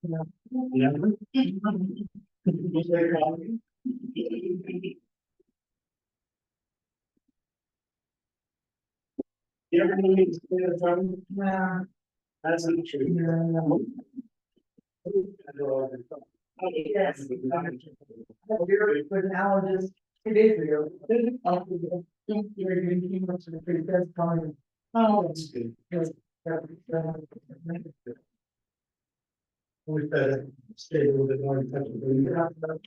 Yeah. You ever need to stay at home? Yeah. That's not true. No. Yes. But now just 2 days ago. You're doing too much of the free test time. Oh, that's good. We've got to stay a little bit more in touch with the.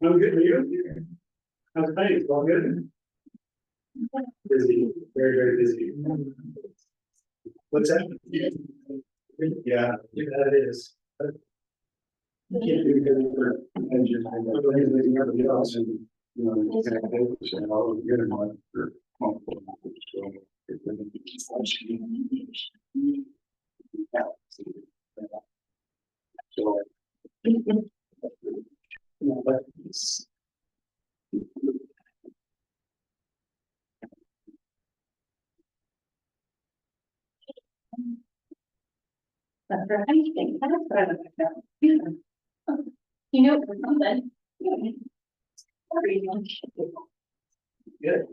I'm good. Are you? How's things? All good? Busy, very, very busy. What's that? Yeah, that is. You can't do good for engine. Everybody else, and you know, you can't focus on all the good one for multiple. So, but it's. That's right. That's right. You know, for something. Good.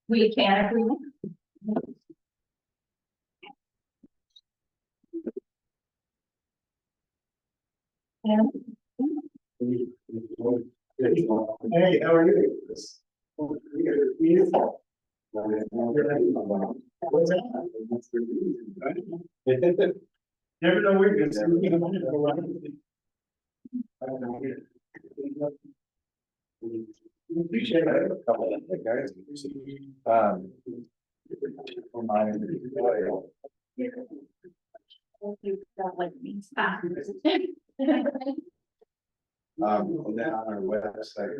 We can if we want. Yeah. Hey, how are you? What's that? Never know where you're going. Appreciate it. A couple of the guys. For my on our website,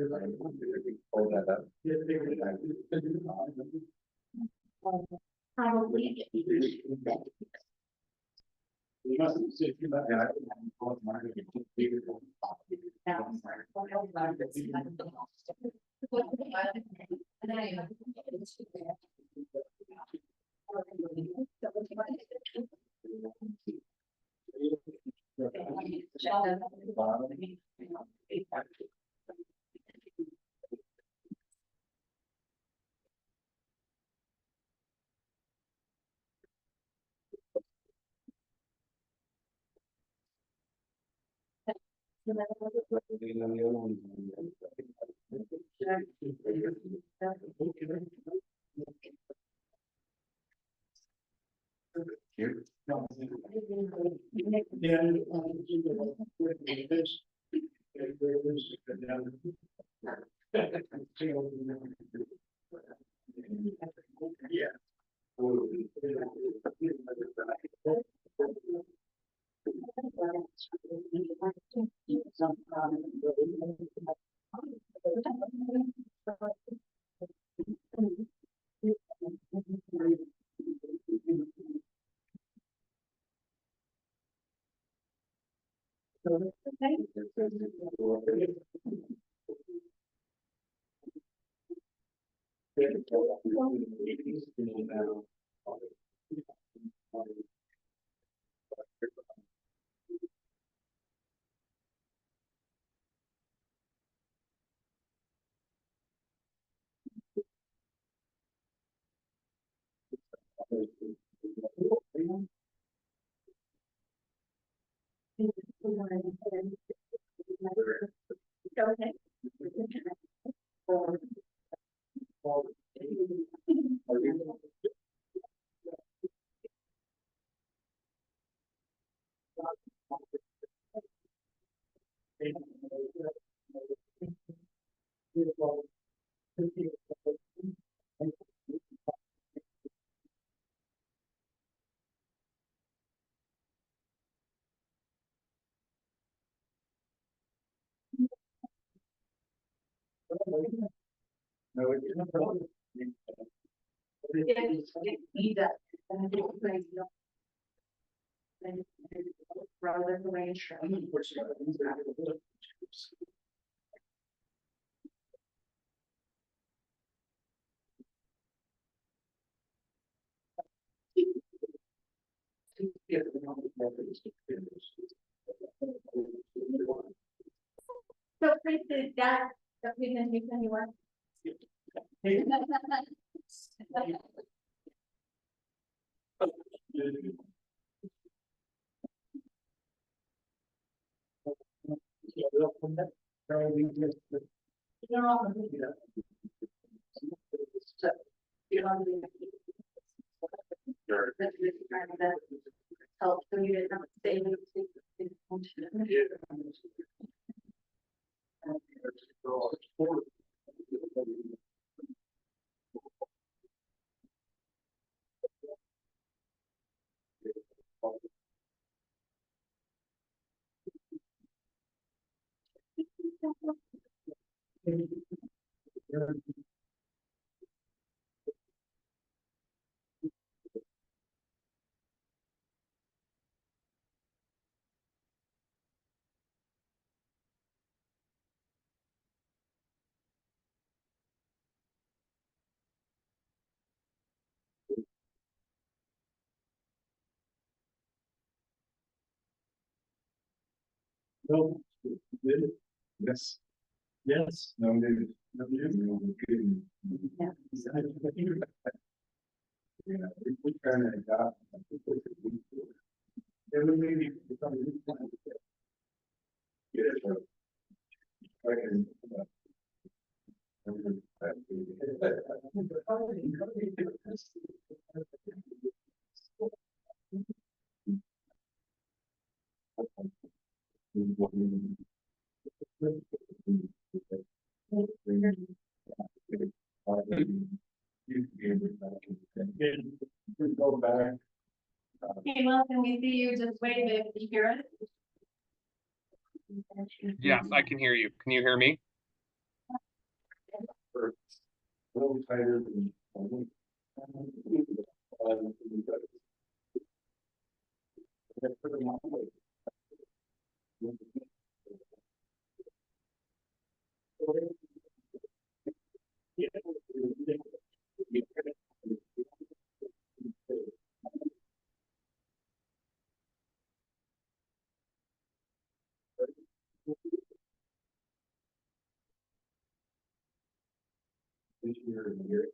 pull that up. Probably. You must sit about that. Okay. No, it's not problem. Rather than range. So please did that, the presentation you want. Help so you didn't have to say No. Yes. Yes. No, maybe. No, good. Yeah. Yeah, if we turn it up. It would maybe become. Yeah, sure. I can. Go back. Okay, well, can we see you just wave if you hear us? Yes, I can hear you. Can you hear me? A little tighter than. This year and year.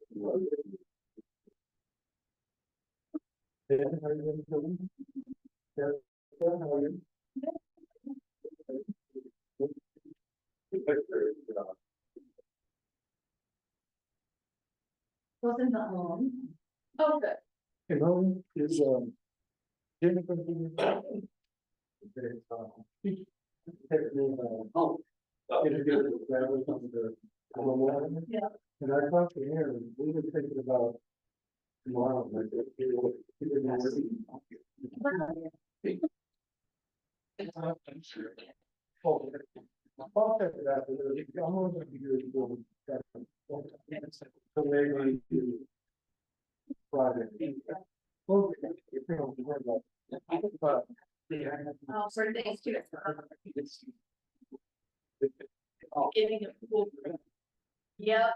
Yeah, how are you doing? Yeah, how are you? Wasn't the home. Oh, good. You know, is, Jennifer. Oh. Yeah. And I talked to him, we were thinking about tomorrow, like, Oh, I'll check it out, I'm only gonna be here for so maybe Friday. Okay, if you don't worry about it. But, yeah. Oh, for things too. Giving it. Yep.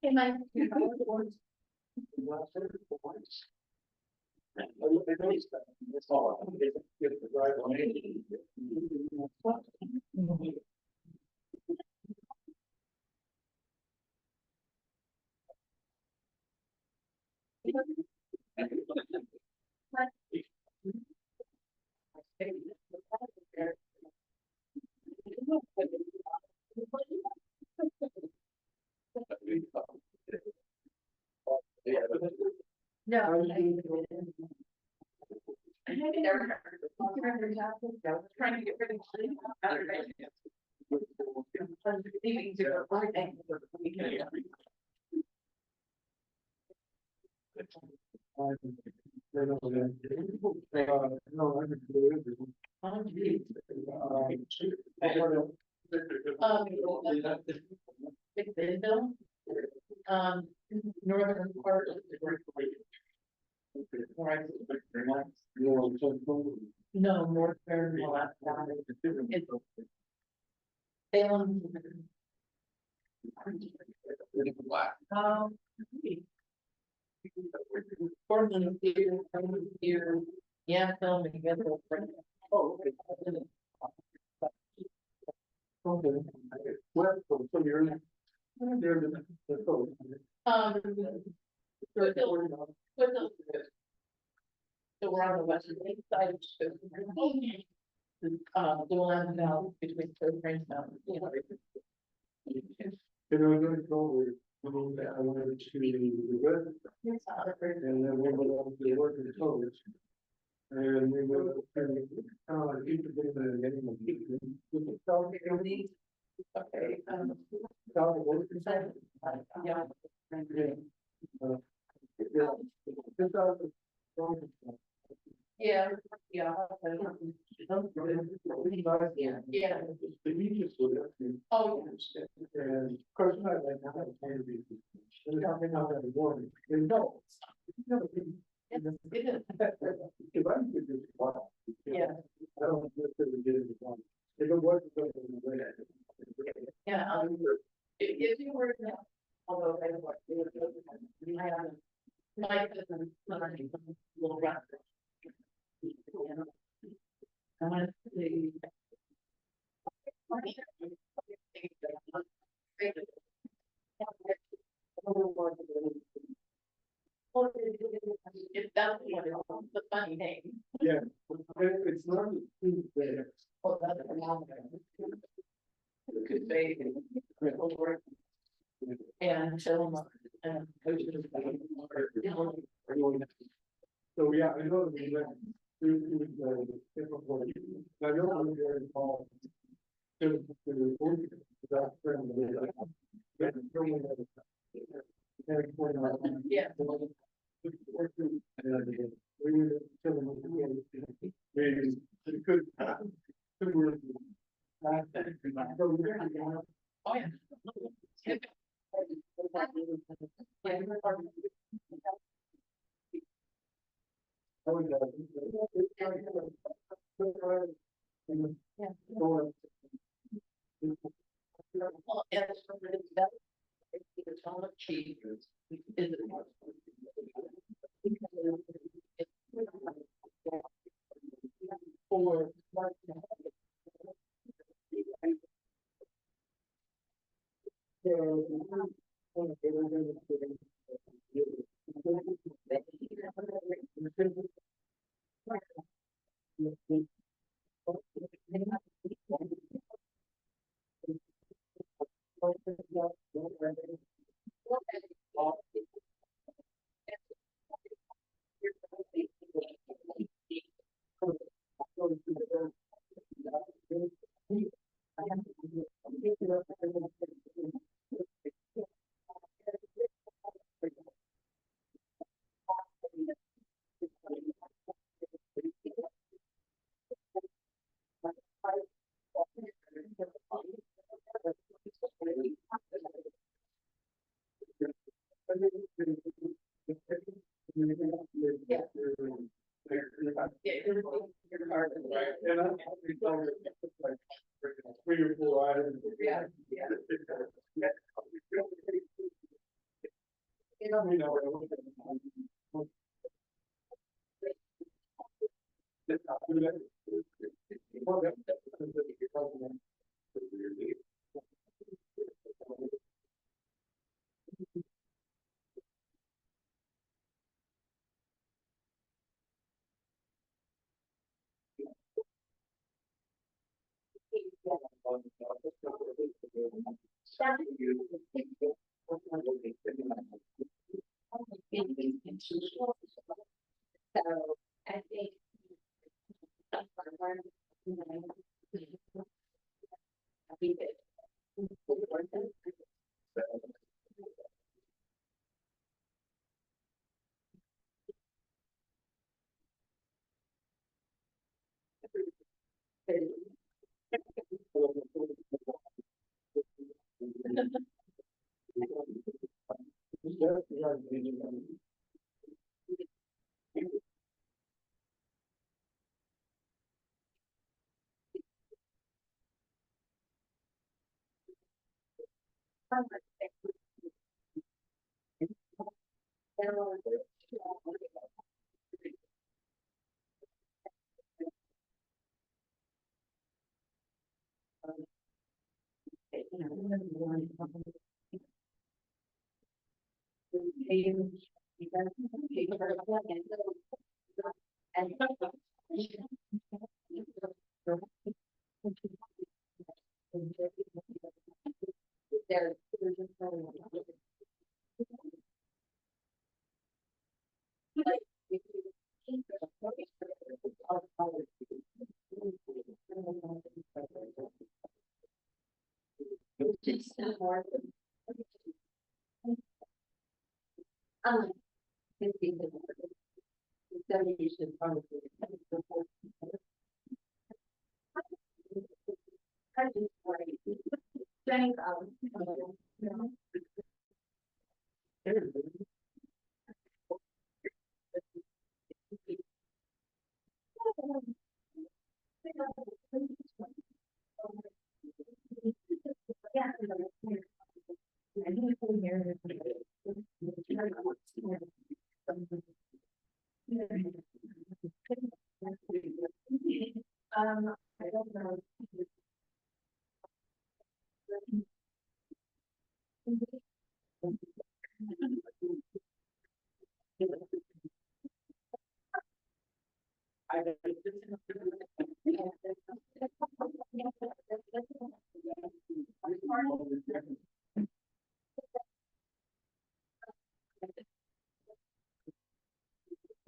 Hey, Mike. No. Trying to get rid of sleep. Leaving to Big Benville, northern part of the no, northern, it's Salem. Portland here, yeah, filming together. Oh, okay. Okay. Well, so you're the code. So we're on the western side. The land now between Coast Range Mountain. And I'm going to go with, I wanted to the web, and then we went on to the work of the college. And we went, and keep it in the name of people. Okay. Yeah. Yeah, yeah. Yeah. The beaches were there. Oh, And of course, I like how to play the beaches. They're coming out of the water. They know. it is. If I could just watch. Yeah. I don't necessarily get it wrong. They don't work together in the way. Yeah, if you were, although I was, I have my cousin, little rat. I want to see. If that's what it's the funny name. Yeah, it's not the there. Oh, that's a long one. Could be. And show them and coach them. So, yeah, I know that we went through the difficult. I know I'm very involved. To the board, that's friendly. Yeah. We could. Oh, yeah. Well, and so it's better. It's all cheap. Or your card. And I'm like 3 or 4 items. Yeah, yeah. You know, So I think. I don't know.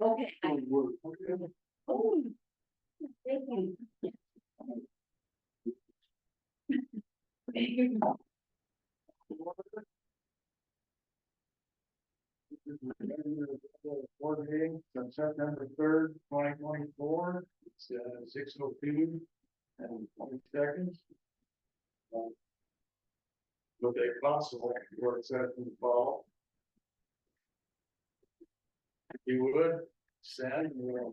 Okay. Oh, thank you. Thank you. Board meeting on September 3rd, 2024. It's 6:02 and 20 seconds. But they possible work session in the fall. If you would, send your.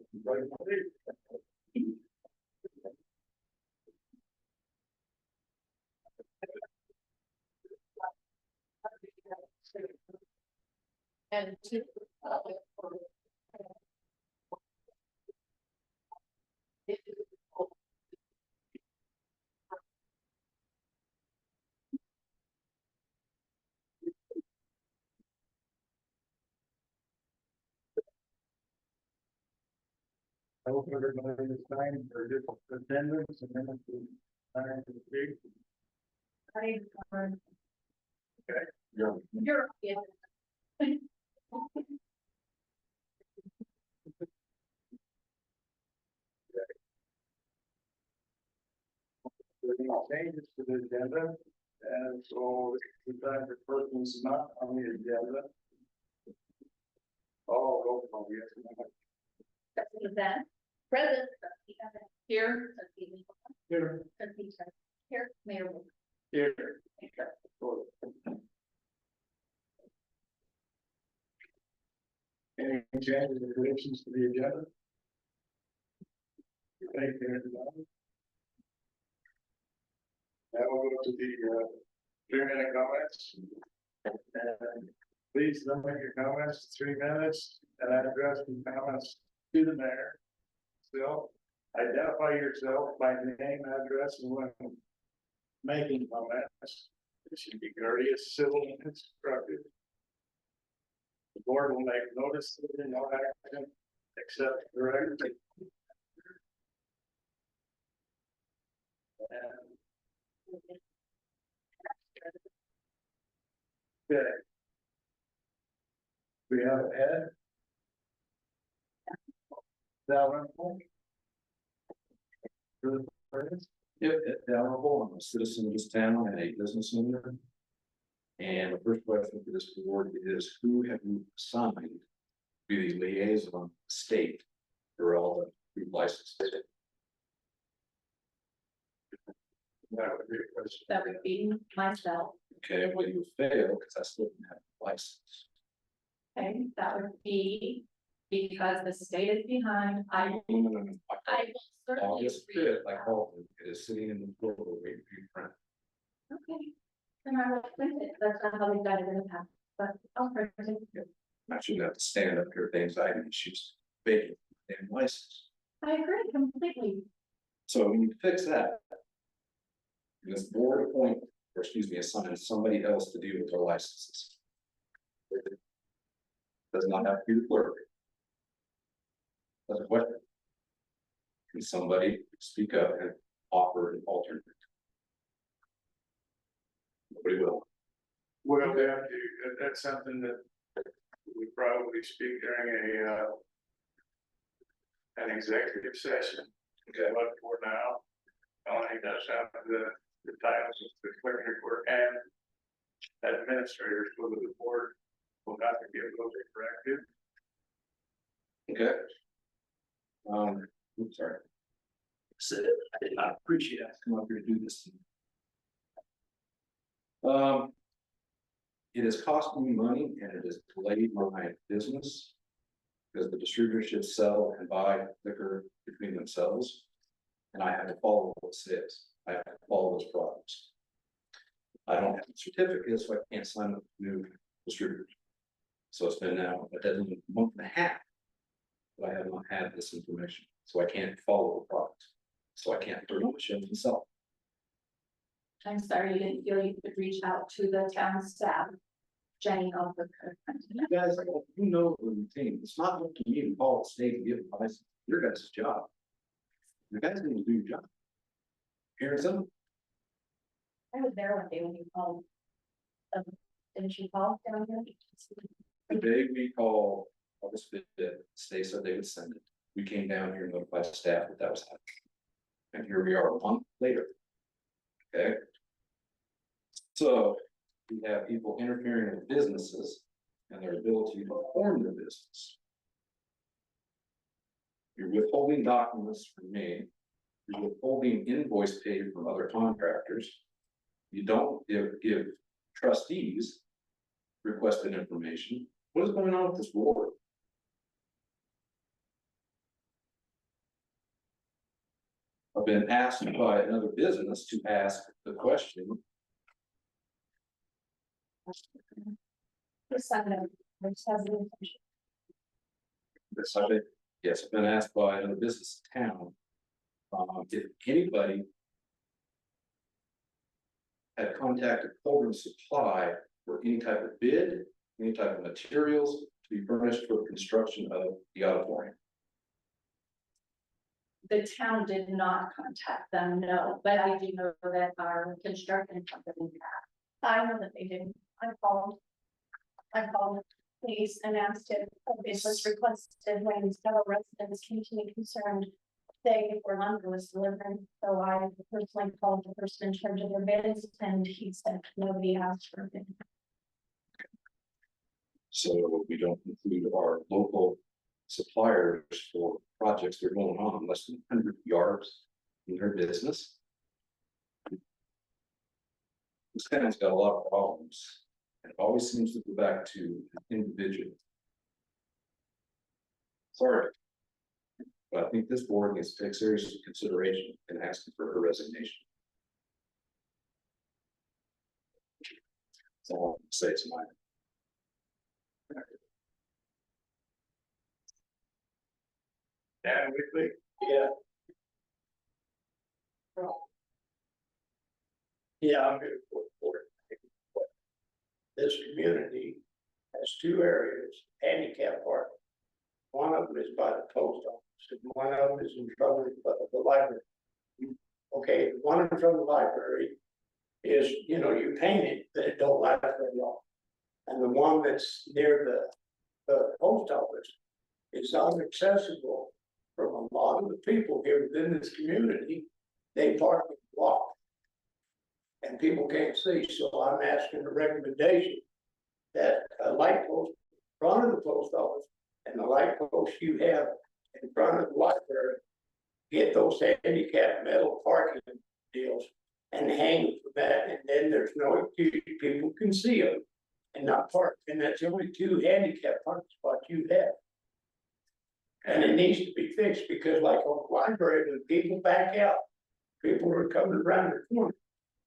And to. I hope everybody is time for this attendance and then time to speak. Okay. You're, yeah. There are no changes to the agenda, and so the time for persons not on the agenda. Oh, roll call, yes. Trustee Zach. Present. Trustee Evans. Here. Trustee Lee. Here. Trustee Charles. Here. Mayor Wolf. Here. Any changes or corrections to the agenda? Thank you. Now we'll go to the 3-minute comments. Please limit your comments to 3 minutes and address the comments to the mayor. Still, identify yourself by name, address, and when making comments. It should be courteous, civil, and constructive. The board will make notice that no action except correct. Okay. We have a head. Dalrymple. Yep, Ed Dalrymple, I'm a citizen of this town and a business owner. And the first question for this board is, who have you assigned to be the liaison state for all the food licenses? That would be a question. That would be myself. Okay, well, you fail because I still don't have a license. Okay, that would be because the state is behind. I will certainly. August read 5th, I that. called them, it is sitting in the floor waiting for you to print. Okay, then I will print it. That's not how we got it in the past, but I'll print it. I shouldn't have to stand up here with anxiety issues, begging for damn license. I agree completely. So we need to fix that. This board appoint, or excuse me, assign somebody else to deal with their licenses. Does not have to be the clerk. That's a question. Can somebody speak up and offer an alternate? Nobody will. Well, we have to, that's something that we probably speak during an executive session. Okay. Look for now, only does have the titles of the clerk report and administrators for the board will have to give those a corrective. Okay. Oops, sorry. Said I did not appreciate it. Come up here to do this. It has cost me money and it has delayed my business. Because the distributorship sell and buy liquor between themselves. And I have to follow what it says. I have to follow those products. I don't have a certificate, so I can't sign up new distributors. So it's been now a month and a half. But I have not had this information, so I can't follow the product. So I can't put it on the shelf and sell. I'm sorry you didn't feel you could reach out to the town staff. Jenny over. You guys, you know the routine. It's not up to me to call the state and give advice. Your guys' job. You guys need to do your job. Here's them. I was there one day when you called. Didn't you call down here? The day we called, August 5th, the state said they would send it. We came down here and notified staff that was happening. And here we are a month later. Okay. So we have people interfering with businesses and their ability to perform their business. You're withholding documents from me. You're withholding invoice paid from other contractors. You don't give trustees requested information. What is going on with this board? I've been asked by another business to ask the question. This subject, yes, I've been asked by another business in town. If anybody had contacted Pilgrim Supply for any type of bid, any type of materials to be furnished for the construction of the auditorium. The town did not contact them, no, but I do know that our construction company had. I know that they didn't. I called the police and asked if it was requested when several residents came to me concerned. They before lumber was delivering, so I personally called the person in charge of their bids and he said nobody asked for a bid. So we don't include our local suppliers for projects that are going on less than 100 yards in their business. This town's got a lot of problems, and it always seems to go back to an individual. Sorry, but I think this board needs to take serious consideration in asking for her resignation. That's all I can say tonight. Dan Whitley, Yeah. Yeah, I'm good for it. This community has two areas, handicap parking. One of them is by the post office, and one of them is in front of the library. Okay, one in front of the library is, you paint it, but it don't last very long. And the one that's near the post office is inaccessible from a lot of the people here within this community. They park and walk. And people can't see, so I'm asking a recommendation that a light post in front of the post office and the light post you have in front of the library, get those handicap metal parking deals and hang from that, and then there's no excuse, people can see them and not park, and that's the only 2 handicap parking spots you have. And it needs to be fixed, because like on the library, when people back out, people are coming around the corner.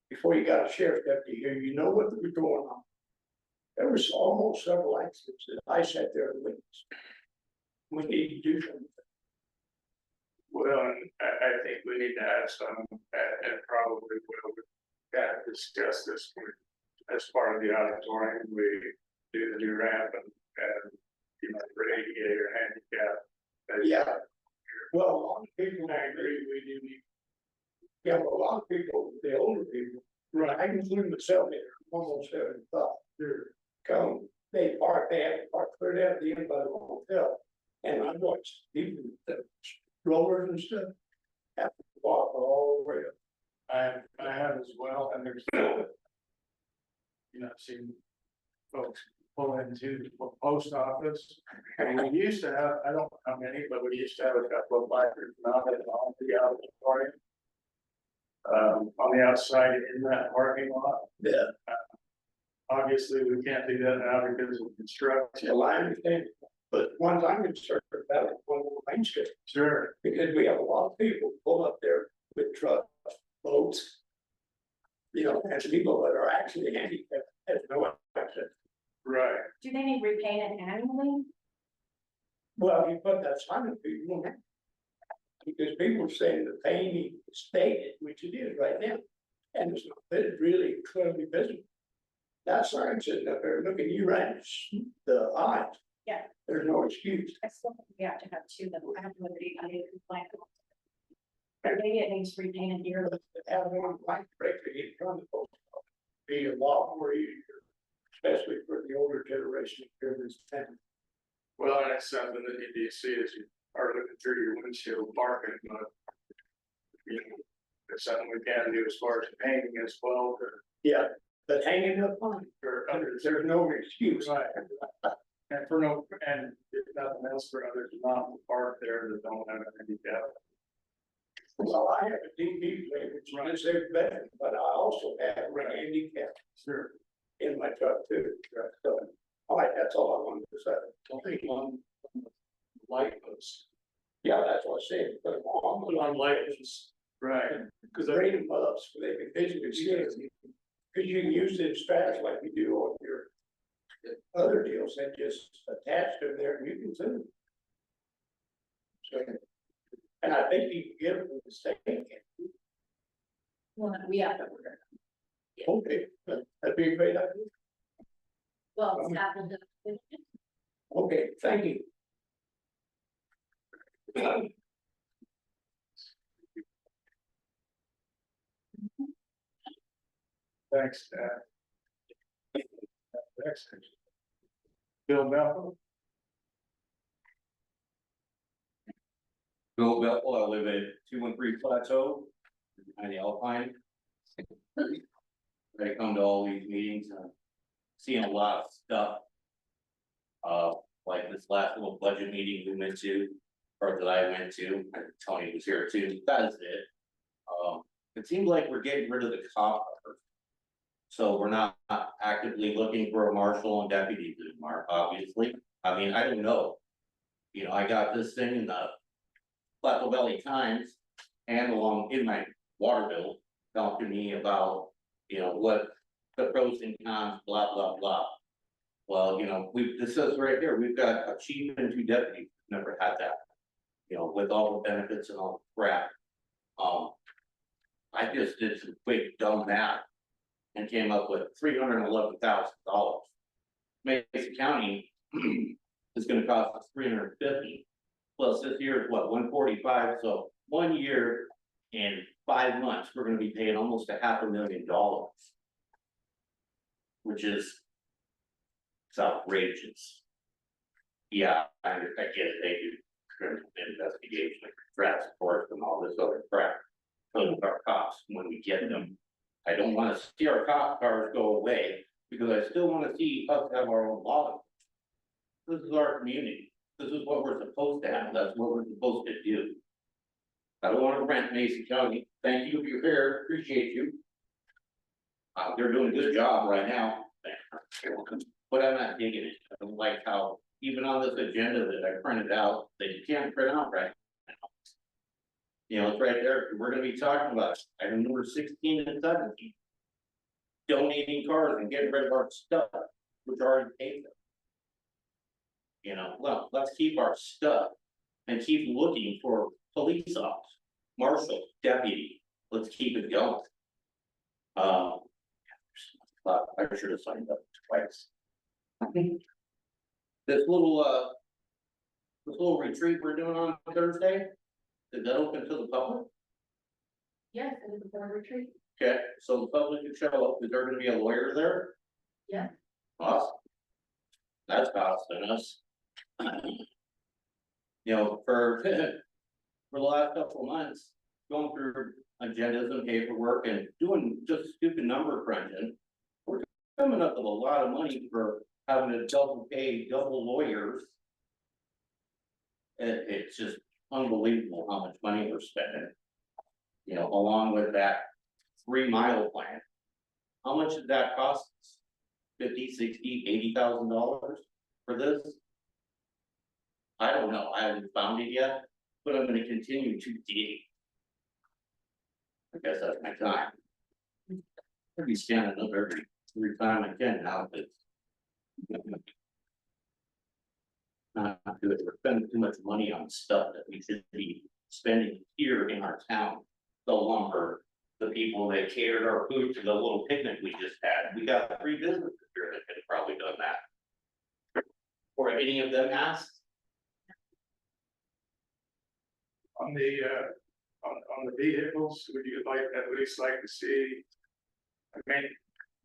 Before you got a sheriff's deputy here, you know what was going on. There was almost several accidents that I sat there and witnessed. We need to do something. Well, and I think we need to add some, and probably we'll gotta discuss this as part of the auditorium. We do the new ramp and you know, for ADA or handicap. Yeah. Well, a lot of people, I agree, we do need. yeah, but a lot of people, the older people, right, I include myself in, almost 75. They're come, they park, they have to park clear down at the end by the hotel. And I watch people, rollers and stuff, have to walk all the way up. I have as well, and there's, you know, seen folks pull into the post office. And we used to have, I don't know how many, but we used to have a couple of bikers mounted on the auditorium. On the outside in that parking lot. Yeah. Obviously, we can't do that now because of construction. Well, I understand, but ones I'm concerned about is one more Main Street, Sure. because we have a lot of people pull up there with trucks, boats. You know, and people that are actually handicapped have no access. Right. Do they need repainted annually? Well, you put that sign up, people won't have. Because people are saying the painting is faded, which it is right now, and it's not, it's really clearly visible. That sign sitting up there looking you right in the eyes. Yeah. There's no excuse. I still think we have to have 2 that I have to agree on a complaint. Or maybe it needs repainted yearly. Have one blank breaker in front of the post office be a lot more easier, especially for the older generation here in this town. Well, and it's something that you do see as you are looking through your windshield parking, but you know, it's something we can do as far as painting as well. Yeah, but hanging up on it, For others, there's no excuse. right. And for no, and if nothing else, for others not to park there that don't have a handicap. Well, I have a DV plate, which is a veteran, but I also have a handicap Sure. in my truck too. So, all right, that's all I wanted to say. I think on light posts. Yeah, that's what I said, but On light posts. Right. because they bring them up so they can visually see it. Because you can use the straps like you do on your other deals and just attach them there and you can see them. So, and I think you can get them from the state. Well, we have to order. Okay, that'd be a great idea. Well, staff will do it. Okay, thank you. Thanks, Next. Bill Bethel. Bill Bethel, I live at 213 Plateau, behind the Alpine. I come to all these meetings, seeing a lot of stuff. Like this last little budget meeting we went to, or that I went to, and Tony was here too, that's it. It seems like we're getting rid of the cop. So we're not actively looking for a marshal and deputy anymore, obviously. I mean, I don't know. You know, I got this thing in the Plateau Valley Times and along in my water bill, talking to me about, you know, what the pros and cons, blah, blah, blah. Well, you know, this says right here, we've got a chief and 2 deputies, never had that. You know, with all the benefits and all the crap. I just did some quick dumb math and came up with $311,000. Mason County is gonna cost us $350. Plus this year is what, 145, so 1 year and 5 months, we're gonna be paying almost $500,000. Which is, it's outrageous. Yeah, I get it, they do criminal investigation, like threats, force and all this other crap. So with our cops, when we get them, I don't wanna see our cop cars go away, because I still wanna see us have our own law. This is our community, this is what we're supposed to have, that's what we're supposed to do. I don't wanna rent Mason County, thank you if you're here, appreciate you. They're doing a good job right now. But I'm not digging it, I don't like how, even on this agenda that I printed out, that you can't print out right now. You know, it's right there, we're gonna be talking about item number 16 and 17. Donating cars and getting rid of our stuff, which already paid them. You know, well, let's keep our stuff and keep looking for police officers, marshal, deputy, let's keep it going. I should have signed up twice. This little retreat we're doing on Thursday, is that open to the public? Yes, it is a board retreat. Okay, so the public can show up, is there gonna be a lawyer there? Yeah. Awesome. That's costing us. You know, for the last couple of months, going through agendas and paperwork and doing just stupid number crunching. We're coming up with a lot of money for having to double pay double lawyers. It's just unbelievable how much money we're spending. You know, along with that 3-mile plan. How much did that cost us? $50, $60, $80,000 for this? I don't know, I haven't found it yet, but I'm gonna continue to dig. I guess that's my time. I'll be standing up every time I can now, but. Not good, we're spending too much money on stuff that we should be spending here in our town. The lumber, the people that catered our food to the little picnic we just had, we got 3 businesses here that could have probably done that. Or any of them asked? On the, on the vehicles, would you like, at least like to see? I mean,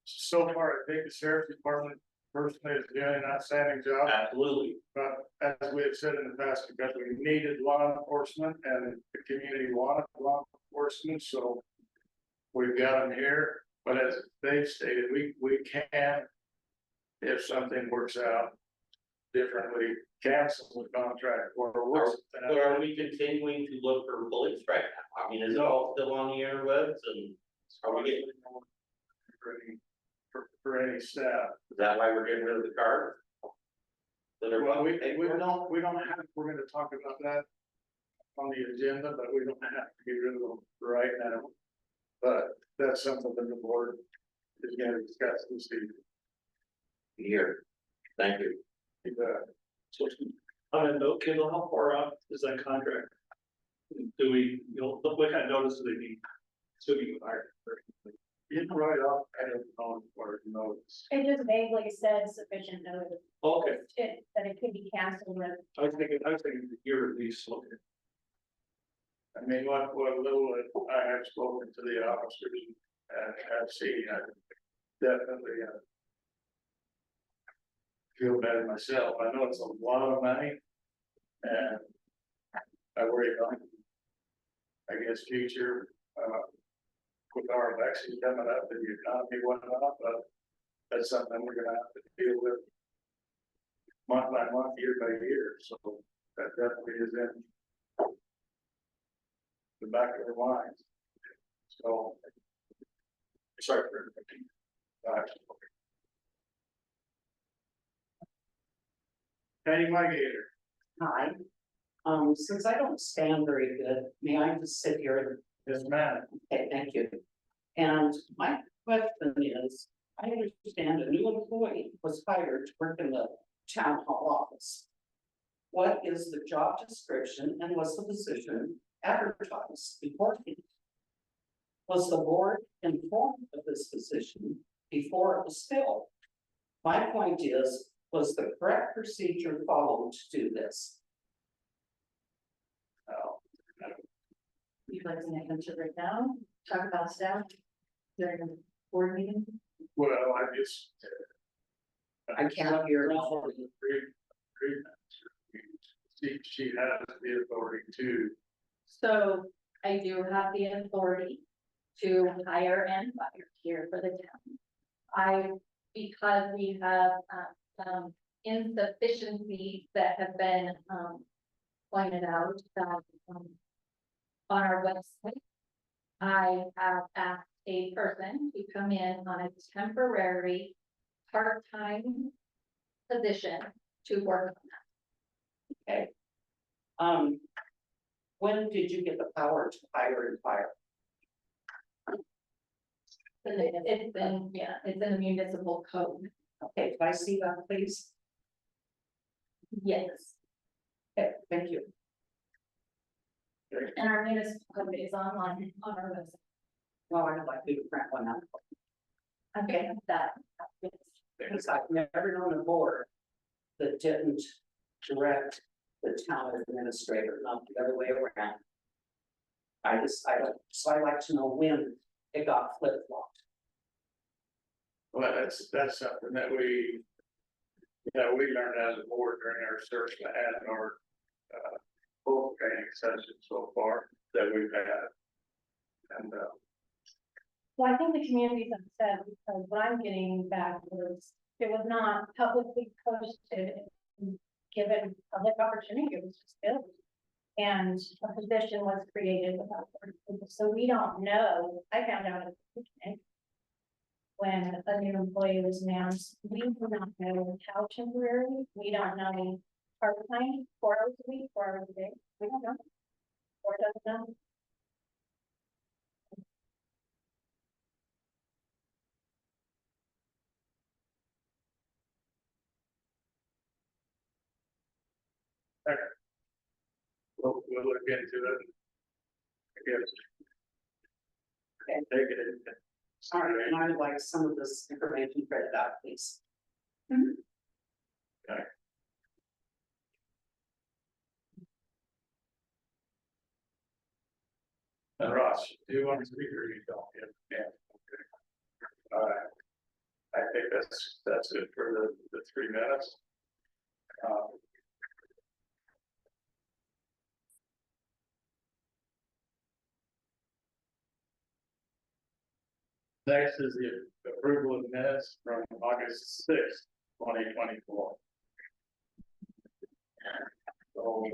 so far, I think the sheriff's department personally is doing an outstanding job. Absolutely. But as we have said in the past, because we needed law enforcement and the community wanted law enforcement, so we've got them here. But as they've stated, we can, if something works out differently, cancel the contract or worse. But are we continuing to look for police right now? I mean, is it all still on the interwebs and are we getting, For any staff? is that why we're getting rid of the cars? So they're, Well, we don't have, we're gonna talk about that on the agenda, but we don't have to get rid of them right now. But that's something that the board is gonna discuss this evening. here, thank you. So, on a note, Kendall, how far out is that contract? Do we, what kind of notice do they need? So you hire. It's right off, I don't know, or notice. It just vaguely said sufficient notice. Okay, That it could be canceled with. I was thinking a year at least, okay. I mean, what little I have spoken to the officers and have seen, I definitely feel bad myself. I know it's a lot of money. And I worry about, I guess, future, with our vaccine coming up and the economy whatnot, but that's something we're gonna have to deal with month by month, year by year, so that definitely is in the back of our minds. So. Sorry for interrupting. Patty Mygator. Hi. Since I don't stand very good, may I just sit here? Yes, ma'am. Okay, thank you. And my question is, I understand a new employee was hired to work in the town hall office. What is the job description and was the position advertised beforehand? Was the board informed of this position before it was filled? My point is, was the correct procedure followed to do this? You'd like to make them to right now, talk about staff during the board meeting? Well, I just. I can't hear. she has the authority to. So I do have the authority to hire and fire here for the town. Because we have, insufficiencies that have been, pointed out that, on our website. I have asked a person to come in on a temporary, part-time position to work on Okay. When did you get the power to hire and fire? that. It's been, yeah, it's in the municipal code. Okay, can I see that, please? Yes, Okay, thank you. and our municipal code is online on our website. Well, I'd like you to print one out, Okay, that. Yes. because I've never known a board that didn't direct the town administrator, not the other way around. I so I like to know when it got flip-flopped. Well, that's something that we learned as a board during our search and our, full training session so far that we've had. And, Well, I think the community's upset because what I'm getting back was, it was not publicly posted, and given public opportunity, it was just filled. And a position was created without, so we don't know, I found out at the beginning, when a new employee was announced, we do not know how temporary, we don't know part-time, 4 hours a week, 4 hours a day, we don't know. Or doesn't know. we'll look into it. I guess. Okay. Take it in. Sorry, and I'd like some of this information printed out, please. Okay. And Ross, do you want to speak or you don't? Yeah. Okay. All right. I think that's it for the 3 minutes. Next is the approval of minutes from August 6th, 2024. So,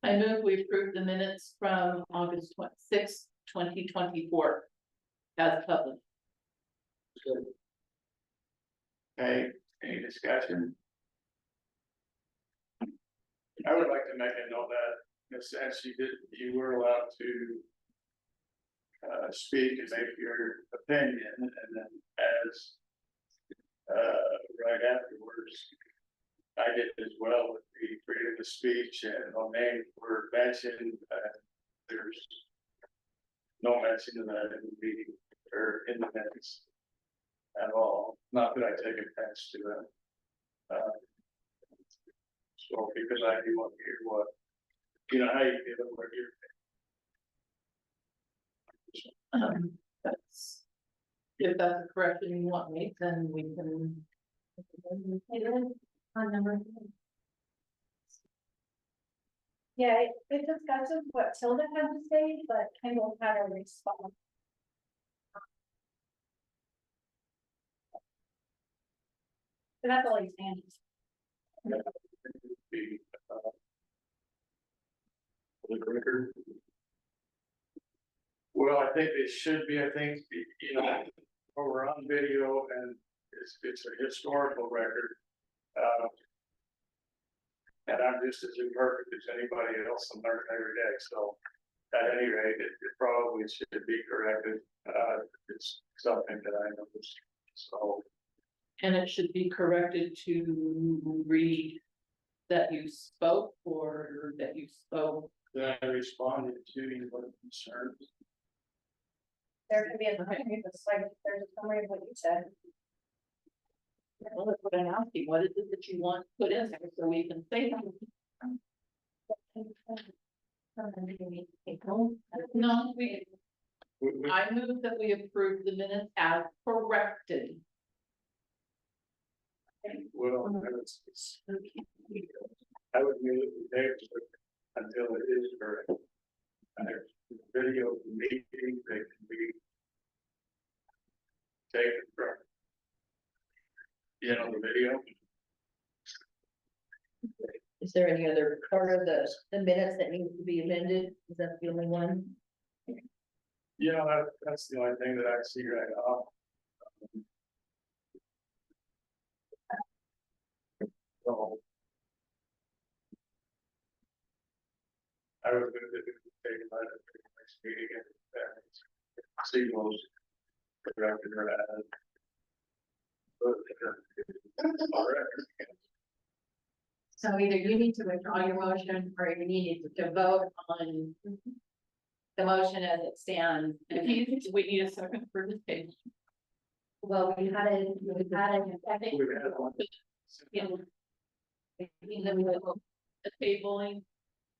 I move we approve the minutes from August 26th, 2024. As published. okay, any discussion? I would like to make a note that in a sense you were allowed to speak and make your opinion, and then as right afterwards, I did as well with the freedom of speech, and no names were mentioned. There's no mention of that in the meeting or in the minutes at all. Not that I take offense to it. So because I do want to hear what, how you feel, what you're. That's, if that's a correction you want me, then we can. It is on number. Yeah, it discusses what Tilda had to say, but Kendall had a response. So that's all he's saying. The record. Well, I think it should be, we're on video and it's a historical record. And I'm just as imperfect as anybody else. I'm learning every day, so at any rate, it probably should be corrected. It's something that I noticed, so. And it should be corrected to read that you spoke or that you spoke. Then I responded to your concerns. There could be a summary, just like there's a summary of what you said. Well, that's what I'm asking. What is it that you want put in there so we can say? No, I move that we approve the minutes as corrected. Well, it's, I would move the text until it is correct. And there's video meeting that can be taken from, the video. Is there any other part of the minutes that needs to be amended? Is that the only one? That's the only thing that I see right now. So. I would move that we take a minute for the next meeting and signals. Directed or added. All right. So either you need to withdraw your motion or you need to vote on the motion as it stands. If you, we need a second for this page. Well, we had a second. We had one. Yeah. The tabling,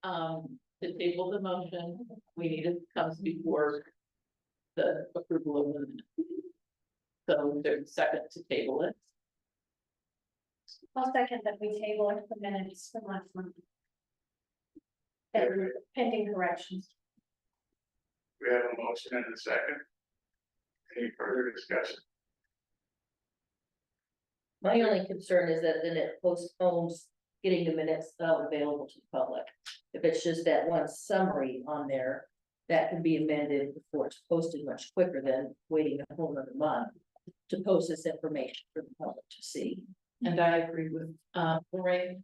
to table the motion, we need it comes before the approval of the minute. So there's a second to table it. I'll second that we table the minutes from last month. That were pending corrections. We have a motion and a second. Any further discussion? My only concern is that then it postpones getting the minutes available to the public. If it's just that one summary on there, that can be amended before it's posted much quicker than waiting a whole other month to post this information for the public to see. And I agree with, Lorraine.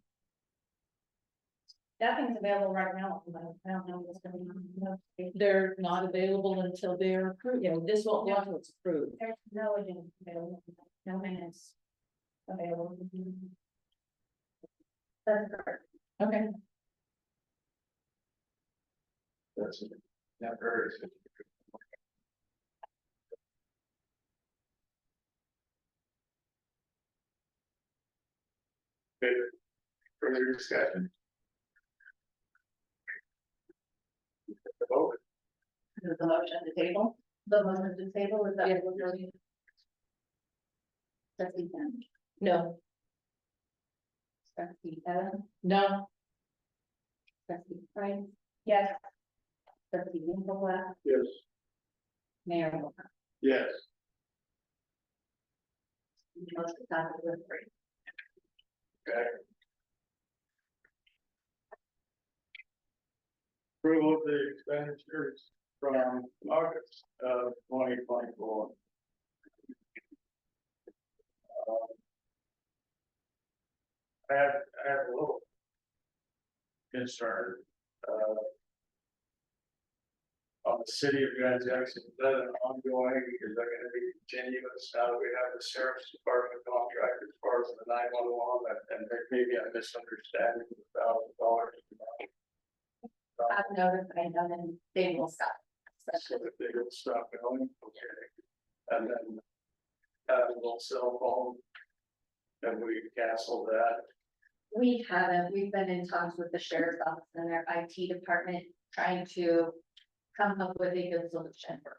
Nothing's available right now, but I don't know what's going on. They're not available until they're approved. You know, this won't go until it's approved. There's no agenda available, no minutes available. That's correct. Okay. That's never. Okay, further discussion? Vote. The motion at the table. The motion to table is that. Yeah. Trustee Kim, No. trustee Ellen, No. trustee Price. Yes. Trustee Winkleblack, Yes. Mayor Moore. Yes. Motion passes with three. Okay. Approval of the expenditures from August of 2024. I have a little concern, on the city of Grand Junction, is that an ongoing, is that gonna be continuous now that we have the sheriff's department contract as far as the 911, and there may be a misunderstanding of $1,000. I've notified them and they will stop. So that they will stop going, okay, and then, a little cell phone. And we cancel that. We haven't, we've been in talks with the sheriff's office and their IT department, trying to come up with a good solution for.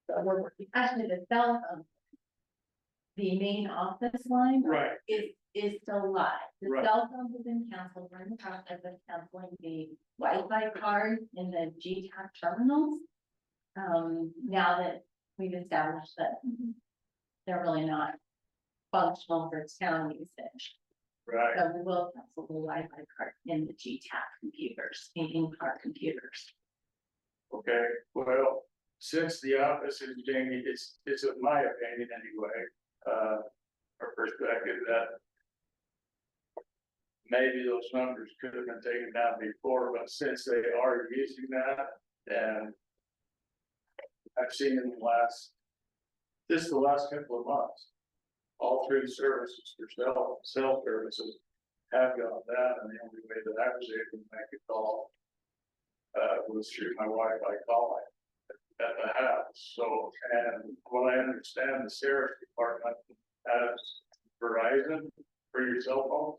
So we're working, actually, the cell phone. The main office line. Right. Is still live. The Right. cell phone has been canceled, we're in the process of canceling the Wi-Fi card in the GTAC terminals. Now that we've established that they're really not functional for town usage. Right, So we will cancel the Wi-Fi card in the GTAC computers, in-car computers. okay, well, since the office is being, it's in my opinion anyway, or perspective that. Maybe those numbers could have been taken down before, but since they are using that, and. I've seen in the last couple of months. All three services for cell services have gone down, and the only way that I was able to make a call. Was through my Wi-Fi calling at the house, so, and what I understand, the sheriff's department has Verizon for your cell phone.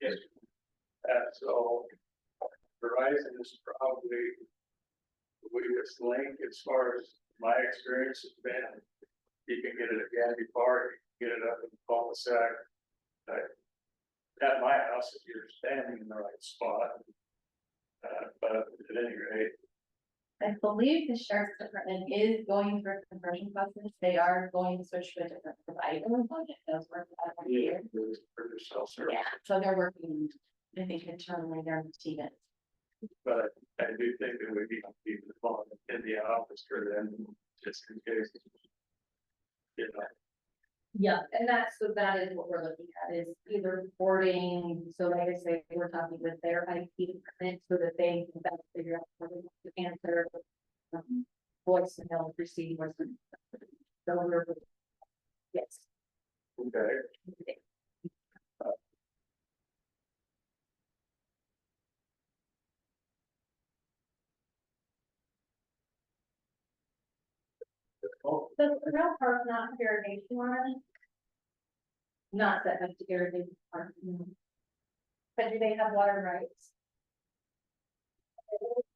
Yes. And so Verizon is probably the weakest link as far as my experience has been. You can get it at Gandy Park, you can get it up in the cul-de-sac At my house, if you're standing in the right spot. But at any rate, I believe the sheriff's department is going for conversion buses. They are going to switch to a different provider. It does work out right here. for your self-service. Yeah, so they're working, I think internally, they're team it. But I do think it would be the phone in the office for them, just in case. You know, Yeah, and so that is what we're looking at, is either boarding, so like I say, we're talking with their IT department so that they can better figure out how they want to answer. Voice and they'll receive voice. So we're. Yes. okay, The real part's not irrigation line. Not that much irrigation part. No. But do they have water rights?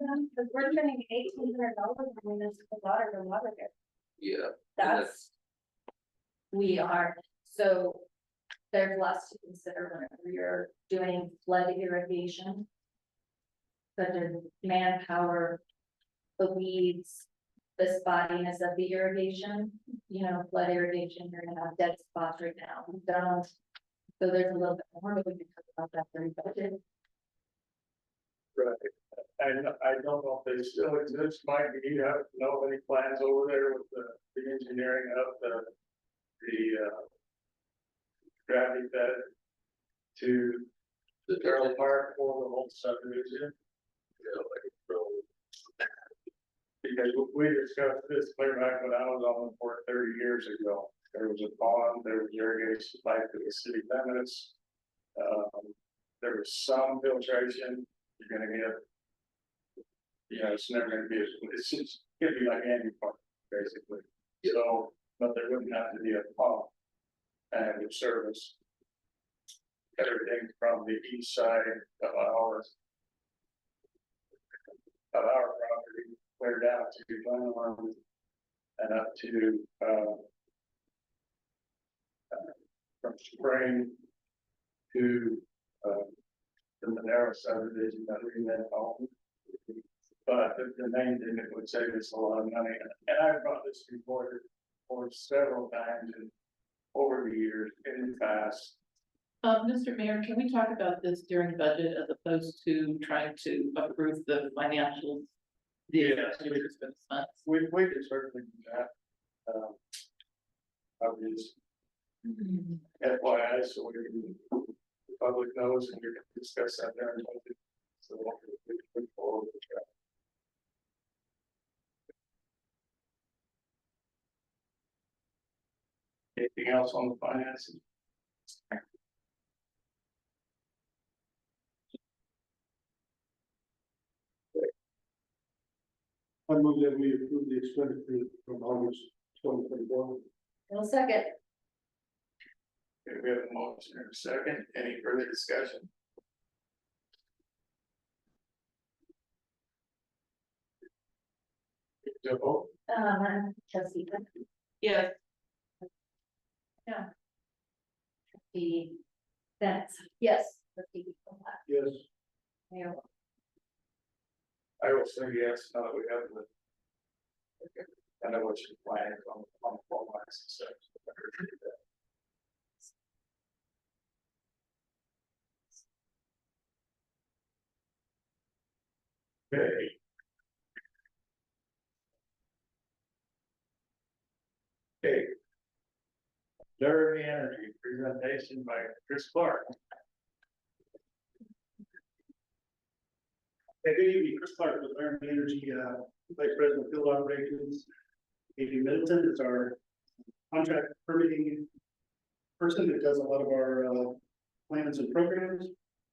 Because we're spending $1,800 on municipal water to water there. Yeah. That's. We are, so there's lots to consider whenever you're doing flood irrigation. Such as manpower, the weeds, the spottiness of the irrigation, you know, flood irrigation, you're gonna have dead spots right now. We don't. So there's a little bit more, but we can talk about that during budget. right. I don't know if they still exist, Mike, do you have, know any plans over there with the engineering of the gravity bed to the Terrell Park or the whole subdivision? Because we discussed this clear back when I was on the board 30 years ago. There was a pond, there was irrigation pipe to the city limits. There was some filtration, you're gonna get. You know, it's never gonna be, it's just, it'd be like Andy Park, basically. So, but there wouldn't have to be a pump. And it would service everything from the east side of our property, clear down to Glenarm and up to, from Spring to, the Monero subdivision that we met on. But the main thing that would save us a lot of money, and I've brought this before for several times and over the years in the past. Mr. Mayor, can we talk about this during budget as opposed to trying to approve the financials? Yeah. Funds? We could certainly do that. I'll just FYI, so the public knows and we can discuss that there. So we can forward the track. Anything else on the finances? I move that we approve the expenditure from August 2024. Well, second, Okay, we have a motion and a second. Any further discussion? Joe? Trustee. Yes. Trustee. That's. yes, Trustee. Yes. Mayor. I will say yes, now that we have the. I know what you're planning on the phone lines and such. Okay. Okay. Derby Energy presentation by Chris Clark. Hey, good evening, Chris Clark with Laramie Energy, Vice President of Field Operations. A.B. Middleton is our contract permitting person that does a lot of our plans and programs.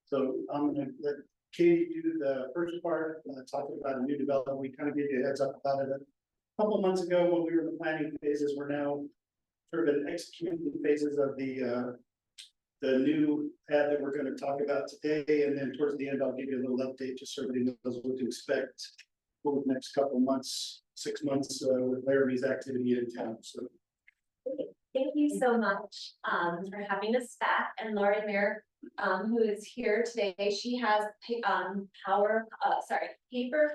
So I'm gonna let Katie do the first part, talking about a new development. We kind of gave you a heads up about it a couple of months ago when we were in the planning phases. We're now sort of in executing phases of the new ad that we're going to talk about today, and then towards the end, I'll give you a little update just so everybody knows what to expect over the next couple of months, 6 months, with Laramie's activity in town. So Thank you so much, for having us back, and Lori Mayer, who is here today, she has, paper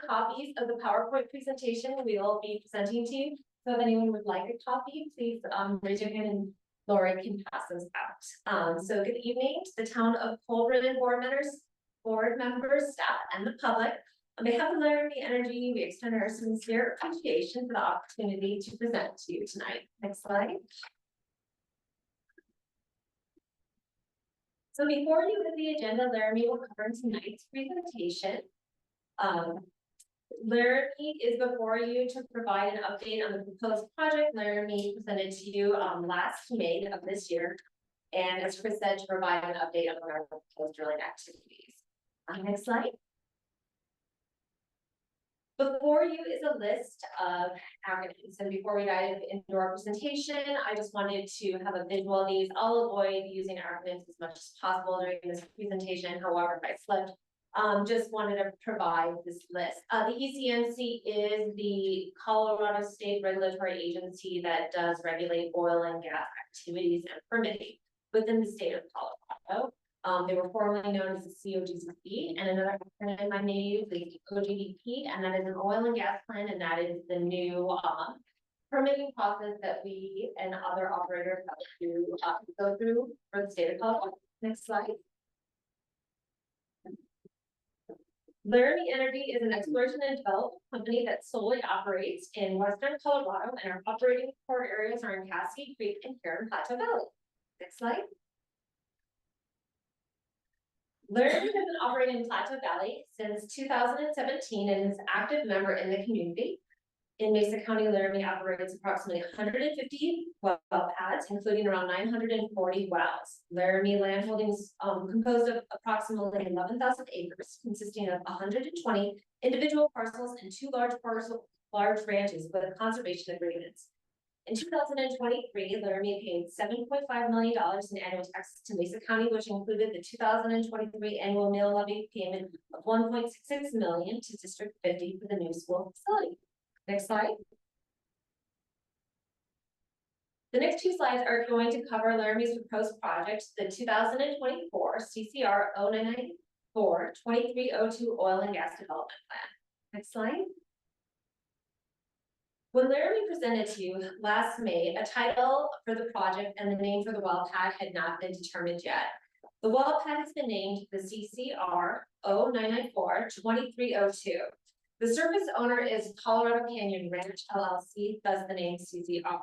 copies of the PowerPoint presentation we will be presenting to you. So if anyone would like a copy, please, raise your hand and Lori can pass those out. So good evening to the town of Colburn board members, staff, and the public. On behalf of Laramie Energy, we extend our sincere appreciation for the opportunity to present to you tonight. Next slide. So before we look at the agenda, Laramie will cover tonight's presentation. Laramie is before you to provide an update on the proposed project Laramie presented to you last May of this year. And as Chris said, to provide an update on our proposed drilling activities. Next slide. Before you is a list of acronyms, and before we dive into our presentation, I just wanted to have a visual of these. I'll avoid using acronyms as much as possible during this presentation, however, if I slipped. Just wanted to provide this list. The ECMC is the Colorado State Regulatory Agency that does regulate oil and gas activities and permitting within the state of Colorado. They were formerly known as the COGCP, and another acronym I may use is OGDP, and that is an oil and gas plan, and that is the new permitting process that we and other operators have to go through for the state of Colorado. Next slide. Laramie Energy is an exploration and development company that solely operates in western Colorado, and our operating core areas are in Cascade Creek and Huron Plateau Valley. Next slide. Laramie has been operating in Plateau Valley since 2017 and is an active member in the community. In Mesa County, Laramie operates approximately 150 well pads, including around 940 wells. Laramie land holdings composed of approximately 11,000 acres, consisting of 120 individual parcels and 2 large ranches with conservation agreements. In 2023, Laramie paid $7.5 million in annual taxes to Mesa County, which included the 2023 annual mill levy payment of $1.66 million to District 50 for the new school facility. Next slide. The next 2 slides are going to cover Laramie's proposed project, the 2024 CCR 0994 2302 Oil and Gas Development Plan. Next slide. When Laramie presented to you last May, a title for the project and the name for the well pad had not been determined yet. The well pad has been named the CCR 0994 2302. The surface owner is Colorado Canyon Ranch LLC, thus the name CCR.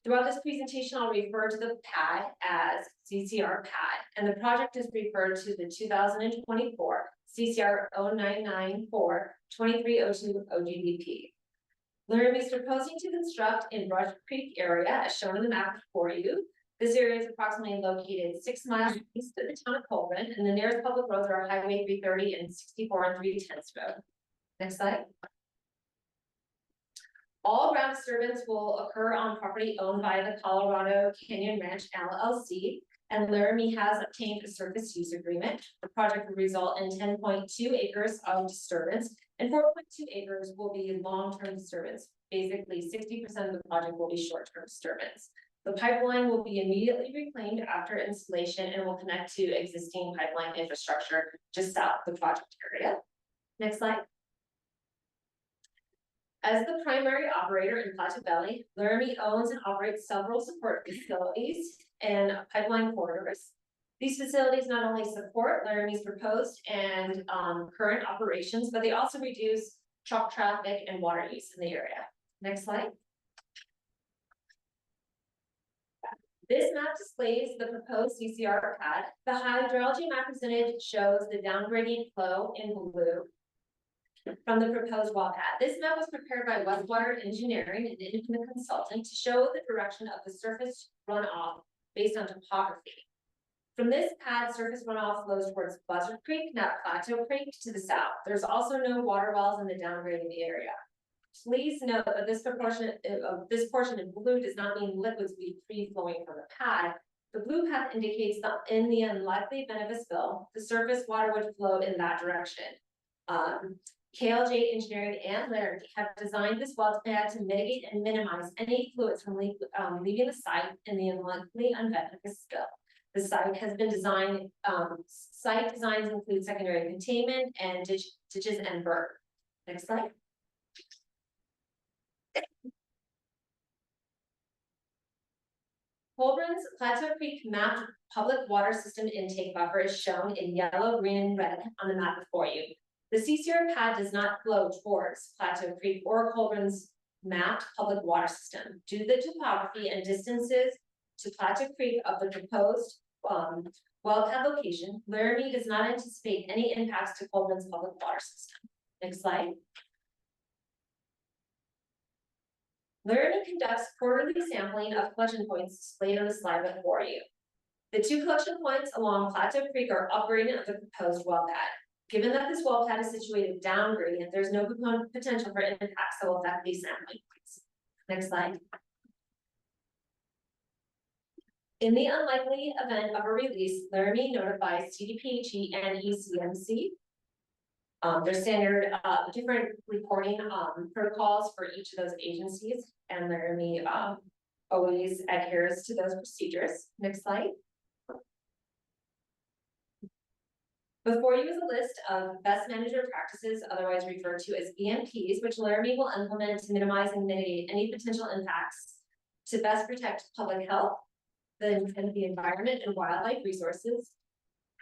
Throughout this presentation, I'll refer to the pad as CCR pad, and the project is referred to the 2024 CCR 0994 2302 OGDP. Laramie is proposing to construct in Brush Creek area, as shown in the map before you. This area is approximately located 6 miles east of the town of Colburn, and the nearest public roads are Highway 330 and 64 and 310th Road. Next slide. All ground disturbance will occur on property owned by the Colorado Canyon Ranch LLC, and Laramie has obtained a surface use agreement. The project will result in 10.2 acres of disturbance, and 4.2 acres will be long-term disturbance. Basically, 60% of the project will be short-term disturbance. The pipeline will be immediately reclaimed after installation and will connect to existing pipeline infrastructure just south of the project area. Next slide. As the primary operator in Plateau Valley, Laramie owns and operates several support facilities and pipeline corridors. These facilities not only support Laramie's proposed and current operations, but they also reduce truck traffic and water use in the area. Next slide. This map displays the proposed CCR pad. The hydrology map presented shows the downgradient flow in blue from the proposed well pad. This map was prepared by Westwater Engineering, an independent consultant, to show the direction of the surface runoff based on topography. From this pad, surface runoff flows towards Buzzard Creek, not Plateau Creek, to the south. There's also no water wells in the downgrading area. Please note that this portion in blue does not mean liquids be free flowing from the pad. The blue path indicates that in the unlikely event of a spill, the surface water would flow in that direction. KLJ Engineering and Laramie have designed this well pad to mitigate and minimize any fluids from leaving the site in the unlikely event of a spill. The site has been designed, site designs include secondary containment and ditches and berm. Next slide. Colburn's Plateau Creek mapped public water system intake buffer is shown in yellow, green, and red on the map before you. The CCR pad does not flow towards Plateau Creek or Colburn's mapped public water system. Due to the topography and distances to Plateau Creek of the proposed well pad location, Laramie does not anticipate any impacts to Colburn's public water system. Next slide. Laramie conducts quarterly sampling of collection points displayed on the slide before you. The 2 collection points along Plateau Creek are upgrading of the proposed well pad. Given that this well pad is situated down gradient, there's no potential for impacts that will affect these sampling points. Next slide. In the unlikely event of a release, Laramie notifies CDPHE and ECMC. There's standard different reporting protocols for each of those agencies, and Laramie always adheres to those procedures. Next slide. Before you is a list of best management practices, otherwise referred to as BMPs, which Laramie will implement to minimize and mitigate any potential impacts to best protect public health, the environment and wildlife resources.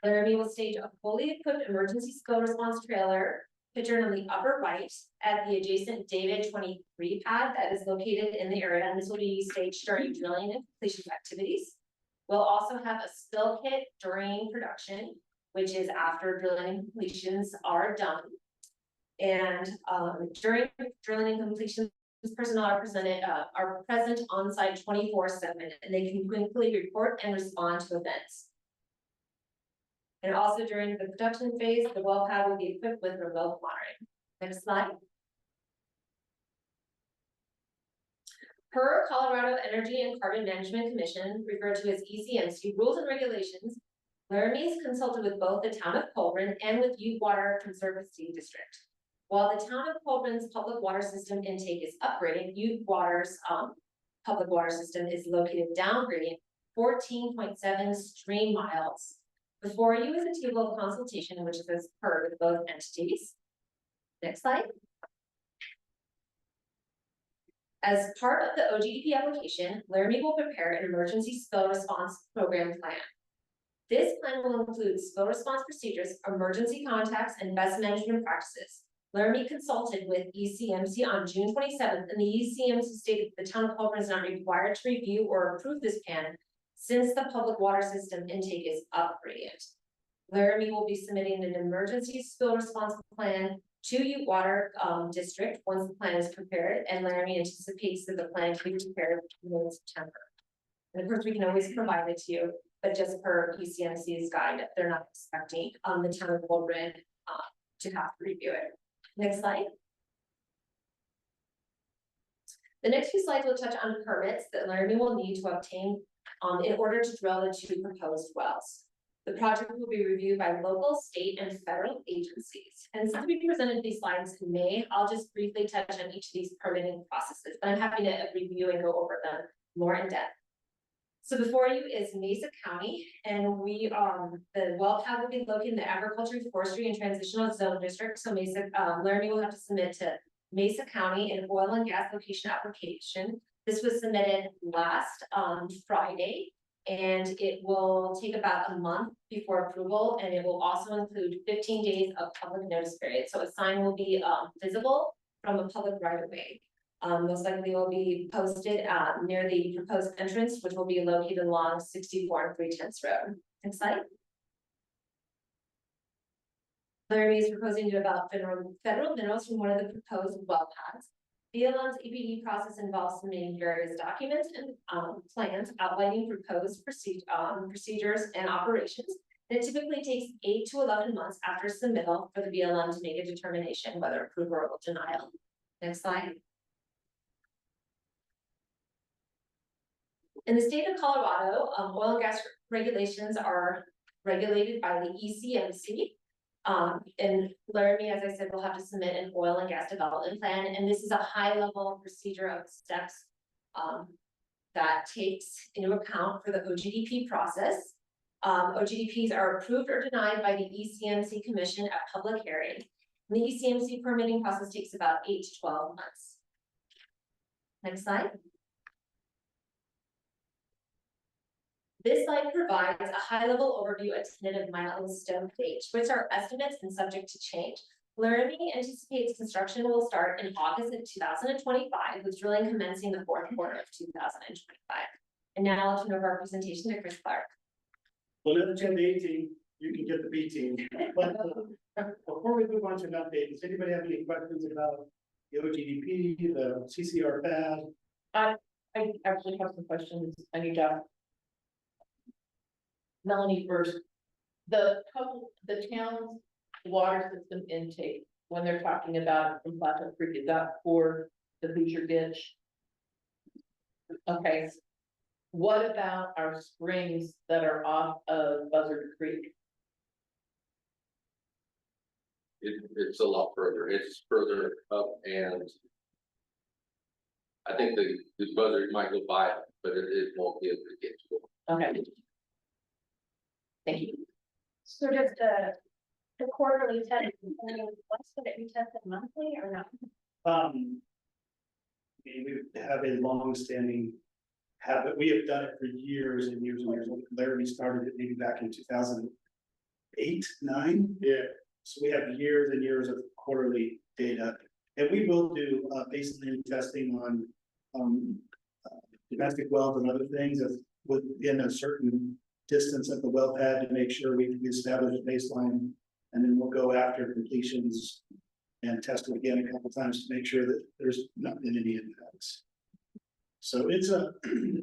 Laramie will stage a fully equipped emergency spill response trailer pictured on the upper right at the adjacent David 23 pad that is located in the area, and this will be staged during drilling and completion activities. We'll also have a spill kit during production, which is after drilling and completions are done. And during drilling and completions, personnel are present on site 24/7, and they can quickly report and respond to events. And also during the production phase, the well pad will be equipped with remote monitoring. Next slide. Per Colorado Energy and Carbon Management Commission, referred to as ECMC rules and regulations, Laramie is consulted with both the town of Colburn and with Ute Water Conservancy District. While the town of Colburn's public water system intake is upgrading, Ute Water's public water system is located downgrading 14.7 stream miles. Before you is a table of consultation, which is heard with both entities. Next slide. As part of the OGDP application, Laramie will prepare an emergency spill response program plan. This plan will include spill response procedures, emergency contacts, and best management practices. Laramie consulted with ECMC on June 27th, and the ECMC stated that the town of Colburn is not required to review or approve this plan since the public water system intake is upgraded. Laramie will be submitting an emergency spill response plan to Ute Water District once the plan is prepared, and Laramie anticipates that the plan can be prepared in September. And of course, we can always provide it to you, but just per ECMC's guide, they're not expecting the town of Colburn to have to review it. Next slide. The next few slides will touch on permits that Laramie will need to obtain in order to drill the 2 proposed wells. The project will be reviewed by local, state, and federal agencies. And since we presented these slides in May, I'll just briefly touch on each of these permitting processes, but I'm happy to review and go over them more in depth. So before you is Mesa County, and we the well pad will be located in the Agriculture, Forestry, and Transitional Zone District. So Mesa, Laramie will have to submit to Mesa County an oil and gas location application. This was submitted last Friday, and it will take about a month before approval, and it will also include 15 days of public notice period. So a sign will be visible from a public right of way. Most likely will be posted near the proposed entrance, which will be located along 64 and 310 Road. Next slide. Laramie is proposing to develop federal minerals from one of the proposed well pads. BLM's EPD process involves submitting various documents and plans outlining proposed procedures and operations. And it typically takes 8 to 11 months after submittal for the BLM to make a determination whether approval or denial. Next slide. In the state of Colorado, oil and gas regulations are regulated by the ECMC. And Laramie, as I said, will have to submit an oil and gas development plan, and this is a high level procedure of steps. That takes into account for the OGDP process. OGDPs are approved or denied by the ECMC Commission at public hearing. And the ECMC permitting process takes about 8 to 12 months. Next slide. This slide provides a high-level overview of tentative milestone dates, which are estimates and subject to change. Laramie anticipates construction will start in August of 2025, with drilling commencing the fourth quarter of 2025. And now I'll turn over our presentation to Chris Clark. Well, let the A team, you can get the B team. But before we move on to an update, does anybody have any questions about the OGDP, the CCR pad? I actually have some questions. I need to. Melanie first. The town's water system intake, when they're talking about from Plateau Creek, is that for the Hoosier Ditch? Okay. What about our springs that are off of Buzzard Creek? It's a lot further, it's further up, and I think the buzzard might go by, but it won't be able to get to it. Okay. Thank you. So does the quarterly test, what's it be tested monthly or not? We have a long-standing habit. We have done it for years and years and years. Larry started it maybe back in 2008, 9. Yeah. So we have years and years of quarterly data, and we will do baseline testing on domestic wells and other things within a certain distance of the well pad to make sure we establish a baseline, and then we'll go after completions and test it again a couple times to make sure that there's not been any impacts. So it's the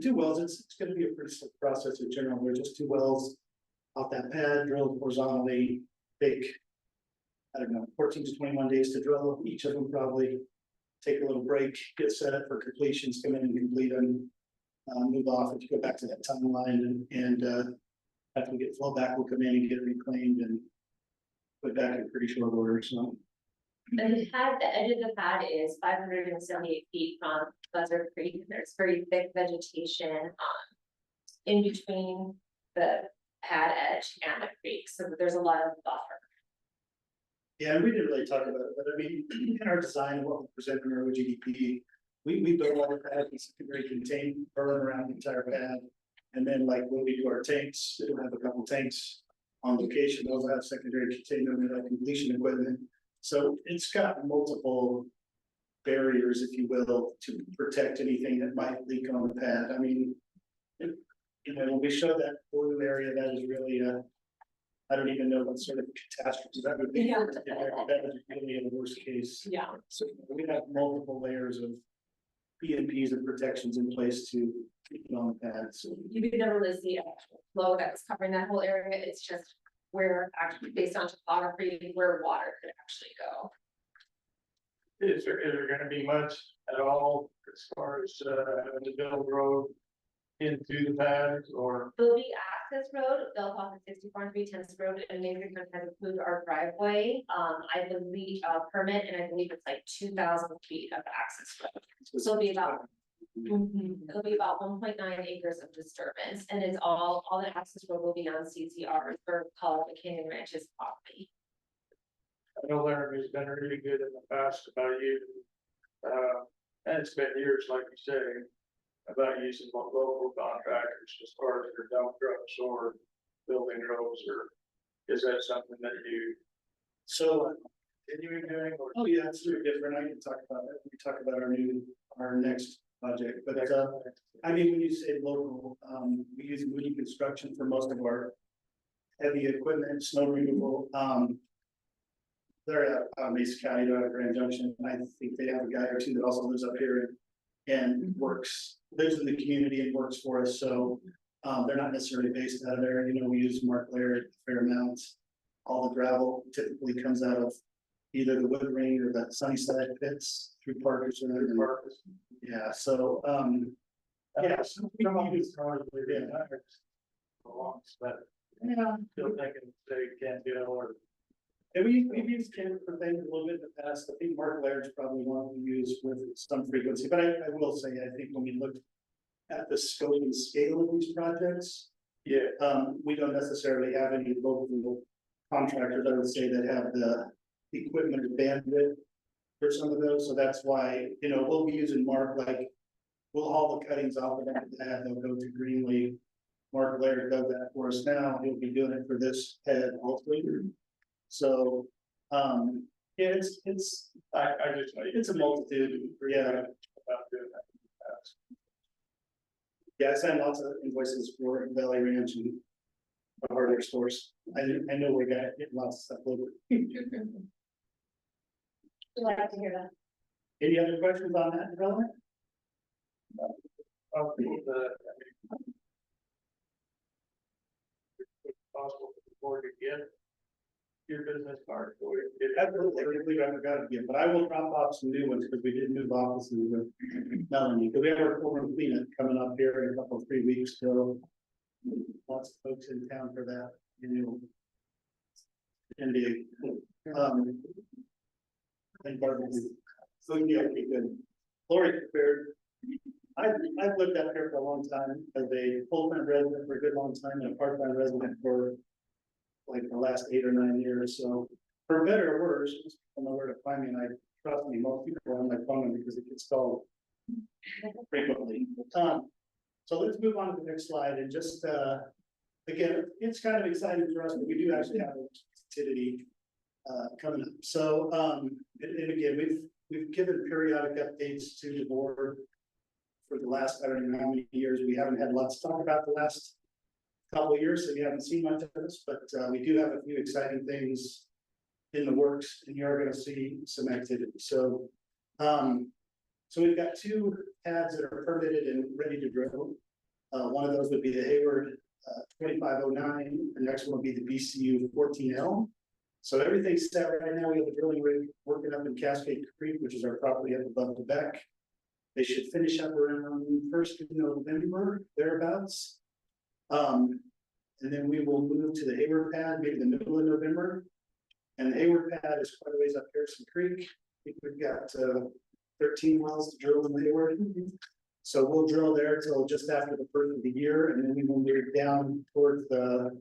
2 wells. It's going to be a pretty slow process in general. We're just 2 wells off that pad, drilled horizontally. Take, I don't know, 14 to 21 days to drill each of them. Probably take a little break, get set up for completions, come in and complete them, move off. If you go back to that timeline, and after we get flow back, we'll come in and get it reclaimed and put back in pretty short order. So. And the edge of the pad is 578 feet from Buzzard Creek. There's very thick vegetation in between the pad edge and the creek, so there's a lot of buffer. Yeah, and we didn't really talk about it, but I mean, in our design, what we present in our OGDP, we build all the pads in secondary contained burn around the entire pad. And then like when we do our tanks, it'll have a couple tanks on location. Those have secondary containment and like completion equipment. So it's got multiple barriers, if you will, to protect anything that might leak on the pad. I mean, when we show that blue area, that is really I don't even know what sort of catastrophe that would be. Yeah. That is really in the worst case. Yeah. So we have multiple layers of PMPs and protections in place to keep it on the pad. So You could never really see actual flow that was covering that whole area. It's just where actually based on topography, where water could actually go. Is there gonna be much at all as far as the Bill Road into the pads, or? There'll be access road built off of 64 and 310 road, and maybe has included our driveway. I believe permit, and I believe it's like 2,000 feet of access road. So it'll be about it'll be about 1.9 acres of disturbance, and it's all the access road will be on CCR or called the Canyon Ranches property. I know Laramie's been really good in the past about you. And it's been years, like you say, about using local contractors as far as their dump trucks or building roads, or is that something that you? So, Continuing doing, or? oh yeah, it's very different. I can talk about that. We talk about our next project, but I mean, when you say local, we use Moody Construction for most of our heavy equipment, snow removal. They're at Mesa County, they're at Grand Junction. I think they have a guy or two that also lives up here and lives in the community and works for us. So they're not necessarily based out of there. You know, we use Mark Laird a fair amount. All the gravel typically comes out of either the Wood Ring or the Sunnyside pits through Parkers. Yeah, so yeah, so we use But yeah, still thinking they can't do it, or And we've used Ken for things a little bit in the past. I think Mark Laird's probably one we use with some frequency, but I will say, I think when we look at the scope and scale of these projects, Yeah, we don't necessarily have any local contractors, I would say, that have the equipment or bandwidth for some of those, so that's why, we'll be using Mark, like, we'll haul the cuttings off of that, they'll go to Greenleaf. Mark Laird does that for us now, he'll be doing it for this head also. So, yeah, it's a multitude, yeah. about doing that. Yeah, I signed lots of invoices for Valley Ranch and the hardware stores. I know we got lots of stuff over. We'd like to hear that. Any other questions on that development? Possible for the board to get your business card. Absolutely, I forgot again, but I will drop off some new ones because we did move offices with Melanie, because we have our program cleanup coming up here in a couple, 3 weeks, so lots of folks in town for that, Indeed. And Barbara, so yeah, okay, good. Lori prepared. I've lived out here for a long time as a full-time resident for a good long time and a part-time resident for like the last 8 or 9 years. So for better or worse, I know where to find me, and I trust me, most people are on my phone because it gets called frequently. So let's move on to the next slide and just again, it's kind of exciting for us, but we do actually have a activity coming up. So and again, we've given periodic updates to the board for the last, I don't know how many years. We haven't had lots to talk about the last couple of years, so you haven't seen much of this, but we do have a few exciting things in the works, and you're going to see some activity. So, so we've got 2 pads that are permitted and ready to drill. One of those would be the Hayward 2509. The next one would be the BCU 14L. So everything's set right now. We have the drilling rig working up in Cascade Creek, which is our property up above the Beck. They should finish up around 1st of November, thereabouts. And then we will move to the Hayward pad, maybe the middle of November. And the Hayward pad is quite a ways up Harrison Creek. I think we've got 13 miles to drill in the Hayward. So we'll drill there till just after the 1st of the year, and then we will move down towards the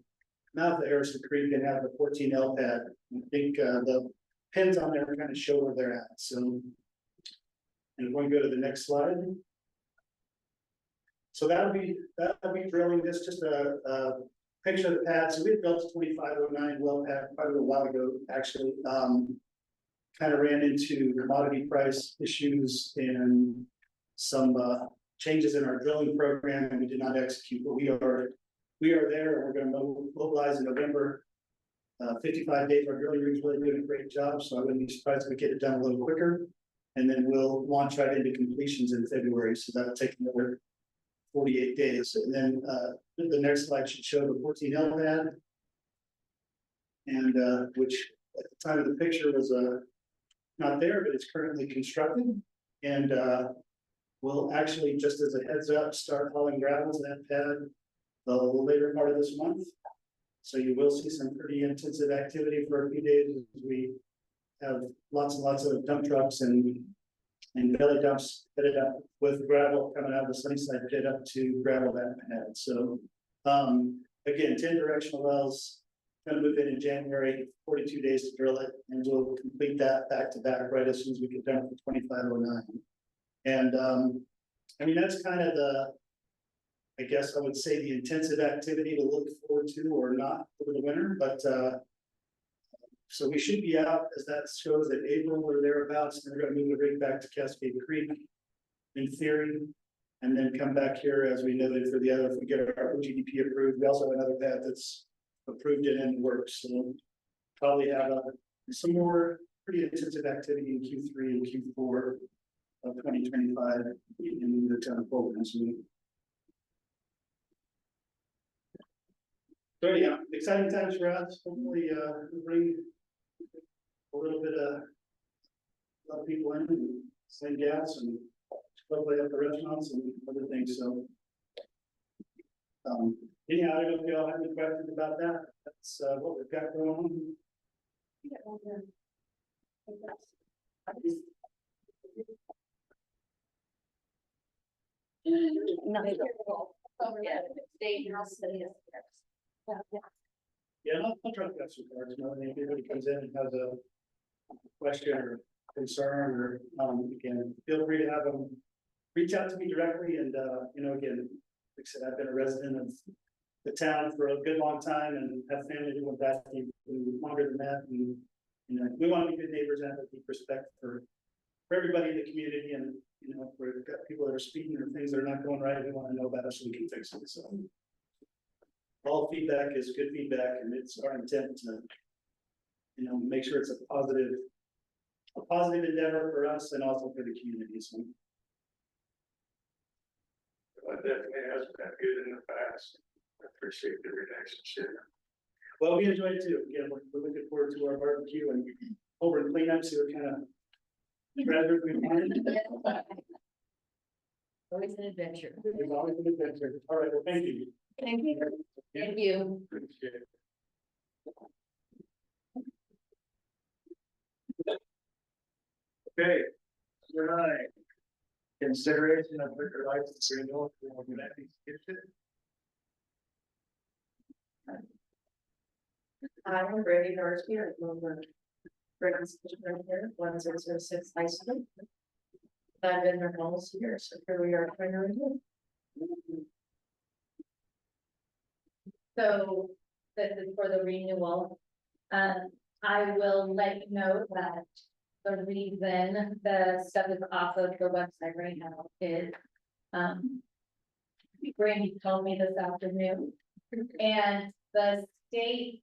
mouth of Harrison Creek and have the 14L pad. I think the pins on there kind of show where they're at. So, and we're going to go to the next slide. So that'll be drilling this, just a picture of the pad. So we built a 2509 well pad quite a little while ago, actually. Kind of ran into commodity price issues and some changes in our drilling program, and we did not execute, but we are there, and we're going to mobilize in November. 55 days, our drilling rig's really doing a great job, so I wouldn't be surprised if we get it done a little quicker. And then we'll launch right into completions in February, so that'll take another 48 days. And then the next slide should show the 14L pad. And which at the time of the picture was not there, but it's currently constructed. And we'll actually, just as a heads up, start hauling gravel to that pad the later part of this month. So you will see some pretty intensive activity for a few days as we have lots and lots of dump trucks and belly dumps headed up with gravel coming out of the Sunnyside pit up to gravel that pad. So again, 10 directional wells, gonna move in January, 42 days to drill it, and we'll complete that back to back right as soon as we get done with 2509. And I mean, that's kind of I guess I would say the intensive activity to look forward to or not over the winter, but so we should be out, as that shows, at April or thereabouts, and we're gonna move the rig back to Cascade Creek in theory, and then come back here as we noted for the other, if we get our OGDP approved. We also have another pad that's approved and in works, so we'll probably have some more pretty intensive activity in Q3 and Q4 of 2025 in the town program. So yeah, exciting times for us. Hopefully, we'll bring a little bit of people in and sling gas and hopefully up the restaurants and other things. So, anyhow, I don't know if y'all have any questions about that. That's what we've got going on. Yeah, I'll try to get some cards, you know, and if anybody comes in and has a question or concern, or, again, feel free to have them reach out to me directly, and, you know, again, like I said, I've been a resident of the town for a good long time, and have family who went back longer than that, and, you know, we want to be good neighbors and have a deep respect for everybody in the community, and, you know, if we've got people that are speaking or things that are not going right, we want to know about it so we can fix it, so. All feedback is good feedback, and it's our intent to, you know, make sure it's a positive endeavor for us and also for the community, so. But definitely has been good in the past. I appreciate the relationship. Well, we enjoyed it too. Again, we're looking forward to our barbecue and over and clean up, see what kind of treasures we find. Always an adventure. There's always an adventure. All right, well, thank you. Thank you. Thank you. Appreciate it. Okay, number 9. Consideration of liquor license renewal for United Kitchen. I'm Brady Norris here at Bloomberg. Brady's Kitchen right here, 1006 High Street. I've been there almost a year, so here we are trying to review. So this is for the renewal. I will let you know that the reason the stuff is off of the website right now is, Brandy told me this afternoon, and the state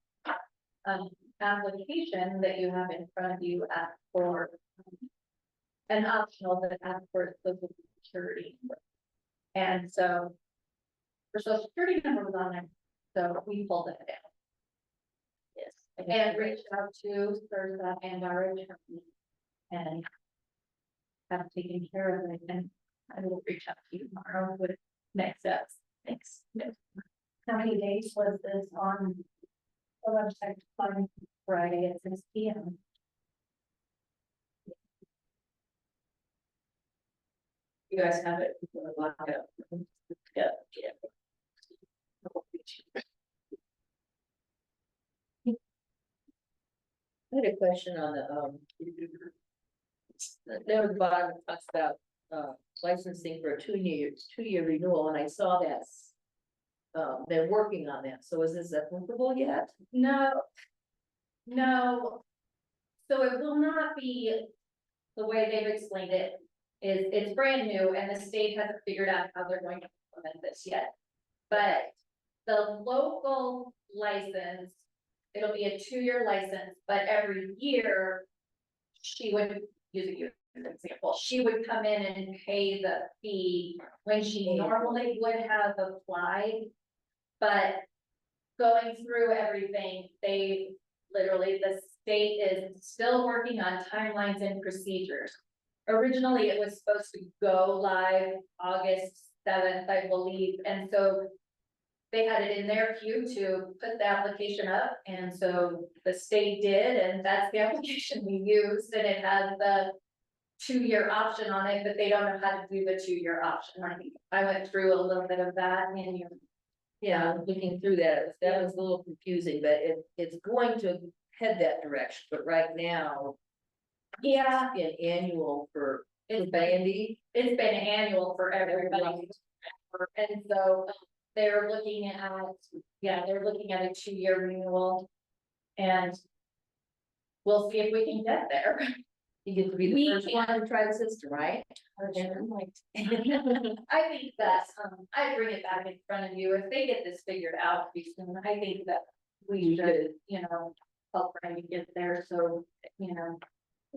application that you have in front of you asks for an optional that asks for social security. And so her social security number was on there, so we pulled it down. Yes, and reached out to Thursday and our attorney and have taken care of it, and I will reach out to you tomorrow with next steps. Thanks. How many days was this on the website? On Friday at 6 p.m. You guys have it locked up. Yeah. I had a question on there the bottom it talks about licensing for a two-year renewal, and I saw that they're working on that. So is this applicable yet? No. So it will not be, the way they've explained it, is it's brand new and the state hasn't figured out how they're going to implement this yet. But the local license, it'll be a 2-year license, but every year she would, using you as an example, she would come in and pay the fee when she normally would have applied. But going through everything, they literally, the state is still working on timelines and procedures. Originally, it was supposed to go live August 7th, I believe, and so they had it in their queue to put the application up, and so the state did, and that's the application we used, and it has the 2-year option on it, but they don't know how to do the 2-year option. I went through a little bit of that in your. Yeah, looking through that was a little confusing, but it's going to head that direction, but right now. Yeah, An annual for it's Bandy. been annual for everybody. And so they're looking at, they're looking at a 2-year renewal. And we'll see if we can get there. You get to be the first one to try the system, right? I think that, I bring it back in front of you, if they get this figured out pretty soon, I think that we should, help Brandy get there, so,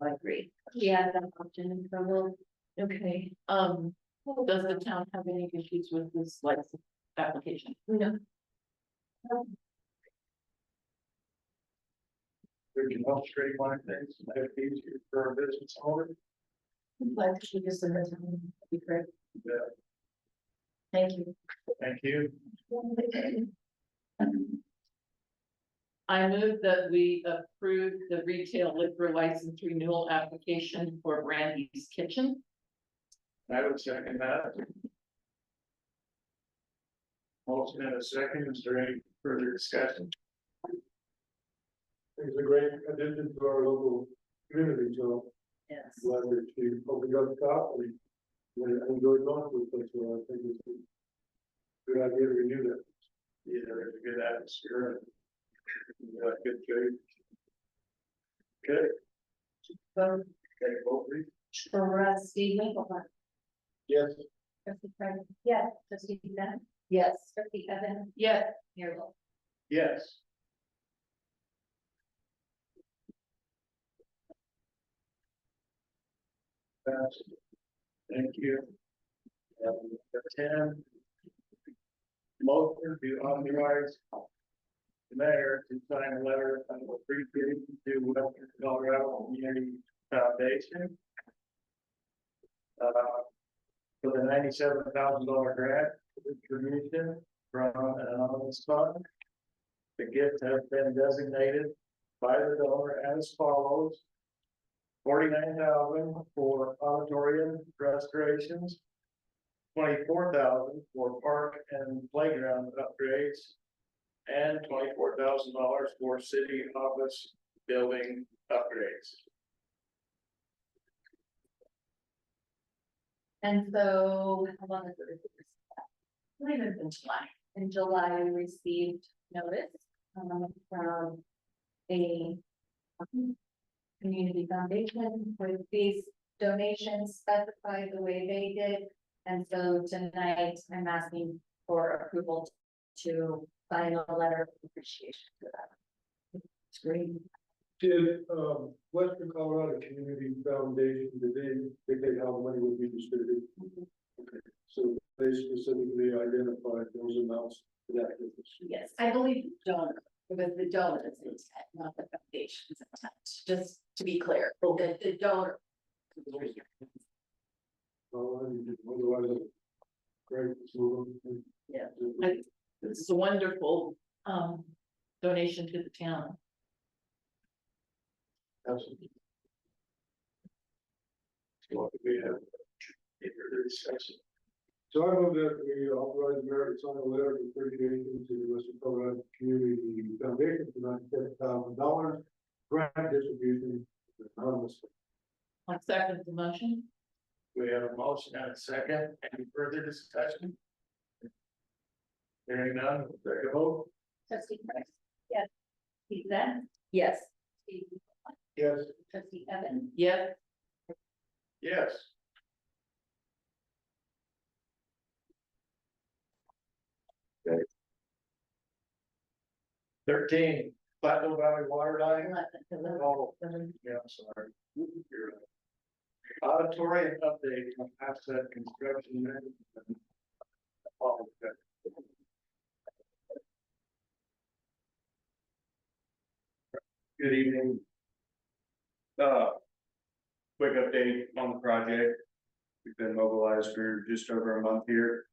I agree. he has an option, so we'll. Okay. Does the town have any issues with this license application? No. We can help streamline things, make it easier for our business owner. Like to just the resume, that'd be great. Yeah, Thank you. thank you. I move that we approve the retail liquor license renewal application for Brandy's Kitchen. I would second that. Motion and a second, is there any further discussion? It's a great addition to our local community, so Yes. glad that she opened up shop and enjoyed going with us, so I think it's a good idea to renew that. Yeah, there's a good atmosphere. Good trade. Good. Okay, vote please. Trustee Winkleman. Yes. Trustee Craig. Yes. Trustee Ben. Yes. Trustee Evans. Yes. Mayor Wolf. Yes. Passed. Thank you. Number 10. Motion to authorize the mayor to sign a letter of appreciation to Western Colorado Community Foundation. For the $97,000 grant distribution from an anonymous fund. The gift has been designated by the donor as follows. $49,000 for auditorium restorations. $24,000 for park and playground upgrades. And $24,000 for city office building upgrades. And so, how long is it? I believe it's in July. In July, we received notice from a community foundation with these donations specified the way they did. And so tonight, I'm asking for approval to sign a letter of appreciation for that. It's great. Did, Western Colorado Community Foundation, did they dictate how money would be distributed? Okay, so they specifically identified those amounts for that purpose. Yes, I believe donor, it was the donor's intent, not the foundation's intent, just to be clear, the donor. Otherwise, great, let's move on. Yeah. This is a wonderful donation to the town. Absolutely. So we have a further discussion. So I move that we authorize the mayor to sign a letter of appreciation to the Western Colorado Community Foundation for $97,000 grant distribution. Anonymously. I second the motion. We have a motion and a second. Any further discussion? Hearing none, we'll take a vote. Trustee Price. Yes. Trustee Zen. Yes. Trustee Yes. Trustee Evans. Yes. Yes. Okay. 13, Plateau Valley Water Line. Oh, yeah, I'm sorry. You're right. Auditorium update on asset construction management. Oh, okay. Good evening. Quick update on the project. We've been mobilized for just over a month here.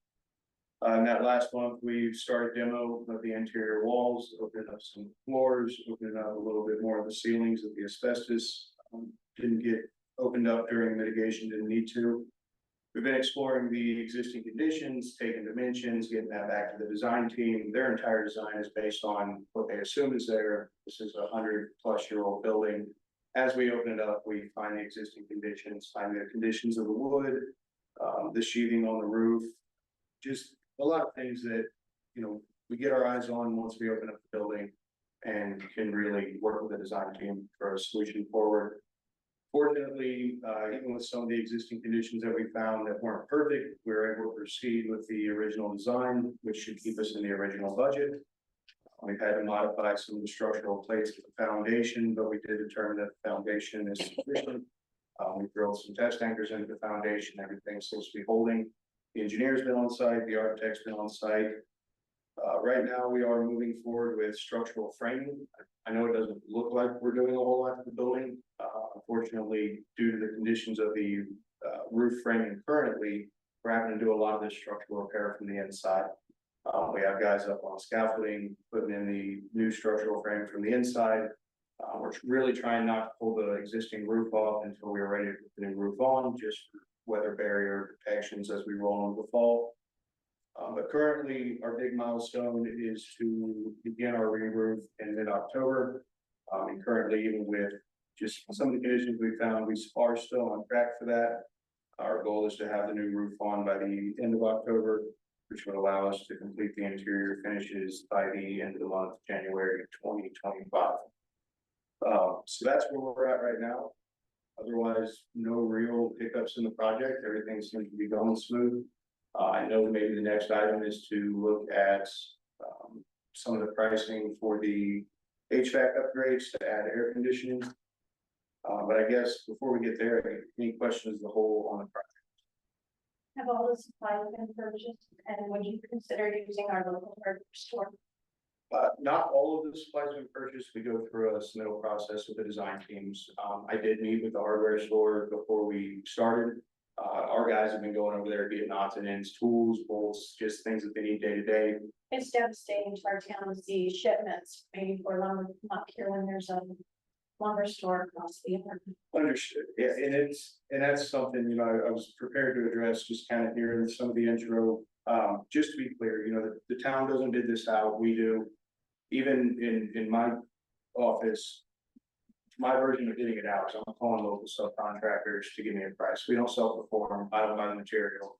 In that last month, we started demo of the interior walls, opened up some floors, opened up a little bit more of the ceilings of the asbestos. Didn't get opened up during mitigation, didn't need to. We've been exploring the existing conditions, taking dimensions, getting that back to the design team. Their entire design is based on what they assume is there. This is a 100-plus-year-old building. As we open it up, we find the existing conditions, find the conditions of the wood, the sheathing on the roof, just a lot of things that, you know, we get our eyes on once we open up the building and can really work with the design team for a solution forward. Fortunately, even with some of the existing conditions that we found that weren't perfect, we were able to proceed with the original design, which should keep us in the original budget. We've had to modify some of the structural plates to the foundation, but we did determine that the foundation is sufficient. We drilled some test anchors into the foundation, everything's supposed to be holding. The engineer's been on site, the architect's been on site. Right now, we are moving forward with structural framing. I know it doesn't look like we're doing a whole lot to the building. Unfortunately, due to the conditions of the roof framing currently, we're having to do a lot of this structural repair from the inside. We have guys up on scaffolding, putting in the new structural frame from the inside. We're really trying not to pull the existing roof off until we are ready to put the new roof on, just for weather barrier protections as we roll into the fall. But currently, our big milestone is to begin our re-roof in mid-October. And currently, even with just some of the conditions we found, we are still on track for that. Our goal is to have the new roof on by the end of October, which would allow us to complete the interior finishes by the end of the month, January 2025. So that's where we're at right now. Otherwise, no real hiccups in the project. Everything seems to be going smooth. I know maybe the next item is to look at some of the pricing for the HVAC upgrades to add air conditioning. But I guess before we get there, any questions as a whole on the project? Have all the supplies been purchased, and would you consider using our local hardware store? Not all of the supplies we purchased. We go through a submittal process with the design teams. I did meet with the hardware store before we started. Our guys have been going over there, getting odds and ends, tools, bolts, just things that they need day to day. It's devastating to our town to see shipments, maybe for lumber not here when there's a lumber store across the yard. Understood. Yeah, and that's something, you know, I was prepared to address, just kind of hearing some of the intro. Just to be clear, you know, the town doesn't bid this out, we do. Even in my office, my version of getting it out is I'm calling local subcontractors to give me a price. We don't self-perform, I don't buy the material.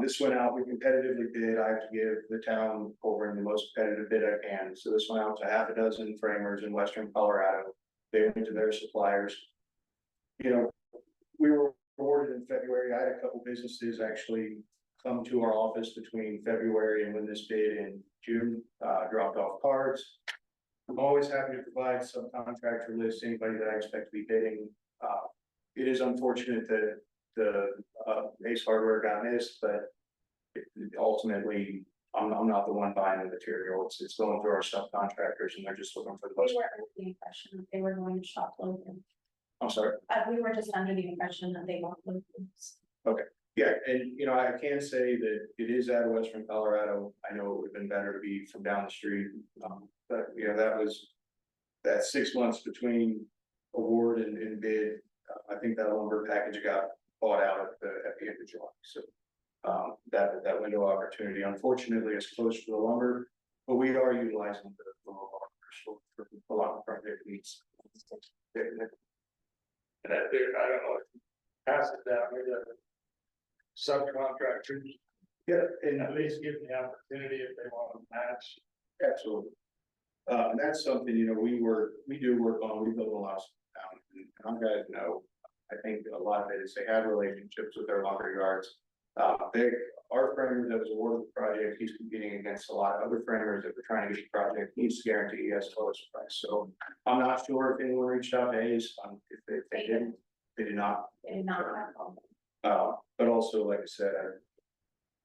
This went out, we competitively bid. I have to give the town over the most competitive bid I can. So this went out to half a dozen framers in Western Colorado. They went to their suppliers. You know, we were awarded in February. I had a couple businesses actually come to our office between February and when this bid in June, dropped off cards. I'm always happy to provide subcontractor lists, anybody that I expect to be bidding. It is unfortunate that the Ace Hardware got missed, but ultimately, I'm not the one buying the material. It's going through our subcontractors and they're just looking for the We most. were under the impression that they were going to shop Logan. I'm sorry. We were just under the impression that they want Logan's. Yeah, and you know, I can say that it is out of Western Colorado. I know it would have been better to be from down the street. But you know, that 6 months between award and bid, I think that lumber package got bought out at the end of July. So that window of opportunity, unfortunately, is close to the lumber, but we are utilizing the lumber for a lot of project needs. And I don't know, pass it down, maybe subcontractors, Yeah, and at least give them the opportunity if they want to match. absolutely. And that's something, you know, we do work on, we build a lot of stuff down, and our guys know, I think a lot of it is they have relationships with their lumber yards. Our framer that was awarded the project, he's competing against a lot of other framers that were trying to get the project, he's guaranteed he has the lowest price. So I'm not sure if anyone reached out to Ace, if they didn't, they did not. They did not have all. But also, like I said,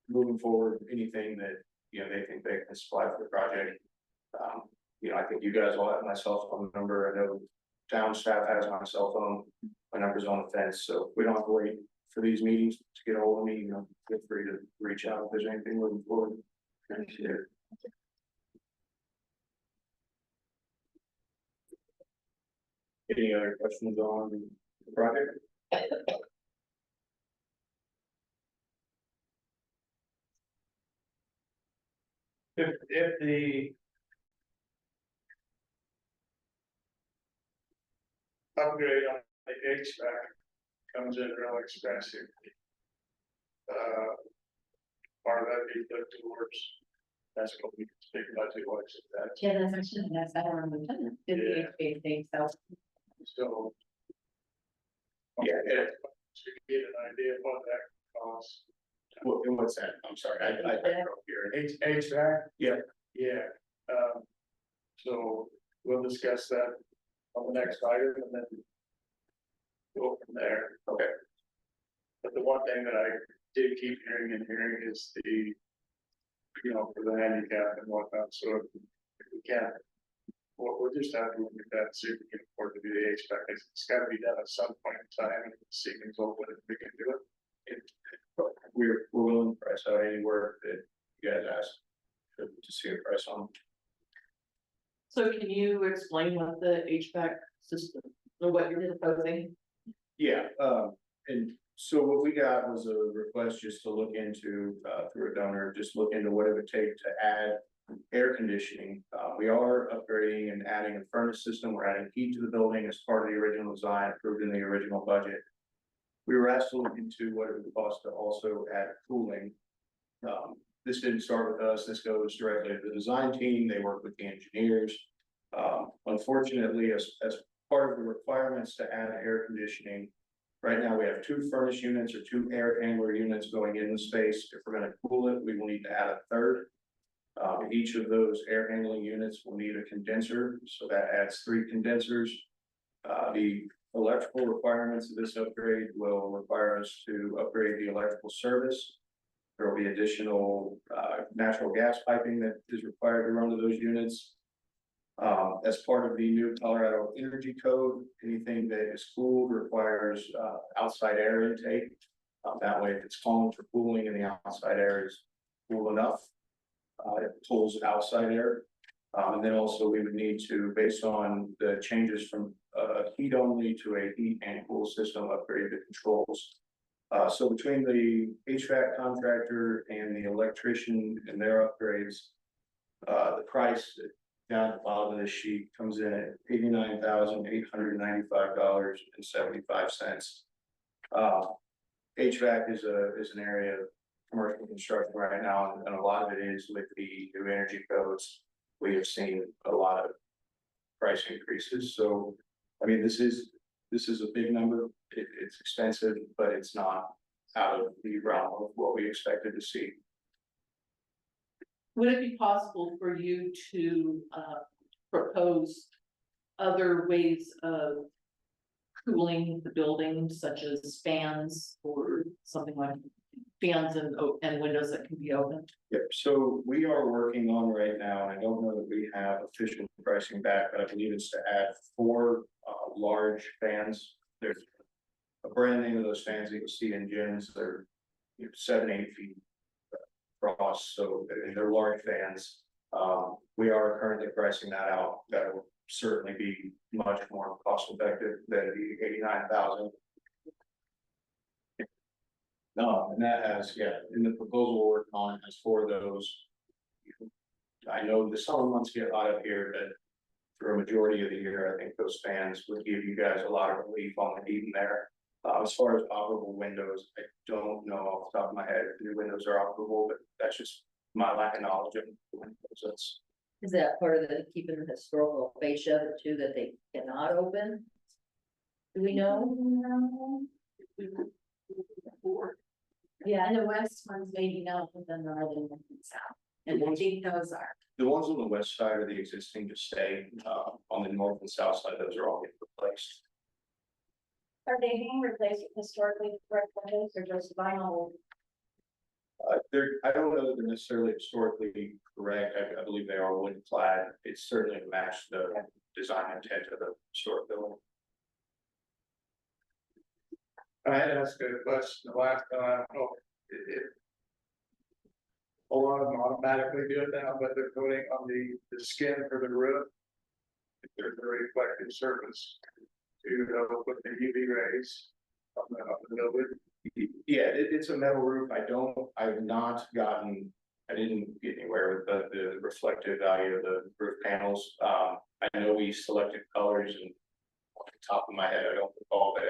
moving forward, anything that, you know, they think they can supply for the project. You know, I think you guys all have my cell phone number. I know town staff has my cell phone. My number's on the fence, so we don't have to wait for these meetings to get a hold of me. You know, feel free to reach out if there's anything moving forward. Appreciate it. Any other questions on the project? If the upgrade on the HVAC comes in real expensive, part of that be put towards, that's what we speak about too much of that. Yeah, that's actually, that's, I don't remember, did the big thing, so. So. Yeah, yeah. To get an idea of what that costs. What's that? I'm sorry, I drove here. HVAC? Yeah. Yeah, so we'll discuss that on the next item and then go from there. Okay. But the one thing that I did keep hearing is the, you know, for the handicap and whatnot, so if we can, we'll just have to look at that, see if we can afford to do the HVAC, it's gotta be done at some point in time, and see things open if we can do it. We're willing to price out any work that you guys ask. to see a price on. So can you explain what the HVAC system, or what you're proposing? Yeah, and so what we got was a request just to look into, through a donor, just look into what it would take to add air conditioning. We are upgrading and adding a furnace system. We're adding heat to the building as part of the original design approved in the original budget. We were asked to look into what it would cost to also add cooling. This didn't start with us. This goes directly to the design team. They work with the engineers. Unfortunately, as part of the requirements to add air conditioning, right now we have 2 furnace units or 2 air handler units going in the space. If we're going to cool it, we will need to add a third. Each of those air handling units will need a condenser, so that adds 3 condensers. The electrical requirements of this upgrade will require us to upgrade the electrical service. There will be additional natural gas piping that is required to run to those units. As part of the new Colorado Energy Code, anything that is cooled requires outside air intake. That way, if it's calling for cooling and the outside air is cool enough, it pulls outside air. And then also we would need to, based on the changes from heat only to a heat and cool system, upgrade the controls. So between the HVAC contractor and the electrician and their upgrades, the price down at the bottom of this sheet comes in at $89,895.75. HVAC is an area of commercial construction right now, and a lot of it is with the new energy codes. We have seen a lot of price increases. So, I mean, this is a big number. It's expensive, but it's not out of the realm of what we expected to see. Would it be possible for you to propose other ways of cooling the building, such as fans or something like fans and windows that can be opened? Yep, so we are working on right now, and I don't know that we have official pricing back, but I believe it's to add 4 large fans. There's a brand name of those fans that you'll see in gyms. They're 7-8 feet across, so they're large fans. We are currently pricing that out. That will certainly be much more cost effective than the 89,000. No, and that has, in the proposal we're working on has 4 of those. I know the summer months get hot up here, but for a majority of the year, I think those fans would give you guys a lot of relief on the heat in there. As far as operable windows, I don't know off the top of my head if new windows are operable, but that's just my lack of knowledge of windows. Is that part of the keeping the historical fascia of it too, that they cannot open? Do we know? Yeah, and the west ones maybe no, but then the other ones and south, and I think those are. The ones on the west side are the existing to stay. On the north and south side, those are all getting replaced. Are they being replaced with historically correct windows or just vinyl? I don't know that they're necessarily historically correct. I believe they are wood clad. It's certainly matched the design intent of the historic building. I had asked a question the last time, I don't know if a lot of them automatically do it now, but they're putting on the skin for the roof. If there's a reflective surface to put the UV rays on the building. Yeah, it's a metal roof. I didn't get anywhere with the reflective value of the roof panels. I know we selected colors, and off the top of my head, I don't recall, but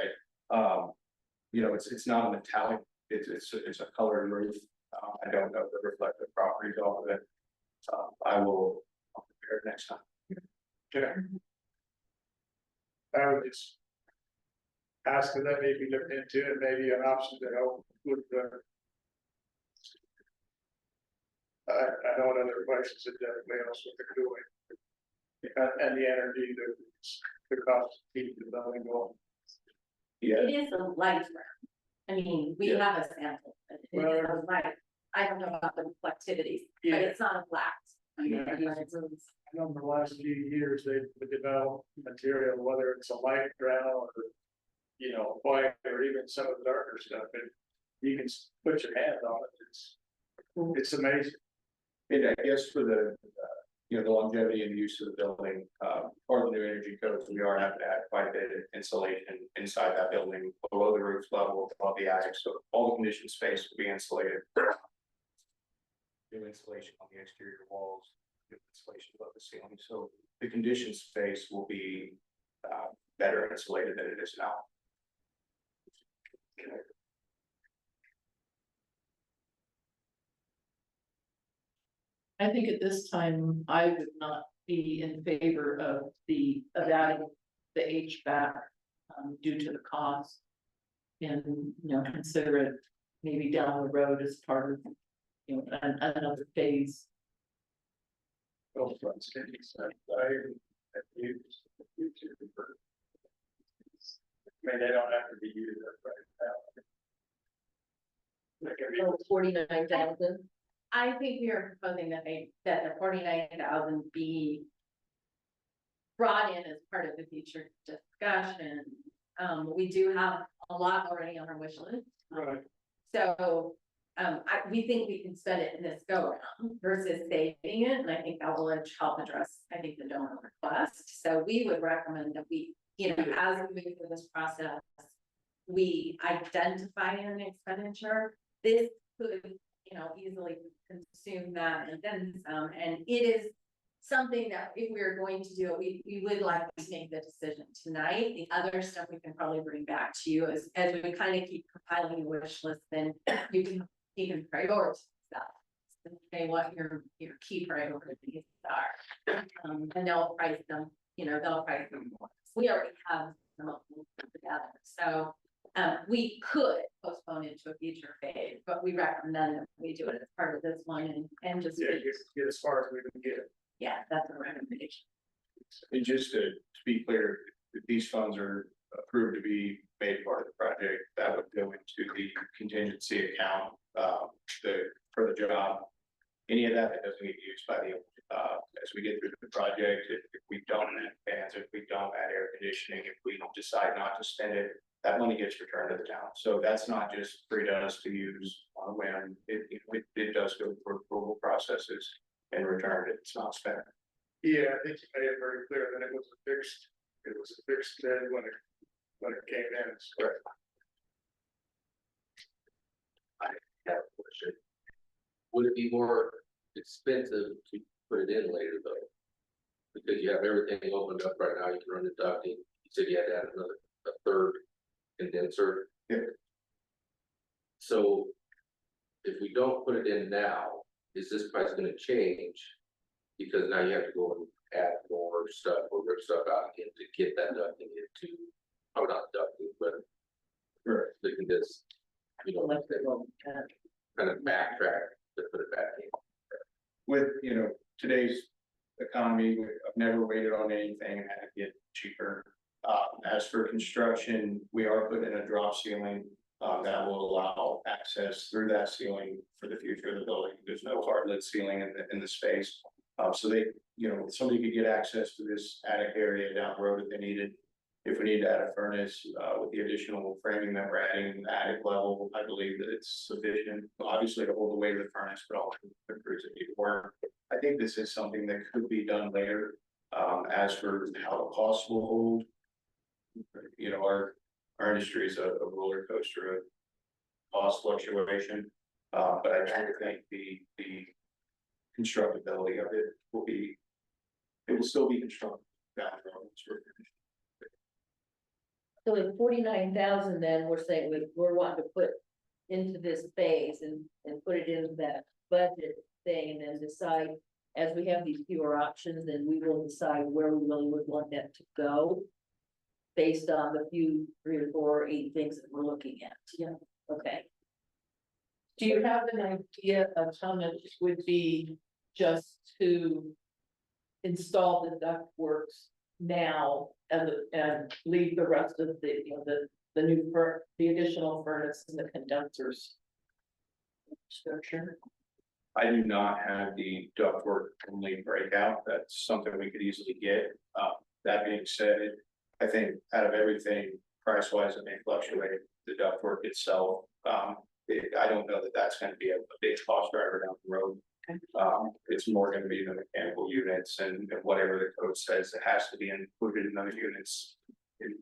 it's not a metallic, it's a colored roof. I don't know the reflective properties of it. I'll prepare it next time. Okay. I would just ask that that maybe looked into it, maybe an option to help with the. I know in other places it definitely helps with the cooling. And the energy, the cost to keep the building going. It is a light room. I mean, we have a sample, but it is a light. I don't know about the reflectivity, but it's not a black. I know in the last few years, they've developed material, whether it's a light brown or, white, or even some of the darker stuff, and you can put your hand on it. It's amazing. And I guess for the, the longevity and use of the building, part of the new energy codes, we are having to add quite a bit of insulation inside that building, below the roof level, above the attic, so all the conditioned space will be insulated. New insulation on the exterior walls, new insulation above the ceiling, so the conditioned space will be better insulated than it is now. I think at this time, I would not be in favor of adding the HVAC due to the cost. And, consider it maybe down the road as part of, another phase. Well, that's good. I mean, they don't have to be used right now. 49,000. I think we are proposing that the 49,000 be brought in as part of the future discussion. We do have a lot already on our wish list. Right. So, we think we can spend it in this go around versus saving it, and I think that will help address, the donor request. So we would recommend that we, as we move through this process, we identify an expenditure. This could, easily consume that and then some, and it is something that if we are going to do it, we would like to make the decision tonight. The other stuff we can probably bring back to you as we kind of keep compiling a wish list, then you can prioritize stuff. Say what your key priorities are. And they'll price them, they'll price them more. We already have some of them together. So we could postpone it to a future phase, but we recommend that we do it as part of this one and just. Yeah, get as far as we can get. Yeah, that's a recommendation. And just to be clear, if these funds are approved to be made part of the project, that would go into the contingency account, for the job. Any of that doesn't get used by the, as we get through the project, if we don't add fans, if we don't add air conditioning, if we decide not to spend it, that money gets returned to the town. So that's not just free to us to use on a whim. It does go through approval processes and returned. It's not spent. Yeah, I think you made it very clear that it was a fixed bid when it came in. Correct. I have a question. Would it be more expensive to put it in later though? Because you have everything opened up right now, you can run the ducting, you said you had to add a third condenser. Yeah. So if we don't put it in now, is this price gonna change? Because now you have to go and add more stuff or rip stuff out again to get that ducting into, oh, not ducting, but they can just, kind of backtrack to put it back in. With, today's economy, I've never waited on anything and had to get cheaper. As for construction, we are putting in a drop ceiling, that will allow access through that ceiling for the future of the building. There's no hard lid ceiling in the space. So they, somebody could get access to this attic area down the road if they needed. If we need to add a furnace, with the additional framing that we're adding in the attic level, I believe that it's sufficient, obviously to hold the weight of the furnace, but also the crews that need to work. I think this is something that could be done later. As for how the cost will hold, our industry is a roller coaster of cost fluctuation. But I don't think the constructability of it will still be constructed down the road. So in 49,000, then we're saying we're wanting to put into this phase and put it into that budget thing and then decide as we have these fewer options, then we will decide where we really would want that to go. Based on the few 3 or 4 or 8 things that we're looking at. Yeah. Okay. Do you have an idea of how much would be just to install the ductworks now and leave the rest of the additional furnace and the condensers? Structure. I do not have the ductwork only breakout. That's something we could easily get. That being said, I think out of everything, price wise, it may fluctuate. The ductwork itself, I don't know that that's going to be a big cost driver down the road. It's more gonna be the mechanical units and whatever the code says, it has to be included in those units.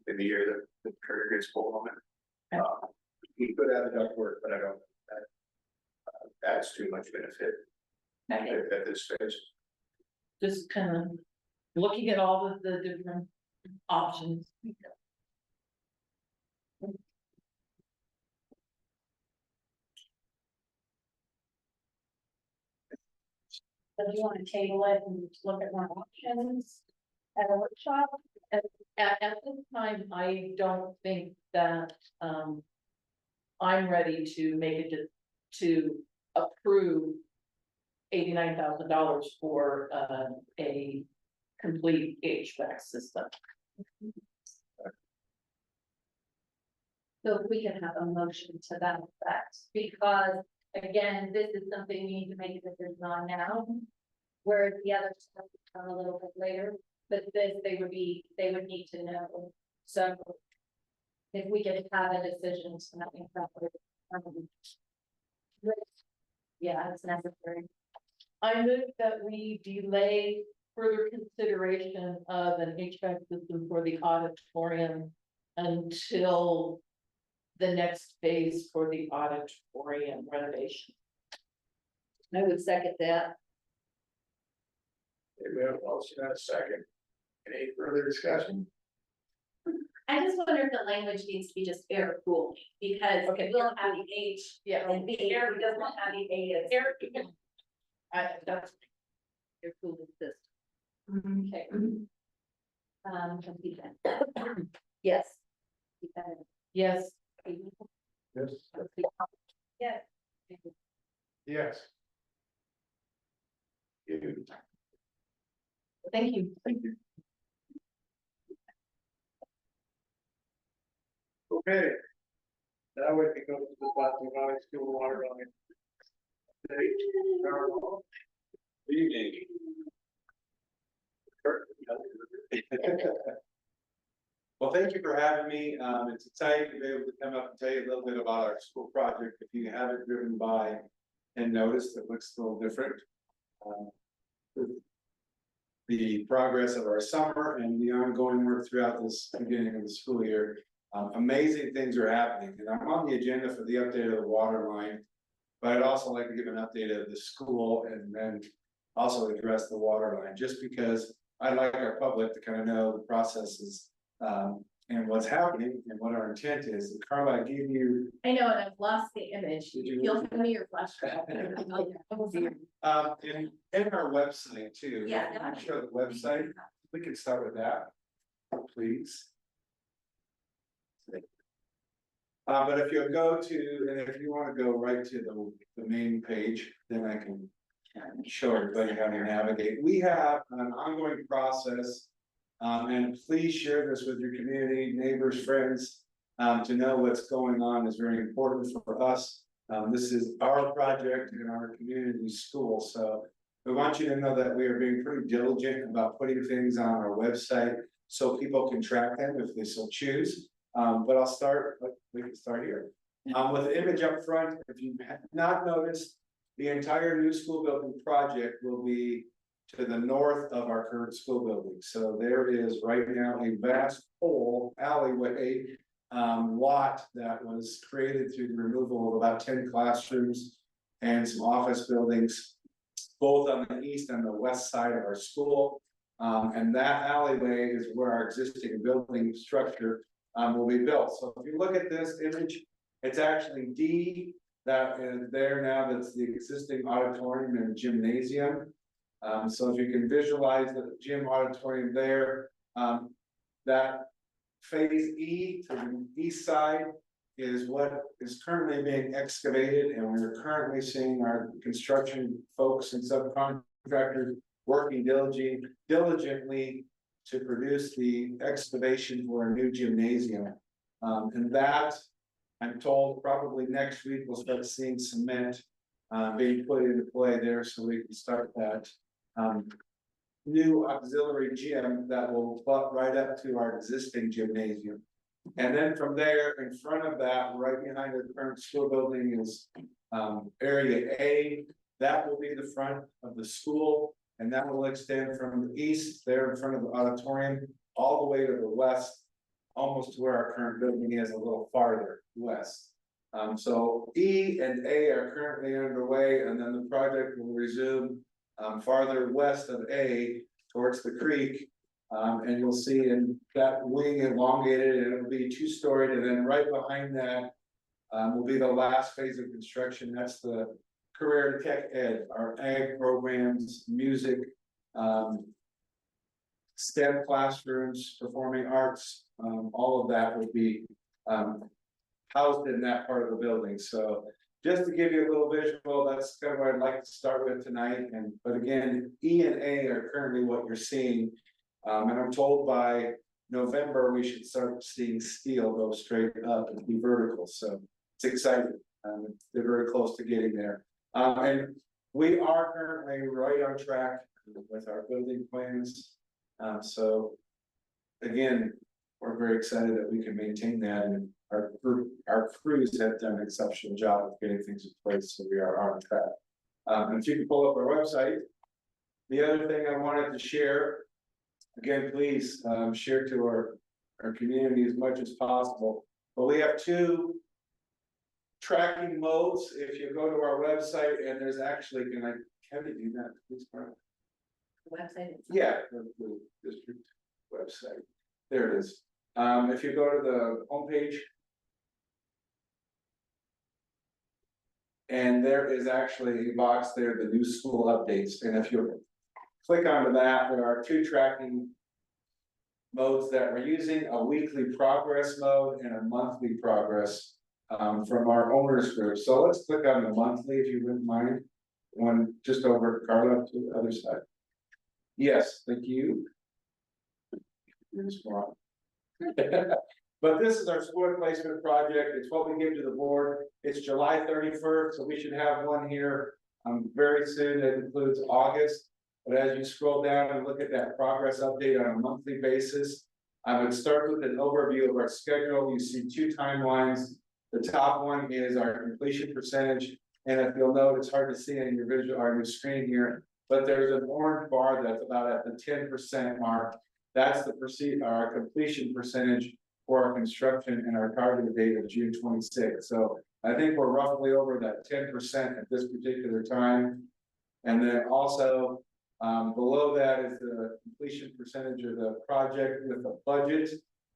In the year that the trigger gets pulled on it. We could have ductwork, but I don't, that adds too much benefit at this stage. Just kind of looking at all of the different options. So do you want to table it and look at more options at a workshop? At this time, I don't think that, I'm ready to make it to approve $89,000 for, a complete HVAC system. So if we can have a motion to that effect, because again, this is something we need to make a decision on now. Whereas the other stuff will come a little bit later, but this, they would need to know. So if we could have a decision tonight, that would, yeah, it's necessary. I move that we delay further consideration of an HVAC system for the auditorium until the next phase for the auditorium renovation. I would second that. We have a motion and a second. Any further discussion? I just wonder if the language needs to be just air cooling, because Okay. we'll have the H, Yeah. and the air does not have the A, it's air. That's. Your cool system. Okay. Trustee Ben. Yes. Trustee Bennett. Yes. Yes. Trustee Cobb. Yes. Yes. Thank you. Okay. Now we can go to the Boston Valley School water line. Good evening. Well, thank you for having me. It's exciting to be able to come up and tell you a little bit about our school project. If you haven't driven by and noticed, it looks a little different. The progress of our summer and the ongoing work throughout this beginning of the school year. Amazing things are happening, and I'm on the agenda for the update of the water line. But I'd also like to give an update of the school and then also address the water line, just because I'd like our public to kind of know the processes and what's happening and what our intent is. Carla, I gave you I know, and I've lost the image. Did you- You'll send me your flash drive. in our website too. Yeah. I'm sure the website, we can start with that, please. But if you go to, and if you want to go right to the main page, then I can show everybody how to navigate. We have an ongoing process. And please share this with your community, neighbors, friends, to know what's going on is very important for us. This is our project in our community school, so we want you to know that we are being pretty diligent about putting things on our website so people can track them if they so choose. But I'll start, we can start here. With the image up front, if you have not noticed, the entire new school building project will be to the north of our current school building. So there is right now a vast hole alleyway lot that was created through the removal of about 10 classrooms and some office buildings, both on the east and the west side of our school. And that alleyway is where our existing building structure will be built. So if you look at this image, it's actually D that is there now. That's the existing auditorium and gymnasium. So if you can visualize the gym auditorium there, that phase E to the east side is what is currently being excavated, and we're currently seeing our construction folks and subcontractors working diligently to produce the excavation for a new gymnasium. And that, I'm told, probably next week we'll start seeing cement being put into play there, so we can start that new auxiliary gym that will butt right up to our existing gymnasium. And then from there, in front of that, right behind the current school building is area A, That will be the front of the school, and that will extend from the east there in front of the auditorium, all the way to the west, almost to where our current building is, a little farther west. So E and A are currently underway, and then the project will resume farther west of A towards the creek. And you'll see in that wing elongated, and it'll be 2-storied, and then right behind that will be the last phase of construction. That's the career tech ed, our ag programs, music, STEM classrooms, performing arts, all of that would be housed in that part of the building. So just to give you a little visual, that's kind of what I'd like to start with tonight. But again, E and A are currently what you're seeing. And I'm told by November, we should start seeing steel go straight up and be vertical. So it's exciting. They're very close to getting there. And we are currently right on track with our building plans. So again, we're very excited that we can maintain that, and our crews have done an exceptional job of getting things in place, so we are on track. And if you can pull up our website, the other thing I wanted to share, again, please share to our community as much as possible. But we have 2 tracking modes. If you go to our website, and there's actually, can you do that, please, Mark? Website. Yeah, the district website. There it is. If you go to the homepage. And there is actually a box there, the new school updates. And if you click onto that, there are 2 tracking modes that we're using, a weekly progress mode and a monthly progress from our owners group. So let's click on the monthly, if you wouldn't mind. One just over Carla to the other side. Yes, thank you. But this is our school replacement project. It's what we give to the board. It's July 31st, so we should have one here very soon. That includes August. But as you scroll down and look at that progress update on a monthly basis, I would start with an overview of our schedule. You see 2 timelines. The top one is our completion percentage. And if you'll note, it's hard to see on your visual or your screen here, but there's an orange bar that's about at the 10% mark. That's our completion percentage for our construction, and our targeted date of June 26th. So I think we're roughly over that 10% at this particular time. And then also below that is the completion percentage of the project with the budget.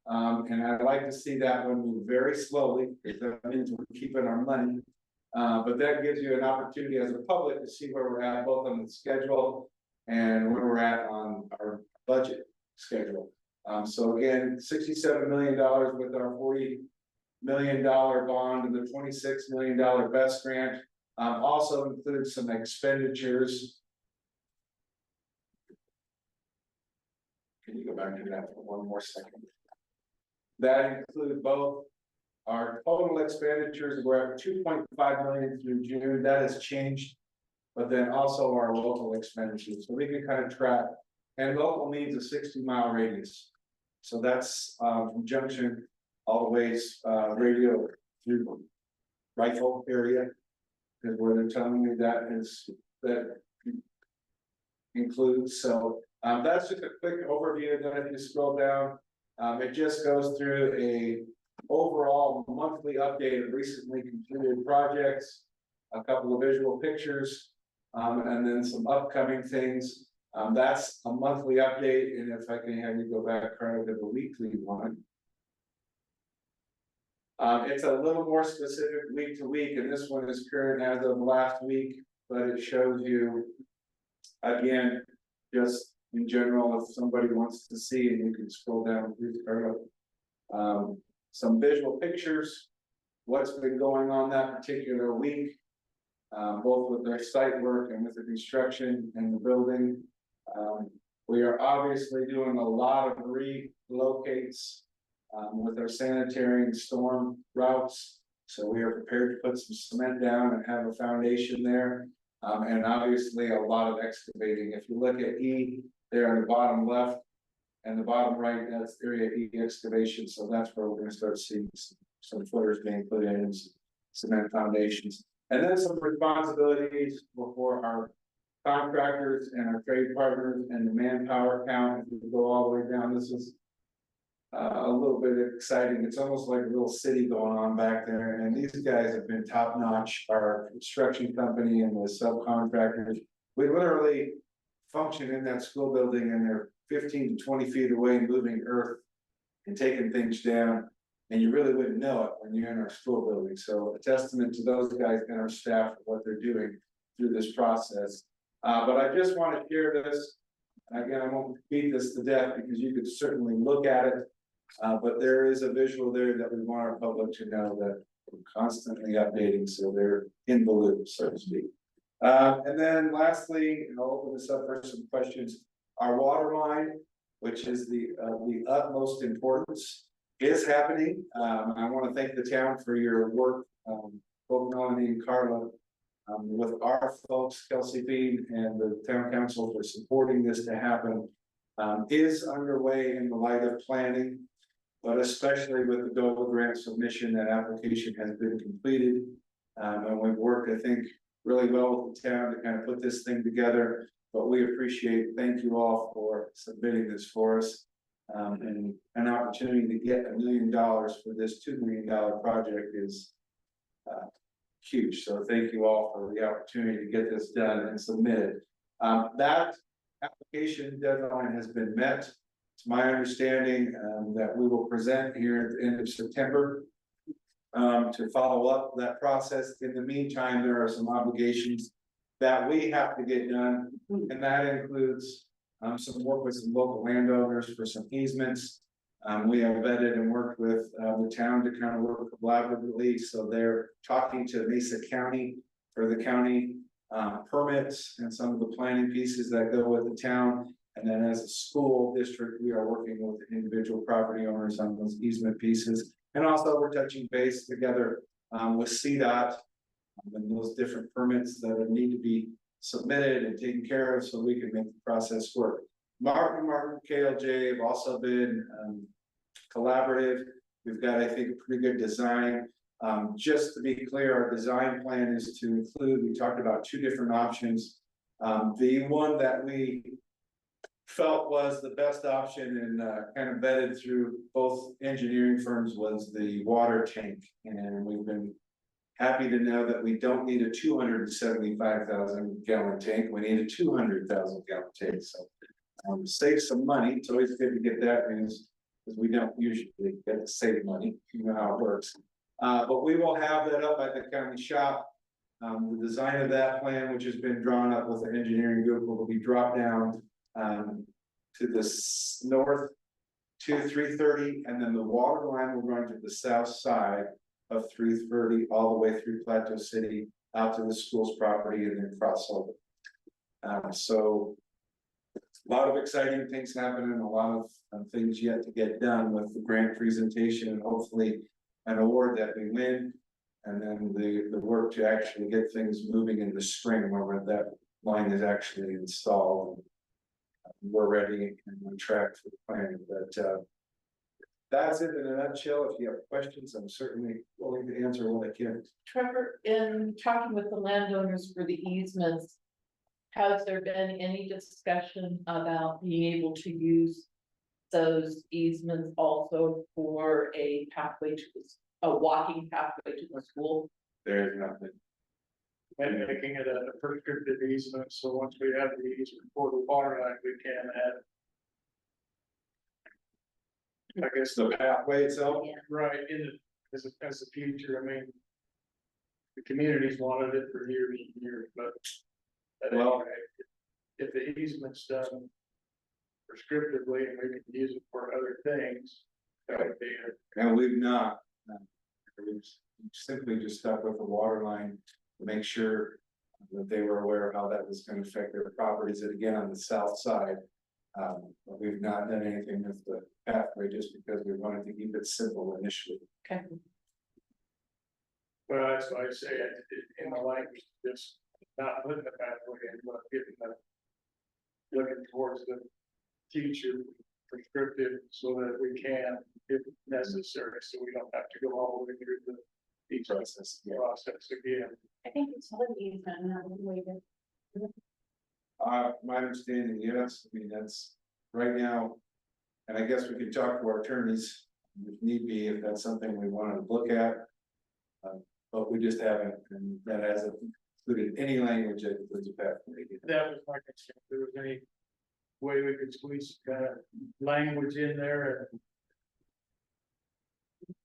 And I'd like to see that one move very slowly, because that means we're keeping our money. But that gives you an opportunity as a public to see where we're at, both on the schedule and where we're at on our budget schedule. So again, $67 million with our $40 million bond and the $26 million BEST grant. Also includes some expenditures. Can you go back to that for one more second? That includes both our total expenditures. We're at 2.5 million through June. That has changed, but then also our local expenditures. So we can kind of track, and local needs a 60-mile radius. So that's from Junction all the ways radio through Rifle area is where they're telling me that includes. So that's just a quick overview. And then if you scroll down, it just goes through a overall monthly update of recently completed projects, a couple of visual pictures, and then some upcoming things. That's a monthly update, and if I can have you go back kind of to the weekly one. It's a little more specific week to week, and this one is current as of last week, but it shows you, again, just in general, if somebody wants to see, and you can scroll down, please, some visual pictures, what's been going on that particular week, both with their site work and with the construction and the building. We are obviously doing a lot of relocates with our sanitary and storm routes. So we are prepared to put some cement down and have a foundation there. And obviously a lot of excavating. If you look at E there on the bottom left and the bottom right, that's area E excavation. So that's where we're going to start seeing some footers being put in and cement foundations. And then some responsibilities for our contractors and our trade partners and the manpower count, if we go all the way down, this is. A little bit exciting, it's almost like a little city going on back there, and these guys have been top notch, our construction company and the subcontractors. We literally function in that school building and they're 15 to 20 feet away moving earth. And taking things down, and you really wouldn't know it when you're in our school building, so a testament to those guys and our staff for what they're doing through this process. But I just want to share this, and again, I won't beat this to death because you could certainly look at it. But there is a visual there that we want our public to know that we're constantly updating, so they're in the loop, so to speak. And then lastly, and I'll open this up for some questions, our water line, which is the utmost importance, is happening. I want to thank the town for your work, both Melanie and Carla, with our folks, Kelsey Bean and the town council for supporting this to happen. Is underway in the light of planning, but especially with the DOLA grant submission, that application has been completed. And we've worked, I think, really well with the town to kind of put this thing together. But we appreciate, thank you all for submitting this for us. And an opportunity to get $1 million for this $2 million project is huge. So thank you all for the opportunity to get this done and submitted. That application deadline has been met. It's my understanding that we will present here at the end of September to follow up that process. In the meantime, there are some obligations that we have to get done, and that includes some work with some local landowners for some easements. We have vetted and worked with the town to kind of work collaboratively, so they're talking to Mesa County for the county permits and some of the planning pieces that go with the town. And then as a school district, we are working with individual property owners on those easement pieces. And also we're touching base together with CDOT and those different permits that need to be submitted and taken care of so we can make the process work. Martin, KLJ have also been collaborative. We've got, I think, a pretty good design. Just to be clear, our design plan is to include, we talked about 2 different options. The one that we felt was the best option and kind of vetted through both engineering firms was the water tank. And we've been happy to know that we don't need a 275,000 gallon tank. We need a 200,000 gallon tank. So save some money. It's always good to get that news because we don't usually get to save money. You know how it works. But we will have that up at the county shop. The design of that plan, which has been drawn up with the engineering group, will be dropped down to the north to 330, and then the water line will run to the south side of 330 all the way through Plateau City out to the school's property and then cross over. So a lot of exciting things happening, a lot of things yet to get done with the grant presentation and hopefully an award that we win. And then the work to actually get things moving in the spring where that line is actually installed. We're ready and on track for the plan, but that's it in a nutshell. If you have questions, I'm certainly willing to answer what I can. Trevor, in talking with the landowners for the easements, has there been any discussion about being able to use those easements also for a pathway to a walking pathway to the school? There's nothing. And making it a prescriptive easement, so once we have the easement for the water line, we can add. I guess The pathway itself. Yeah. right in the, as a future, I mean. The community's wanted it for years and years, but. Well, if the easement's done prescriptively and we can use it for other things, that would be it. and we've not. We've simply just stuck with the water line to make sure that they were aware of how that was going to affect their properties. And again, on the south side, but we've not done anything with the pathway just because we wanted to keep it simple initially. Okay. Well, that's why I say it in the language, just not putting the pathway in, but getting the looking towards the future prescriptive so that we can, if necessary, so we don't have to go all the way through process again. I think it's all easement and that was waited. My understanding, yes, I mean, that's right now. And I guess we could talk to our attorneys if need be, if that's something we want to look at. But we just haven't, and that hasn't included any language that includes a pathway. That was my concern, if there was any way we could squeeze language in there. And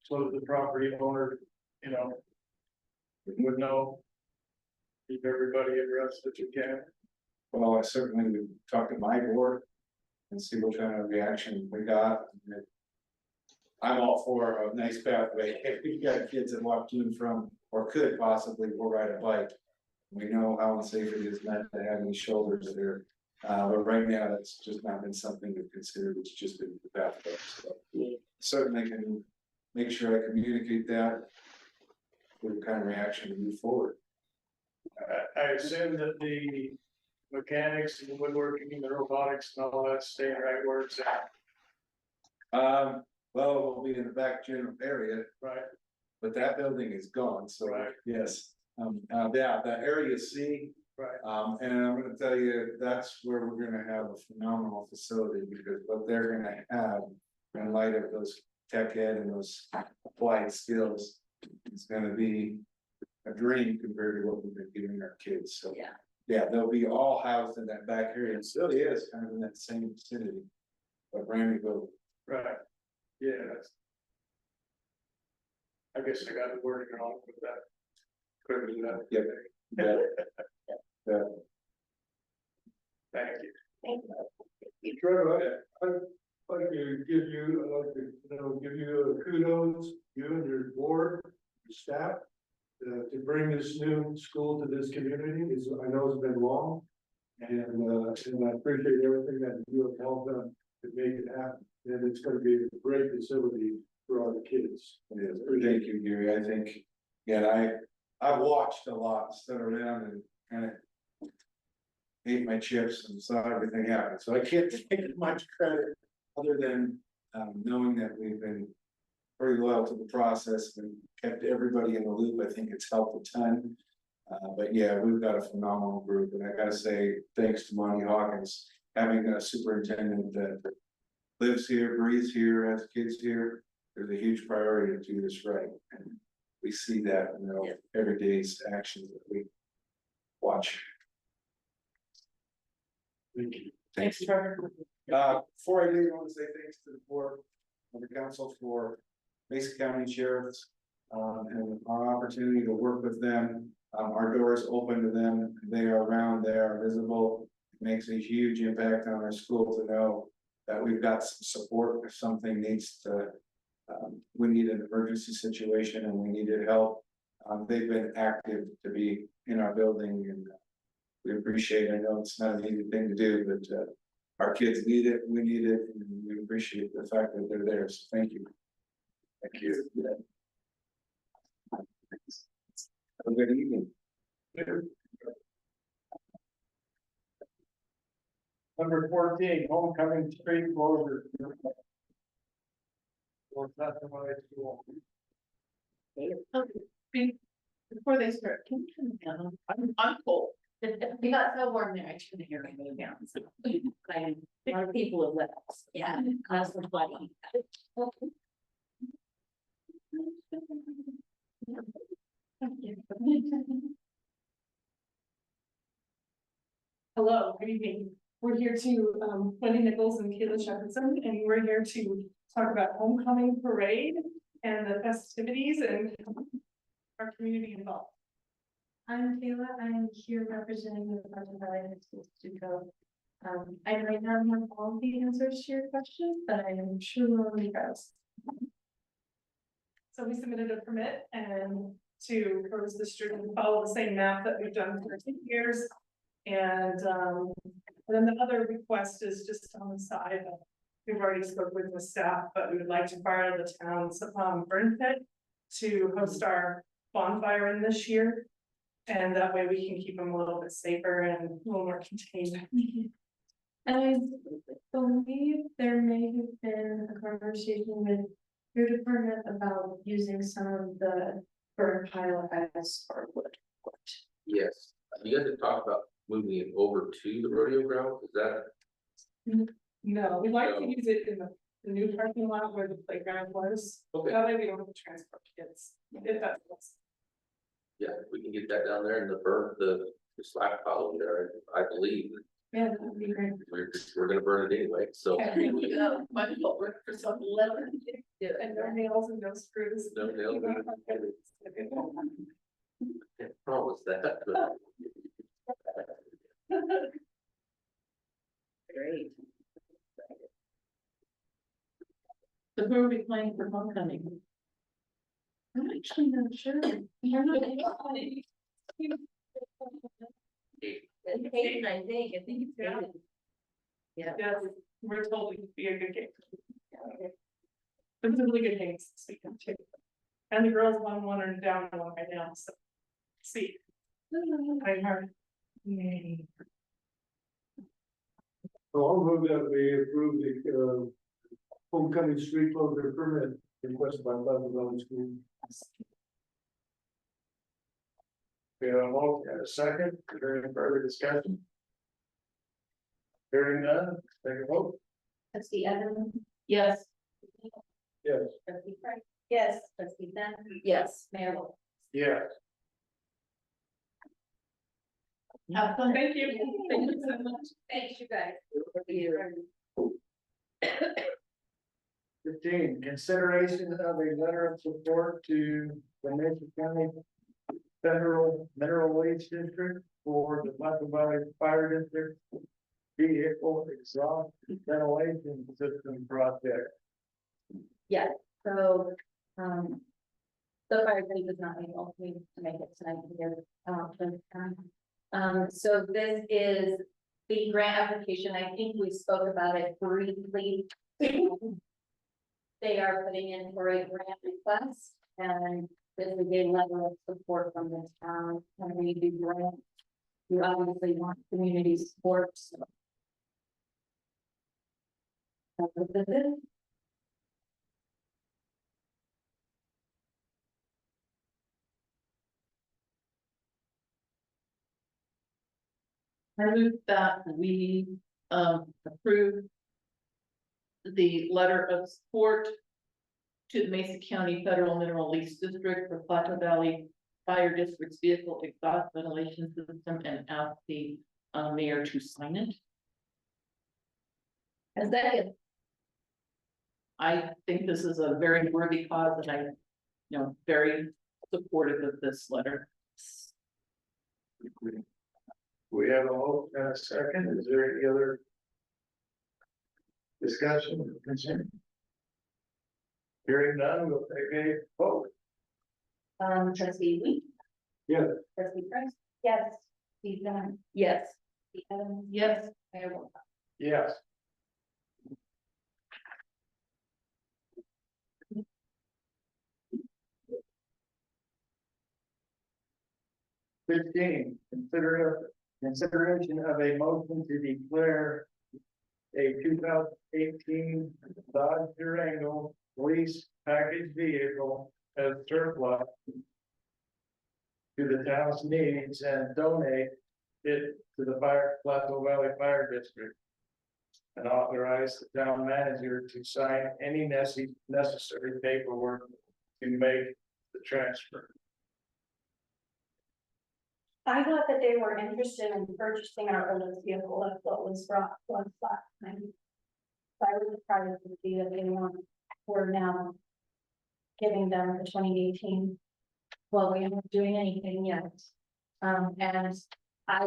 so that the property owner, you know, would know. Keep everybody abreast that you can. Well, I certainly would talk to my board and see what kind of reaction we got. I'm all for a nice pathway. If we've got kids that walk to and from, or could possibly go ride a bike. We know how unsafe it is not to have any shoulders there. But right now, that's just not been something we've considered. It's just been the pathway. So certainly can make sure I communicate that. What kind of reaction to move forward. I assume that the mechanics and the woodworking and the robotics and all that stay right where it's at. Well, we'll be in the back general area, Right. but that building is gone, so Right. yes. Yeah, that area C. Right. And I'm gonna tell you, that's where we're gonna have a phenomenal facility, because what they're gonna have. In light of those tech ed and those applied skills, it's gonna be a dream compared to what we've been giving our kids, so. Yeah. Yeah, they'll be all housed in that back area, and still is kind of in that same vicinity. But brand new building. Right. Yeah, that's. I guess I got it working on with that. Couldn't do that. Yep. Yeah. Thank you. Thank you. Trevor, I'd like to give you kudos, you and your board, your staff. To bring this new school to this community is, I know it's been long. And I appreciate everything that you have helped them to make it happen. And it's gonna be a great facility for all the kids. Yes, thank you, Gary. I think, yeah, I've watched a lot, stood around and kind of ate my chips and saw everything happen. So I can't take much credit other than knowing that we've been pretty loyal to the process and kept everybody in the loop. I think it's helped a ton. But yeah, we've got a phenomenal group, and I gotta say, thanks to Monty Hawkins, having a superintendent that lives here, breathes here, has kids here. There's a huge priority to do this right, and we see that in every day's actions that we watch. Thank you. Thanks, Trevor. Before I leave, I want to say thanks to the board and the council for Mason County Sheriffs and our opportunity to work with them. Our doors open to them. They are around, they are visible. It makes a huge impact on our school to know that we've got some support if something needs to. We need an emergency situation and we needed help. They've been active to be in our building, and we appreciate it. I know it's not an easy thing to do, but our kids need it, we need it, and we appreciate the fact that they're there, so thank you. Thank you. Have a good evening. Number 14, homecoming street closure. Or customized school. Before they start, can you turn it down? I'm cold. We got so warm there, I turned the air conditioner down. So A lot of people have left. yeah. That's what's funny. Hello, good evening. We're here to, Wendy Nichols and Kayla Shepherdson, and we're here to talk about homecoming parade and the festivities and our community involved. I'm Kayla, I'm here representing the Department of High School Stuco. I might not have all the answers to your questions, but I am sure we'll guys. So we submitted a permit and to close the street and follow the same map that we've done for 10 years. And then the other request is just on the side. We've already spoke with the staff, but we would like to borrow the town's burn pit to host our bonfire in this year. And that way we can keep them a little bit safer and a little more contained. And I believe there may have been a conversation with your department about using some of the For pilot as or wood. Yes, you guys have talked about moving it over to the rodeo ground, is that? No, we like to No. use it in the new parking lot where the playground was. Okay. That way we don't have to transport kids, if that's. Yeah, we can get that down there and the slack pile there, I believe, Yeah, that would be great. we're gonna burn it anyway, so. Here we go, might as well work for some leather. And no nails and no screws. No nails. Can't promise that, but Great. So who are we playing for homecoming? I'm actually not sure. Hayden, I think it's Hayden. Yeah. Yes, we're told it would be a good game. It's a really good game, speaking too. And the girls won one and down one right now, so. See. I heard. Yay. So I'll move that we approve the, homecoming street closure permit requested by Pleasant Valley School. We have a motion and a second, is there any further discussion? Hearing none, take a vote. Trustee Evans, Yes. Yes. trustee Price. Yes. Trustee Benz, Yes. Mayor Wolf. Yes. Thank you. Thank you so much. Thanks, you guys. 15, consideration of a letter of support to the Mesa County Federal Mineral Waste District for the Platte Valley Fire District vehicle exhaust ventilation system project. Yeah, so, the fire committee was not able to make it tonight here. So this is the grant application. I think we spoke about it briefly. They are putting in for a grant request, and this is a level of support from the town. When we do grant, you obviously want community support, so. That's what this is. I move that we approve the letter of support to the Mesa County Federal Mineral Lease District for Platte Valley Fire District's vehicle exhaust ventilation system, and ask the mayor to sign it. A second. I think this is a very worthy cause, and I'm, very supportive of this letter. We have a vote and a second. Is there any other discussion or concern? Hearing none, we'll take a vote. Trustee Lee. Yes. Trustee Price. Yes. Trustee Dunn. Yes. Trustee Evans. Yes. Mayor Wolf. Yes. Consideration of a motion to declare a 2018 Dodge Durango lease package vehicle as surplus to the town's needs and donate it to the Plateau Valley Fire District. And authorize the town manager to sign any necessary paperwork to make the transfer. I thought that they were interested in purchasing our oldest vehicle, that's what was brought to us last time. So I was surprised to see that they we're now giving them the 2018. Well, we aren't doing anything yet. And I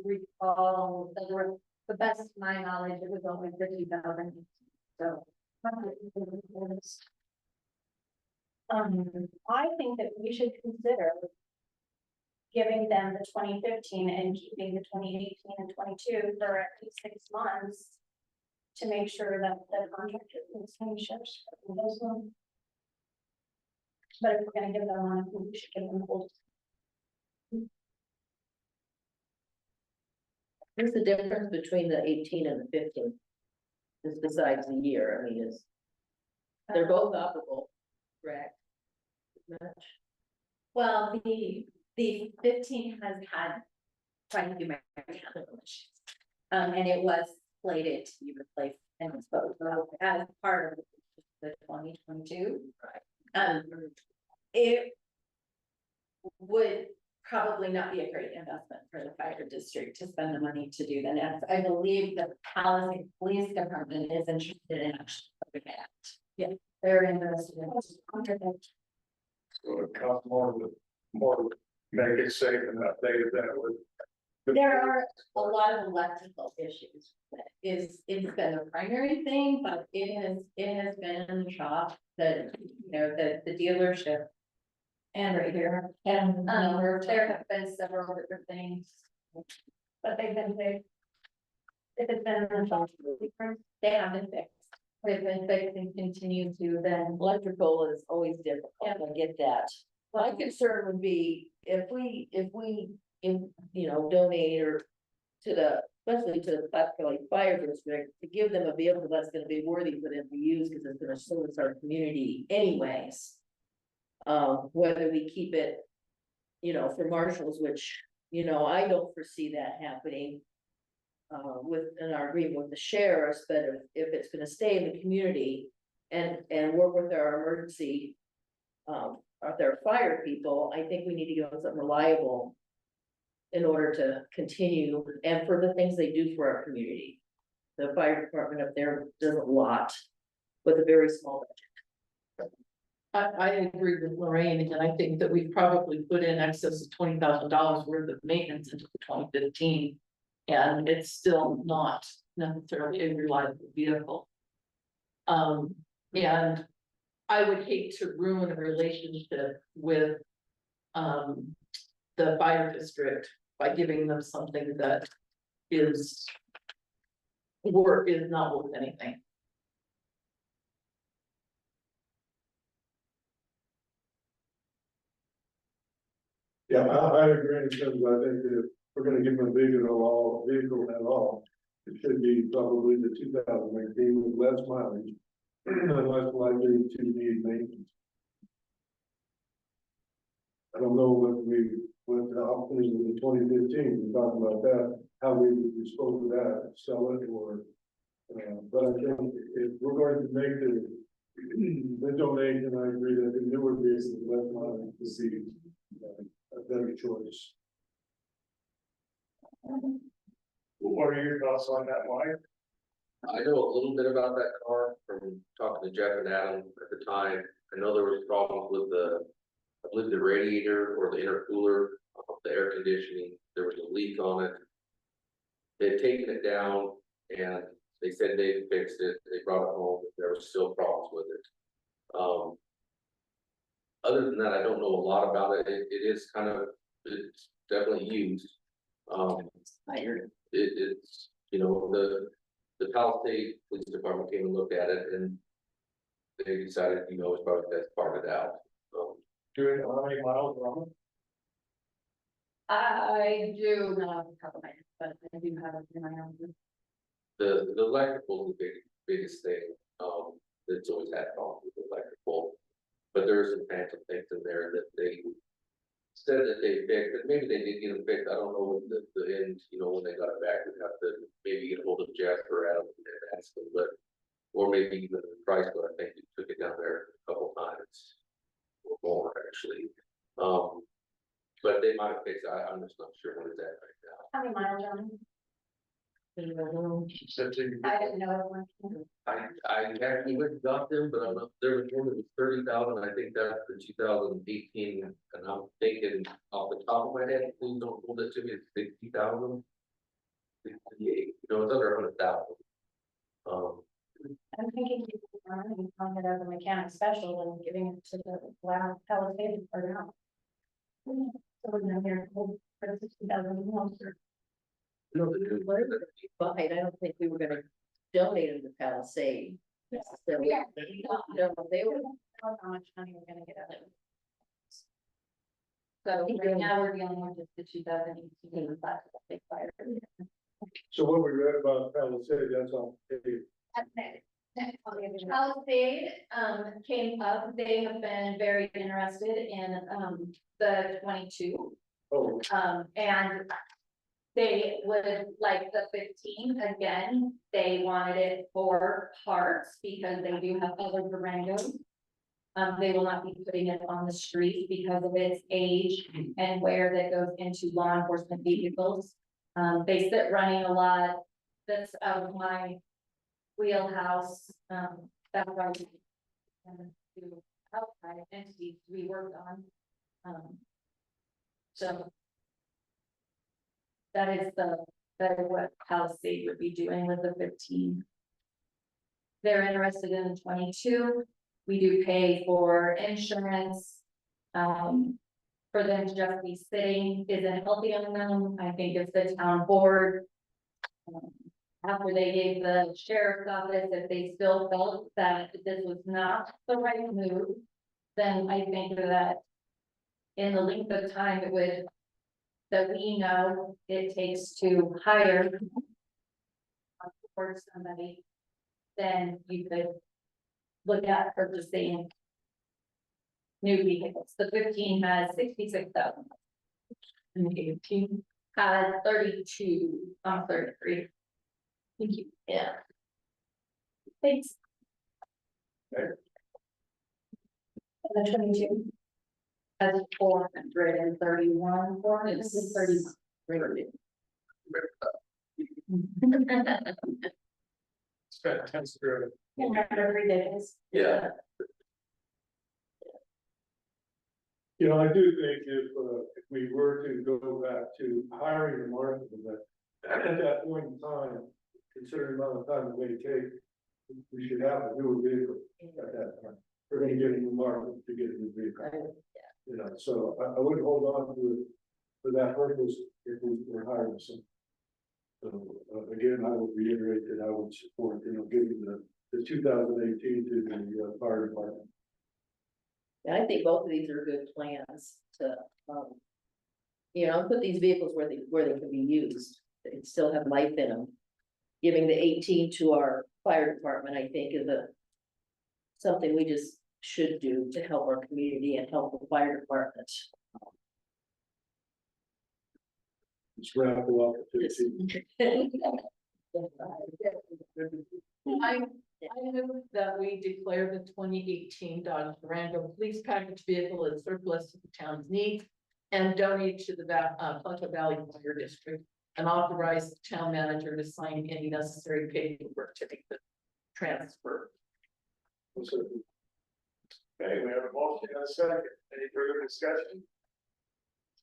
recall that were, the best of my knowledge, it was only 50,000. So. I think that we should consider giving them the 2015 and keeping the 2018 and 22 for at least 6 months to make sure that the contract is in the same ships. But if we're gonna give them one, we should give them both. What's the difference between the 18 and the 15? Just besides the year, I mean, they're both operable, correct? Much. Well, the 15 has had quite a few mechanical issues. And it was slated to be replaced and disposed of as part of the 2022. It would probably not be a great investment for the fire district to spend the money to do that. And I believe the Palisade Police Department is interested in actually putting it out. Yeah, they're interested in it. So it costs more to make it safe and updated that would. There are a lot of electrical issues. It's been the primary thing, but it has been in the shop that, you know, the dealership. And right here, and there have been several different things. But they've been fixed. If it's been in the shop, they have been fixed. They've been fixed and continue to then. Electrical is always difficult, I get that. My concern would be if we, you know, donate or to the, especially to the Platte County Fire District, to give them a vehicle that's gonna be worthy for them to use, because it's gonna service our community anyways. Whether we keep it, you know, for marshals, which, you know, I don't foresee that happening. In our agreement with the sheriffs, but if it's gonna stay in the community and work with our emergency. Their fire people, I think we need to give them something reliable. In order to continue and for the things they do for our community. The fire department up there does a lot with a very small budget. I agree with Lorraine, and I think that we probably put in excess of $20,000 worth of maintenance into the 2015. And it's still not necessarily a reliable vehicle. And I would hate to ruin a relationship with the fire district by giving them something that is not worth anything. Yeah, I agree in terms of, I think that if we're gonna give them a vehicle at all, it should be probably the 2019 with less mileage. And less likely to need maintenance. I don't know what the options in the 2015, we talked about that, how we would dispose of that, sell it or. But I think if we're going to make the donation, I agree that the newer vehicles with less mileage would be a better choice. What are your thoughts on that, Mike? I know a little bit about that car from talking to Jeff and Adam at the time. I know there was problems with I believe the radiator or the intercooler, the air conditioning, there was a leak on it. They'd taken it down and they said they fixed it, they brought it home, but there were still problems with it. Other than that, I don't know a lot about it. It is it's definitely used. It's, you know, the Palisade Police Department came and looked at it and they decided, you know, it's probably best part it out. Do you know how many miles on it? I do not have a couple of minutes, but I do have it in my own. The electrical is the biggest thing, that's always had problems with the electrical. But there are some phantom things in there that they said that they fixed, but maybe they did get them fixed. I don't know when the end, you know, when they got it back, we'd have to maybe get a hold of Jeff or Adam and ask them, but. Or maybe even the price, but I think we took it down there a couple times. Or more actually. But they might have fixed it. I'm just not sure what it's at right now. How many miles on it? I didn't know. I actually went and got them, but I'm not, there was one that was 30,000, I think that's the 2018, and I'm thinking off the top of my head, please don't hold it to me, it's 60,000. 68, you know, it's under 100,000. I'm thinking people are calling it as a mechanic special and giving it to the Palisade for now. So we're not here for 60,000 miles. I don't think we were gonna donate them to Palisade. necessarily. Yeah. No, they were. How much money we're gonna get out of it. So right now we're dealing with just the 2018 big fire. So what we read about Palisade, that's all. That's it. Palisade, came up, they have been very interested in, the 22. Oh, And they would like the 15 again, they wanted it for parks because they do have other Durangos. They will not be putting it on the street because of its age and where that goes into law enforcement vehicles. They sit running a lot, that's out of my wheelhouse, that's why we do outside entities we worked on. So that is what Palisade would be doing with the 15. They're interested in the 22. We do pay for insurance. For them to just be sitting isn't healthy on them. I think if the town board. After they gave the sheriff's office, if they still felt that this was not the right move, then I think that. In the length of time it would. That we know it takes to hire. For somebody. Then you could. Look at purchasing. New vehicles, the 15 has 66,000. And the 18 has 32, 33. Thank you, yeah. Thanks. okay. And the 22. Has 431, 431. It's fantastic. Every day is. Yeah. You know, I do think if we were to go back to hiring the market, that at that point in time, considering the amount of time it may take, we should have a new vehicle at that time. We're gonna get a new market to get a new vehicle. You know, so I would hold on to it for that purpose if we were hiring some. So, again, I would reiterate that I would support, giving the 2018 to the fire department. And I think both of these are good plans to, put these vehicles where they can be used, they can still have life in them. Giving the 18 to our fire department, I think, is something we just should do to help our community and help the fire department. Let's wrap it up at 15. I move that we declare the 2018 Dodge Durango police package vehicle as surplus to the town's needs and donate to the Plateau Valley Fire District and authorize the town manager to sign any necessary paperwork to make the transfer. Okay, we have a motion and a second. Any further discussion?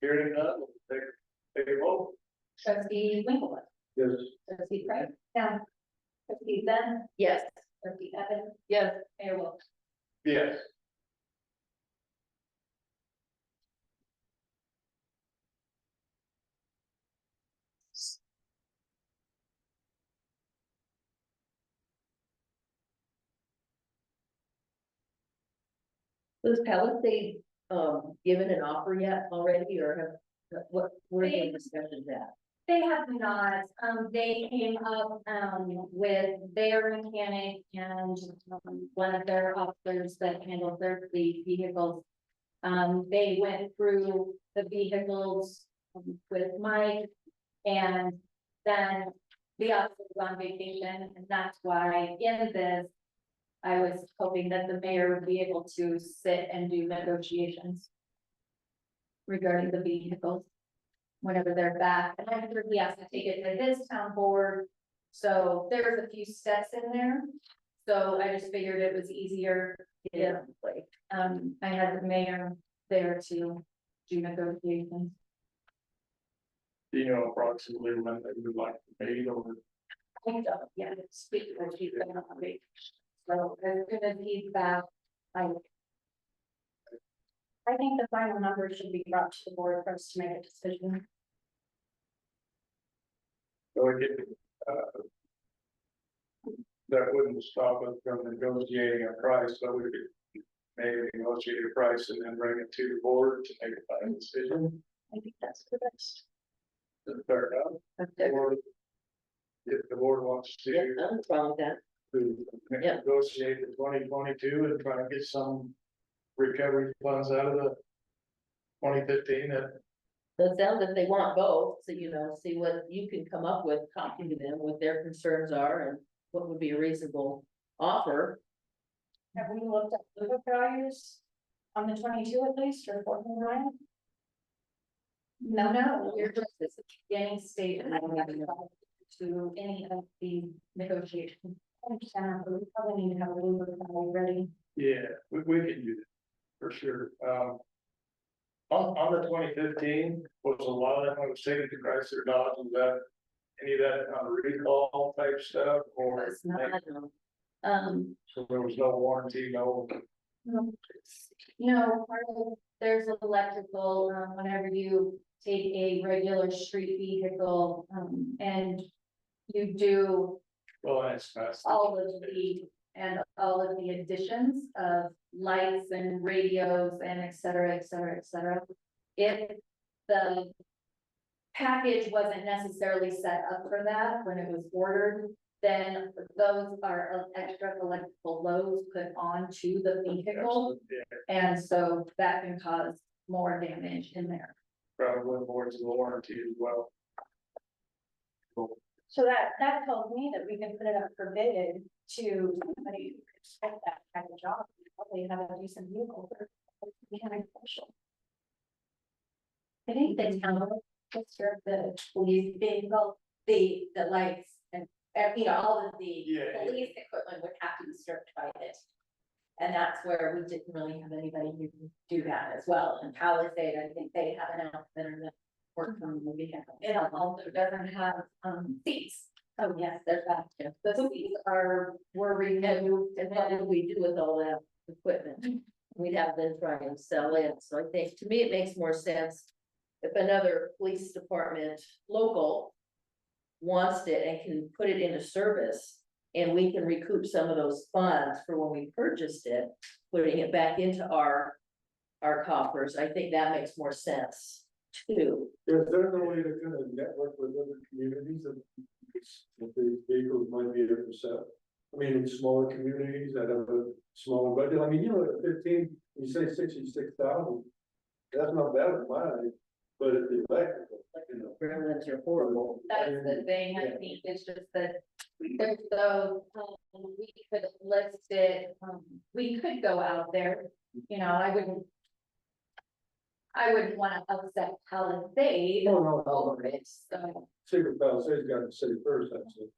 Hearing none, we'll take a vote. Trustee Winklewood. Yes. Trustee Craig. Yeah. Trustee Ben. Yes. Trustee Evans. Yes. Mayor Wolf. Yes. Was Palisade, given an offer yet already, or what, where are the discussions at? They have not, they came up, with their mechanic and, one of their officers that handles their fleet vehicles. They went through the vehicles with Mike, and then the officer was on vacation, and that's why in this, I was hoping that the mayor would be able to sit and do negotiations regarding the vehicles whenever they're back, and I'm sure he has to take it to his town board. So there's a few steps in there. So I just figured it was easier if, I had the mayor there to do negotiations. Do you know approximately when they would like to meet over? I don't, yeah, speak with you, but not me. So as soon as he's back, I think the final number should be brought to the board for us to make a decision. So again, that wouldn't stop us from negotiating a price, but we could maybe negotiate a price and then bring it to the board to make a final decision. I think that's the best. Is that fair enough? Or if the board wants Yeah, to I'm fine with that. to Yeah. negotiate the 2022 and try and get some recovery funds out of the 2015 that. So it sounds if they want both, so you know, see what you can come up with, talking to them, what their concerns are and what would be a reasonable offer. Have we looked at living values on the 22 at least, or 49? No, we're just at the beginning stage and I don't have to any of the negotiations. I understand, but we probably need to have a little bit of that ready. Yeah, we can do that, for sure. On the 2015, was a lot of that was taken to Chrysler Dodge, was that any of that on recall type stuff, or? It's not, So there was no warranty, no. No, part of, there's electrical, whenever you take a regular street vehicle, and you do Well, that's. all of the additions of lights and radios and et cetera, et cetera, et cetera. If the package wasn't necessarily set up for that when it was ordered, then those are extra electrical loads put onto the vehicle. Yeah, And so that can cause more damage in there. probably more to the warranty as well. So that tells me that we can put it up for bid to somebody who could expect that kind of job, probably have a decent vehicle for commercial. I think the town, the police vehicle, the lights and, you know, all of the Yeah. police equipment would have to be stripped by it. And that's where we didn't really have anybody who can do that as well. And Palisade, I think they have an outfitter that works on the vehicle. It also doesn't have, seats. Oh, yes, there's that too. The seats were removed. and what would we do with all that equipment? We'd have them try and sell it, so I think, to me, it makes more sense. If another police department, local, wants it and can put it into service. And we can recoup some of those funds for when we purchased it, putting it back into our coffers, I think that makes more sense too. Is there no way to kind of network with other communities that the vehicles might be able to sell? I mean, in smaller communities that have a smaller budget, I mean, you know, at 15, you say 66,000. That's not bad in my eyes, but it's electrical, you know. Gremlins are horrible. That's the thing, I think, it's just that there's those, we could list it, we could go out there, you know, I wouldn't wanna upset Palisade No. over it, so. Secret Palisade's got to say first, that's it.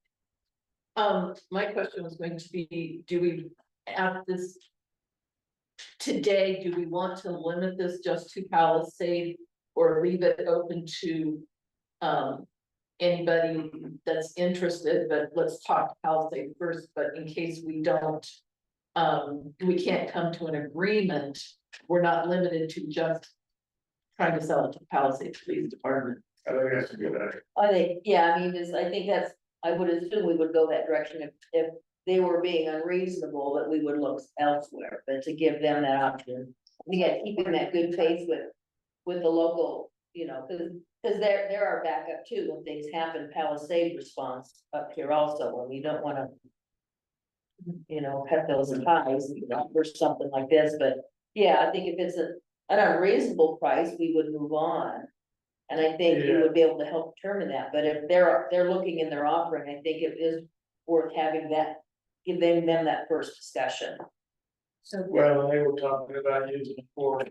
My question was going to be, do we have this? Today, do we want to limit this just to Palisade or leave it open to? Anybody that's interested, but let's talk Palisade first, but in case we don't. We can't come to an agreement, we're not limited to just. Trying to sell it to Palisade Police Department. I think that's a good idea. I think, yeah, I mean, I think that's, I would assume we would go that direction if they were being unreasonable, that we would look elsewhere, but to give them that option. Yeah, keeping that good faith with the local, you know, cause they're our backup too, when things happen, Palisade response up here also, and we don't wanna. You know, cut those ties, you know, for something like this, but yeah, I think if it's an unreasonable price, we would move on. And I think you would be able to help determine that, but if they're looking in their offering, I think it is worth having that, giving them that first discussion. So. Well, they were talking about using it for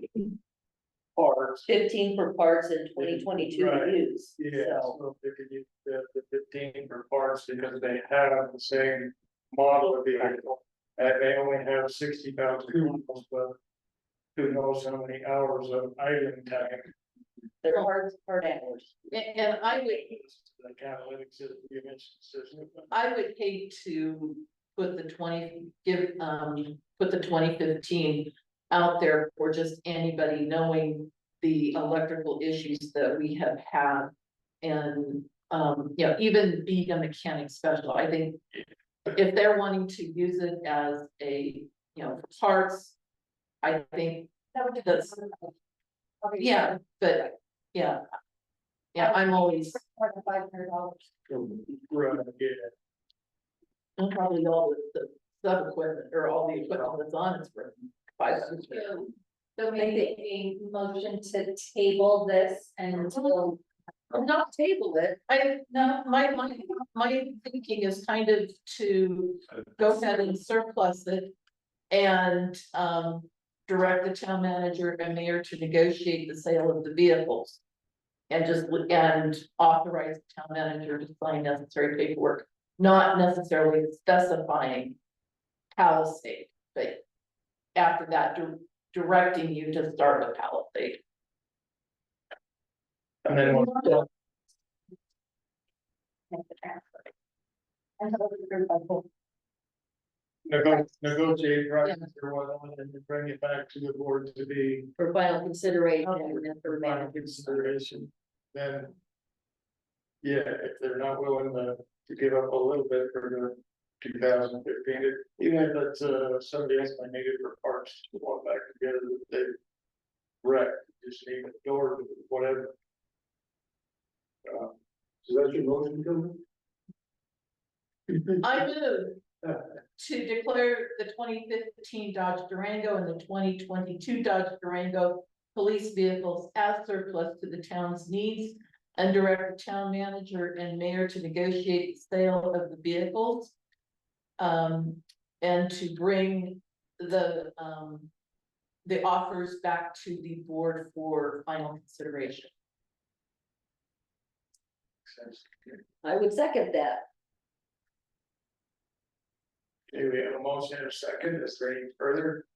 parts. 15 for parts in 2022 Right. to use, Yeah, so. so they could use the 15 for parts because they have the same model of vehicle. And they only have 60,000 miles, but who knows how many hours of idling time. They're hard hours. And I would, The catalytic system, the emission system. I would hate to put the 2015 out there for just anybody knowing the electrical issues that we have had. And, you know, even being a mechanic special, I think if they're wanting to use it as a, you know, for parts, I think that's, yeah, but, yeah. Yeah, I'm always, $500. Right, yeah. And probably all the sub equipment or all the equipment that's on it's for $500. So maybe a motion to table this until. Not table it, my thinking is kind of to go ahead and surplus it. And direct the town manager and mayor to negotiate the sale of the vehicles. And authorize the town manager to sign necessary paperwork, not necessarily specifying Palisade, but after that, directing you to start with Palisade. And then negotiate prices or whatnot, and then bring it back to the board to be For final consideration and then for final managers. consideration, then. Yeah, if they're not willing to give up a little bit for the 2015, even if it's somebody else might need it for parts, to walk back together, they wreck, just need a door, whatever. So that's your motion, Dylan? I move to declare the 2015 Dodge Durango and the 2022 Dodge Durango police vehicles as surplus to the town's needs and direct the town manager and mayor to negotiate the sale of the vehicles. And to bring the offers back to the board for final consideration. I would second that. Okay, we have a motion and a second. Is there any further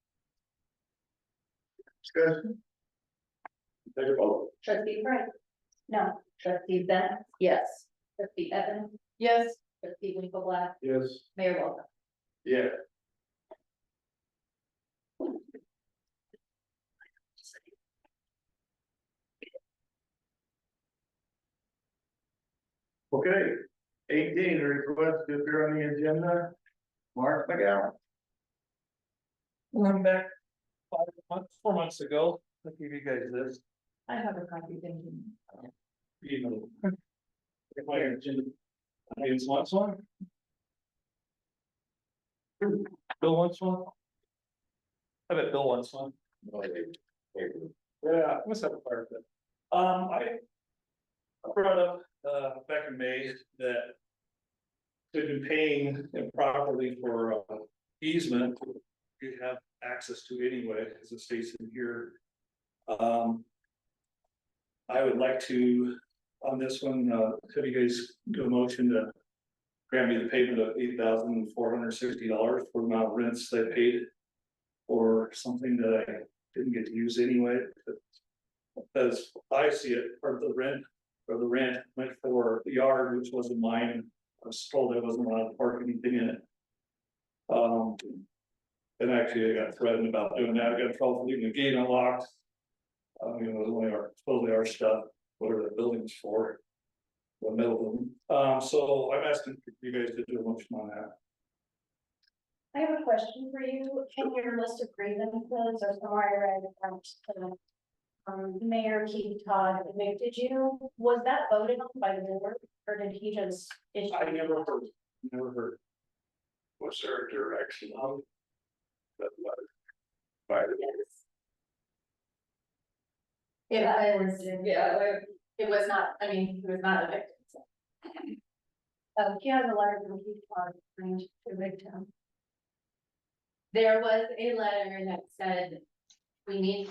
discussion? Take a vote. Trustee Bright. No. Trustee Ben. Yes. Trustee Evans. Yes. Trustee Winkleblack. Yes. Mayor Walton. Yeah. Okay, 18, request to appear on the agenda. Mark McGowan. I'm back 4 months ago, I gave you guys this. I have a copy, thank you. You know. If I agenda, audience wants one. Bill wants one. I bet Bill wants one. Yeah, let's have a fire pit. I brought up, back in May that they've been paying improperly for easement. You have access to anyway, as it states in here. I would like to, on this one, have you guys do a motion to grant me the payment of $8,460 for the amount of rents they paid for something that I didn't get to use anyway. As I see it, or the rent went for the yard, which wasn't mine. I was told I wasn't allowed to park anything in it. And actually I got threatened about doing that. I got in trouble for leaving the gate unlocked. It was only supposedly our stuff, whatever the building's for. The middle building. So I'm asking you guys to do a motion on that. I have a question for you. In your list of grievances or somewhere I read Mayor Keith Todd, was that voted on by the board or did he just issue? I never heard. Was there a direction on that letter? By the It was not, I mean, it was not evicted. So. He has a letter from Keith Todd to victim. There was a letter that said we need,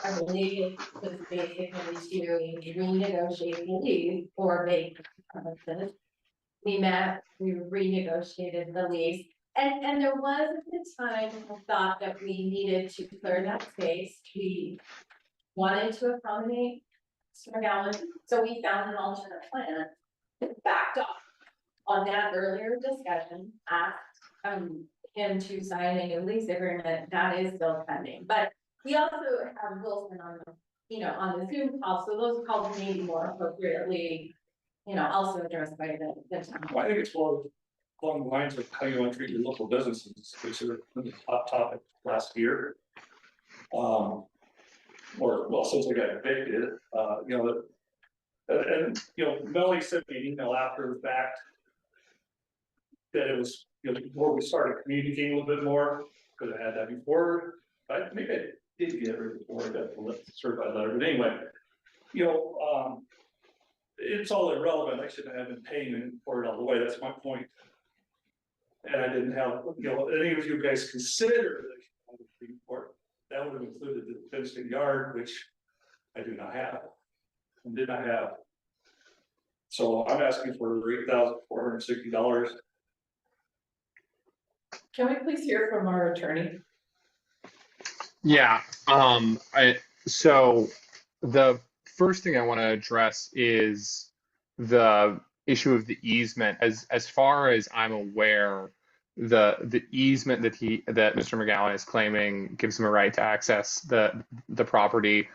I believe, was basically to renegotiate the lease or make promises. We met, we renegotiated the lease, and there was at the time a thought that we needed to clear that space. We wanted to accommodate Mr. McGowan, so we found an alternate plan, backed off on that earlier discussion, asked him to sign a new lease agreement that is still pending, but we also have Wilson on the, on the Zoom call, so those calls may be more appropriately, also addressed by the town. Well, I think it's more along the lines of how you want to treat your local businesses, which are the hot topic last year. Or well, since I got evicted, and Melanie sent me an email after the fact. that it was, before we started communicating a little bit more, because I had that before, maybe I did get it before I got the certified letter, but anyway. It's all irrelevant, I shouldn't have been paying for it all the way, that's my point. And I didn't have, any of you guys consider the report, that would have included the fenced-in yard, which I do not have. And did not have. So I'm asking for $8,460. Can we please hear from our attorney? Yeah, so the first thing I want to address is the issue of the easement. As far as I'm aware, the easement that Mr. McGowan is claiming gives him a right to access the property.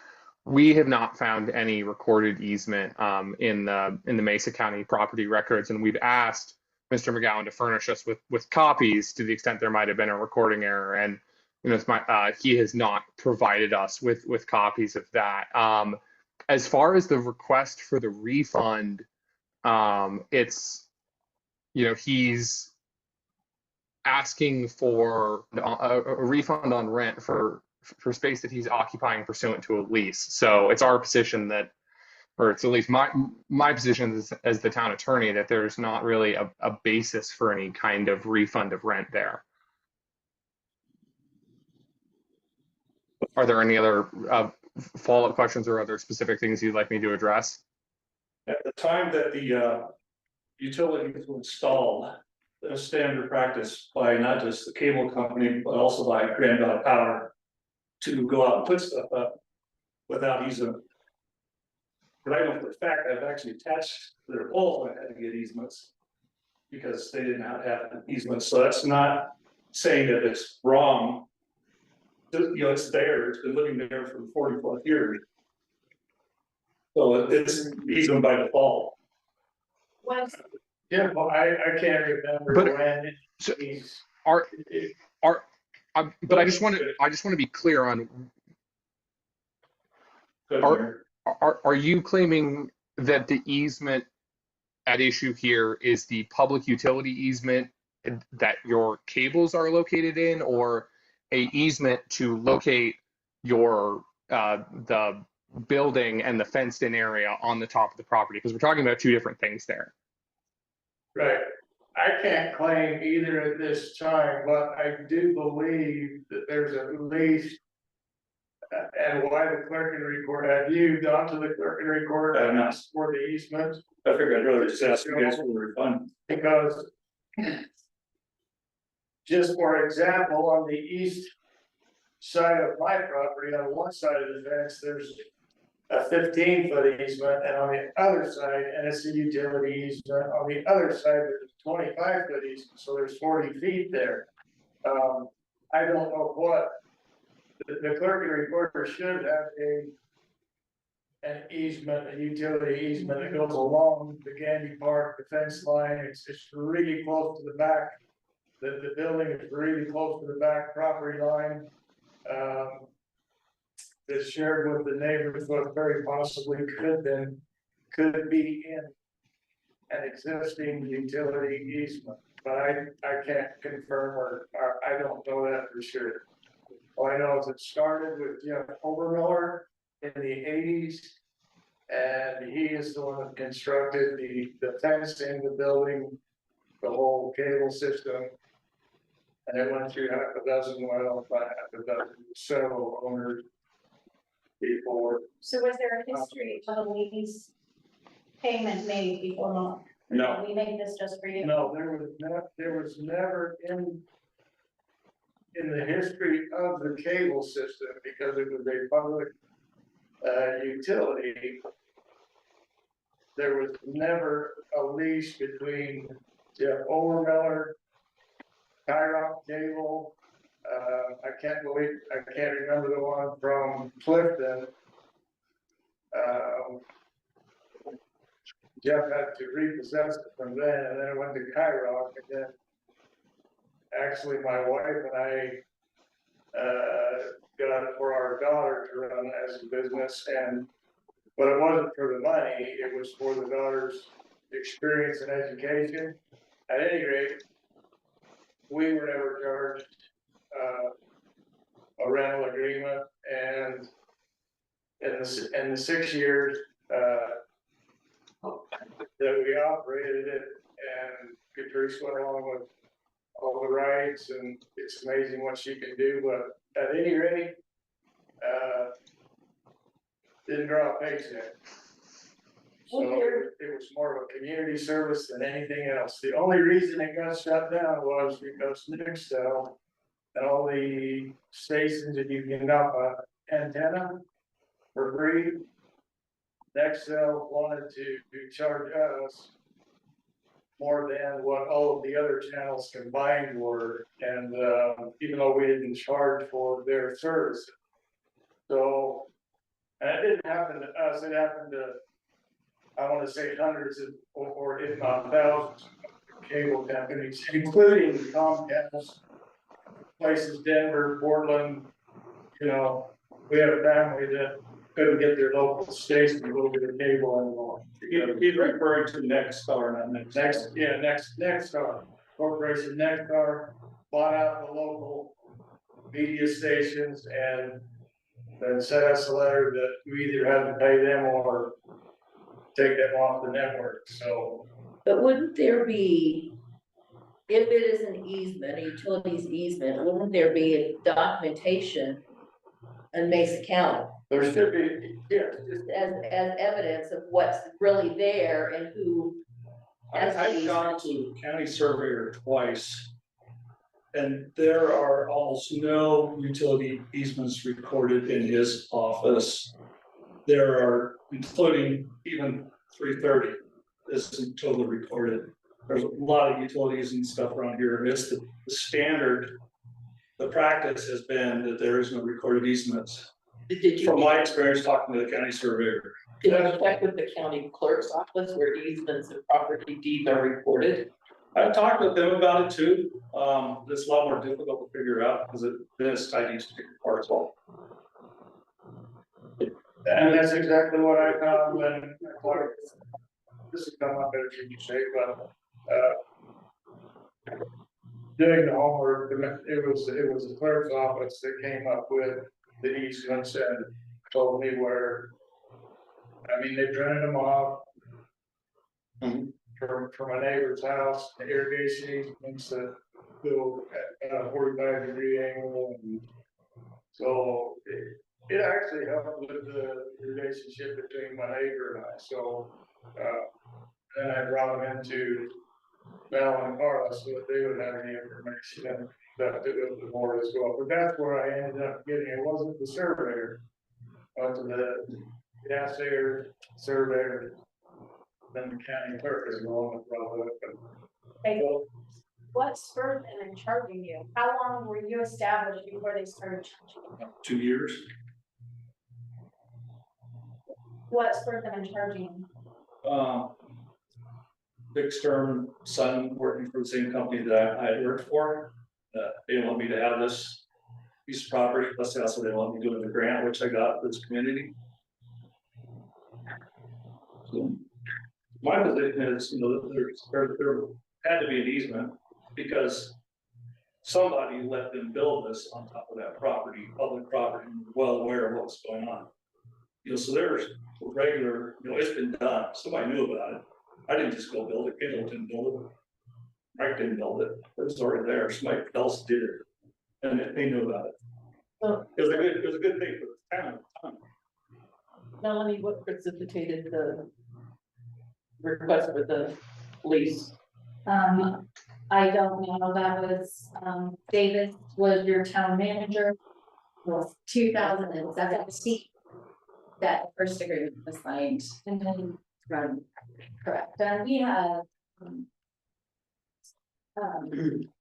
We have not found any recorded easement in the Mesa County property records, and we've asked Mr. McGowan to furnish us with copies to the extent there might have been a recording error, and he has not provided us with copies of that. As far as the request for the refund, it's he's asking for a refund on rent for space that he's occupying pursuant to a lease. So it's our position that, or it's at least my position as the town attorney, that there's not really a basis for any kind of refund of rent there. Are there any other follow-up questions or other specific things you'd like me to address? At the time that the utilities were installed, a standard practice by not just the cable company, but also by Grand Valley Power to go out and put stuff up without easement. But I know for a fact I've actually attached their poles when I had to get easements because they did not have an easement. So that's not saying that it's wrong. It's there, it's been living there for 40+ years. So it's easement by default. Yeah, well, I can't remember But- when so he's. But I just want to be clear on, are you claiming that the easement at issue here is the public utility easement that your cables are located in, or a easement to locate your the building and the fenced in area on the top of the property? Because we're talking about two different things there. Right, I can't claim either at this time, but I do believe that there's at least. And why the clerk and record, have you gone to the clerk and record and asked for the easement? I figured I'd rather just ask you guys for the refund. Because. Just for example, on the east side of my property, on one side of the fence, there's a 15-foot easement, and on the other side, and it's a utility easement, on the other side, there's a 25-foot easement, so there's 40 feet there. I don't know what, the clerk and recorder should have an easement, a utility easement that goes along the Gandy Park, the fence line. It's really close to the back. The building is really close to the back property line. It's shared with the neighbors, but very possibly could be in an existing utility easement. But I can't confirm or I don't know that for sure. All I know is it started with Jeff Overmiller in the 80s, and he is the one that constructed the fencing, the building, the whole cable system. And it went through half a dozen several owners before. So was there a history of a lease payment made before? No. We made this just for you? No, there was never in the history of the cable system, because it was a public utility. There was never a lease between Jeff Overmiller, Chiron Cable. I can't remember the one from Clifton. Jeff had to repossess it from then, and then it went to Chiron, and then actually my wife and I got it for our daughter to run as a business, but it wasn't for the money, it was for the daughter's experience and education. At any rate, we were never charged, a rental agreement, and in the 6 years, that we operated it, and Patrice went along with all the rights, and it's amazing what she can do, but at any rate, didn't draw a paycheck. So it was more of a community service than anything else. The only reason it got shut down was because Nixtel and all the stations that you can up a antenna for free. Nextel wanted to charge us more than what all of the other channels combined were, and even though we didn't charge for their services. So, and it didn't happen to us, it happened to, I want to say hundreds of, or if not thousands of cable companies, including Comcast, places, Denver, Portland, you know, we have a family that couldn't get their local station to go to the cable anymore. He's referring to Nexstar, not Nexstar, Corporation Nexstar bought out the local media stations and then sent us a letter that we either had to pay them or take them off the network, so. But wouldn't there be, if it is an easement, a utilities easement, wouldn't there be a documentation in Mesa County? There should be, yeah. Just as evidence of what's really there and who has the I've gone easement. to the county surveyor twice. And there are almost no utility easements recorded in his office. There are, including even 330 isn't totally recorded. There's a lot of utilities and stuff around here. It's the standard, the practice has been that there is no recorded easements. Did you, From my experience talking to the county surveyor. did you check with the county clerk's office where easements and property deeds are recorded? I've talked with them about it too. It's a lot more difficult to figure out because it is tied to parcel. And that's exactly what I found when, this has come up as you say, but, doing the homework, it was the clerk's office that came up with the easements and told me where, I mean, they printed them off. From a neighbor's house, the irrigation easements that go at a 45-degree angle, and so it actually helped with the relationship between my neighbor and I. So then I brought them into Val and Carla so that they would have any information and that to the board as well. But that's where I ended up getting. It wasn't the surveyor, but the assayer, surveyor. Then the county clerk is going to probably. Hey, what spurred them in charging you? How long were you established before they started charging you? 2 years. What spurred them in charging you? Fixed term son working for the same company that I had worked for. They didn't want me to have this piece of property, plus they also didn't want me doing the grant, which I got for this community. So my position is, you know, there had to be an easement because somebody let them build this on top of that property, public property, well aware of what's going on. You know, so there's regular, you know, it's been done, somebody knew about it. I didn't just go build it, Kendall didn't build it. Mike didn't build it, it was already there, somebody else did it, and they knew about it. It was a good thing for the town at the time. Melanie, what precipitated the request for the lease? I don't know, that was, Davis was your town manager. Was 2017 that first agreement was signed, and then, correct, and we have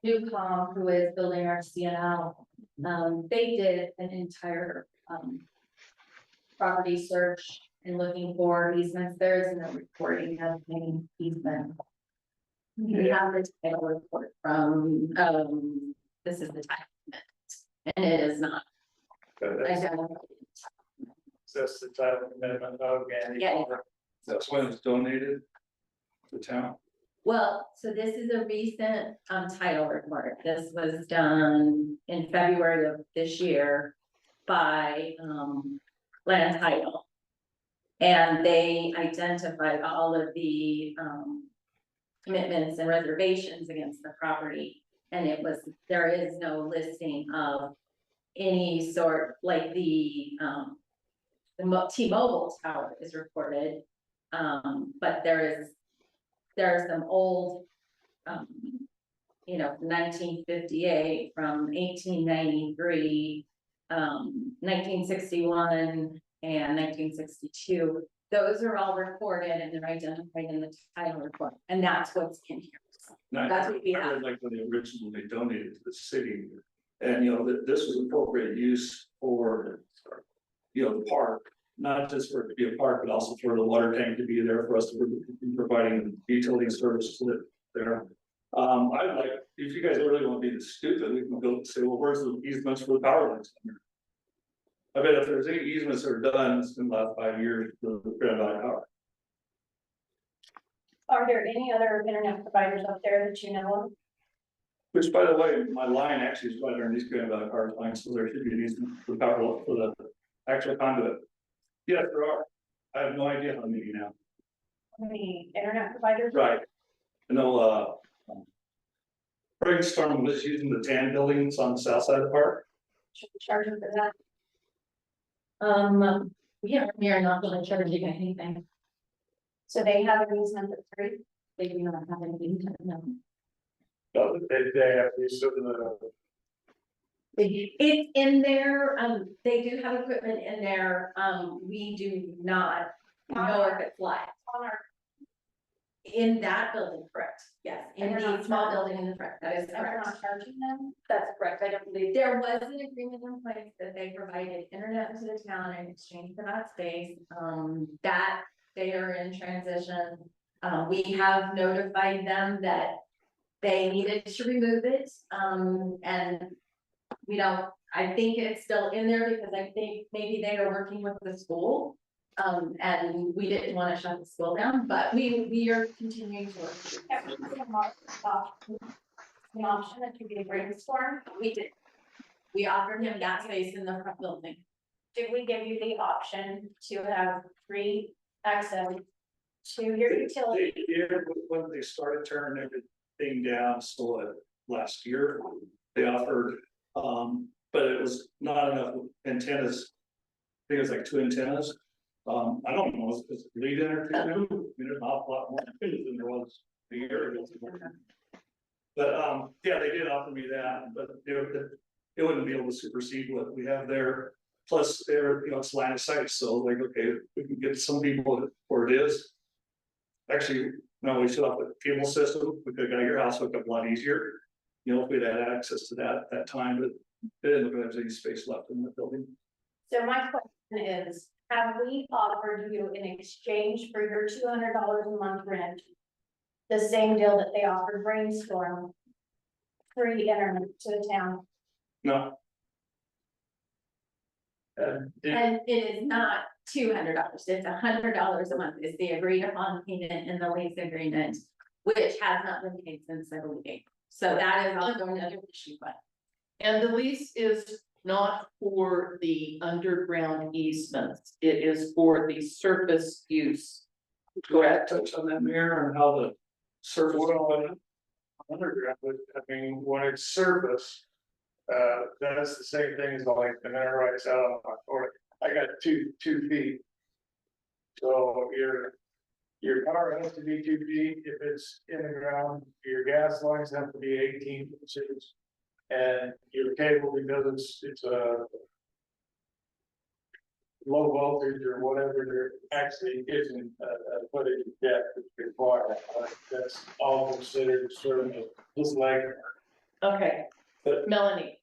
Newcom, who is building our CNL, they did an entire, property search and looking for easements. There is no recording of any easement. We have the title report from, this is the title, and it is not. That's the title amendment of Gandy. Yeah. That's when it was donated to the town. Well, so this is a recent title report. This was done in February of this year by Land Title. And they identified all of the commitments and reservations against the property. And it was, there is no listing of any sort, like the T-Mobile tower is reported. But there are some old, you know, 1958, from 1893, 1961, and 1962. Those are all recorded and they're identified in the title report, and that's what's in here. That's what we I have. really like when they originally donated to the city, and you know, that this was appropriate use for, you know, the park. Not just for it to be a park, but also for the water tank to be there for us to be providing utility service to live there. I'd like, if you guys really want to be this stupid, we can go and say, well, where's the easements for the power lines? I bet if there's any easements that are done, it's been the last 5 years, the Grand Valley Power. Are there any other internet providers up there that you know of? Which, by the way, my line actually is right underneath Grand Valley Power lines, so there should be an easement for the power for the actual conduit. Yes, there are. I have no idea how many now. How many internet providers? Right. I know, Brainstorm was using the tan buildings on the south side of the park. Should we charge them for that? We are not going to charge you anything. So they have an easement that's free? They do not have anything to know. But they have these sort of, It's in there, they do have equipment in there, we do not know if it's live. On our, In that building, correct, yes, in And they're the not small charging- building in the front, that is and we're correct. not charging them? That's correct, I don't believe, there was an agreement in place that they provided internet to the town in exchange for that space, that they are in transition. We have notified them that they needed to remove it, and we don't, I think it's still in there because I think maybe they are working with the school. And we didn't want to shut the school down, but we are continuing to work. An option that could be a brainstorm. We did. We offered him that space in the front building. Did we give you the option to have free access to your utility? They did when they started turning everything down, so last year, they offered, but it was not enough antennas. I think it was like 2 antennas. I don't know, is it lead in or two? I mean, there's an awful lot more antennas than there was a year ago. But, yeah, they did offer me that, but it wouldn't be able to supersede what we have there. Plus, there, you know, it's line of sight, so like, okay, we can get some people where it is. Actually, no, we should have the cable system, we could have got your house hooked up a lot easier. You know, if we'd had access to that at that time, but it didn't look like there's any space left in the building. So my question is, have we offered you in exchange for your $200 a month rent, the same deal that they offered Brainstorm, free internet to the town? No. And it is not $200, it's $100 a month is the agreed upon payment in the lease agreement, which has not been paid since I believe. So that is also another issue, but. And the lease is not for the underground easements, it is for the surface use. Go ahead, touch on that, Mayor, and how the surface. underground, but I mean, when it's surface. That's the same thing as like the mineralized out on my court. I got two feet. So your power has to be 2 feet if it's in the ground, your gas lines have to be 18 inches. And your cable, because it's a low voltage or whatever, there actually isn't a footage depth that's required. That's all considered sort of just like. Okay, but Melanie,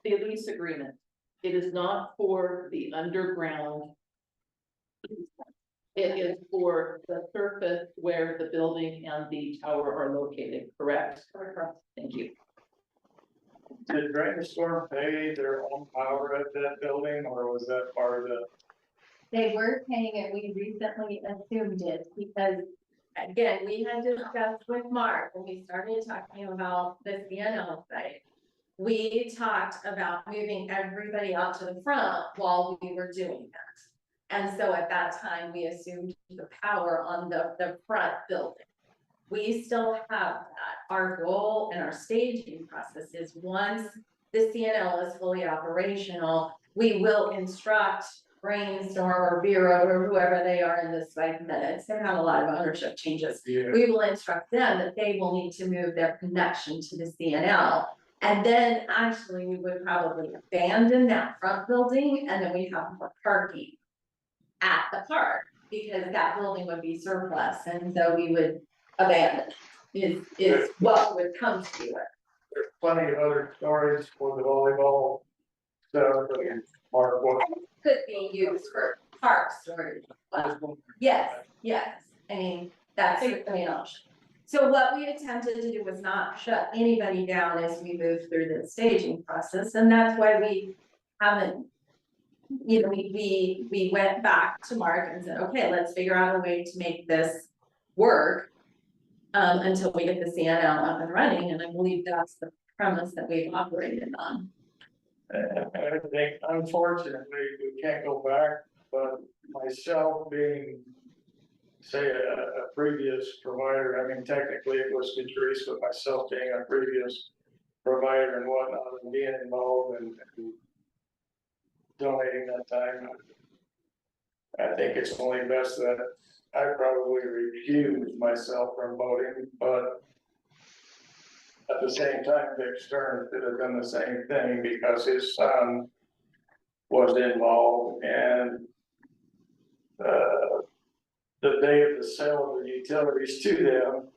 the lease agreement, it is not for the underground. It is for the surface where the building and the tower are located, correct? Correct. Thank you. Did Brainstorm pay their own power at that building, or was that part of the? They were paying it, we recently assumed it because again, we had discussed with Mark when we started talking about the CNL site. We talked about moving everybody out to the front while we were doing that. And so at that time, we assumed the power on the front building. We still have that. Our goal and our staging process is once the CNL is fully operational, we will instruct Brainstorm or Bureau or whoever they are in this 5 minutes. They've had a lot of ownership changes. Yeah. We will instruct them that they will need to move their connection to the CNL. And then actually we would probably abandon that front building and then we have more parking at the park because that building would be surplus. And so we would abandon is what would come to it. There's plenty of other storage for the volleyball stuff, and Mark, what? Could be used for park storage. Yes, I mean, that's certainly an option. So what we attempted to do was not shut anybody down as we move through the staging process, and that's why we haven't, you know, we went back to Mark and said, okay, let's figure out a way to make this work until we get the CNL up and running, and I believe that's the premise that we've operated on. I think unfortunately, we can't go back, but myself being, say, a previous provider, I mean, technically it was Patrice, but myself being a previous provider and whatnot, and being involved and donating that time, I think it's only best that I probably recuse myself from voting, but at the same time, Vic Stern could have done the same thing because his son was involved, and the day of the sale of the utilities to them,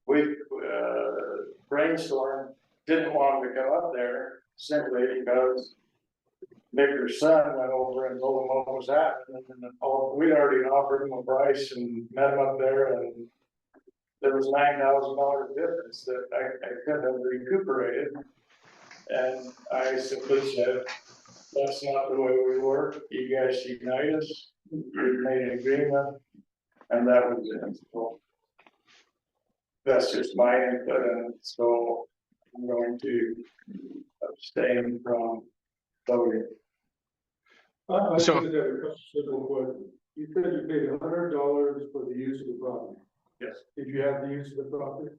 we Brainstorm didn't want him to come up there simply because Victor's son went over and told him what was happening, and we'd already offered him a price and met him up there, and there was $9,000 difference that I couldn't have recuperated. And I simply said, that's not the way we work. You guys unite us. We made an agreement, and that was it. So that's just my input, and so I'm going to abstain from voting. So- just have a simple question. You said you paid $100 for the use of the property. Yes. Did you have the use of the property?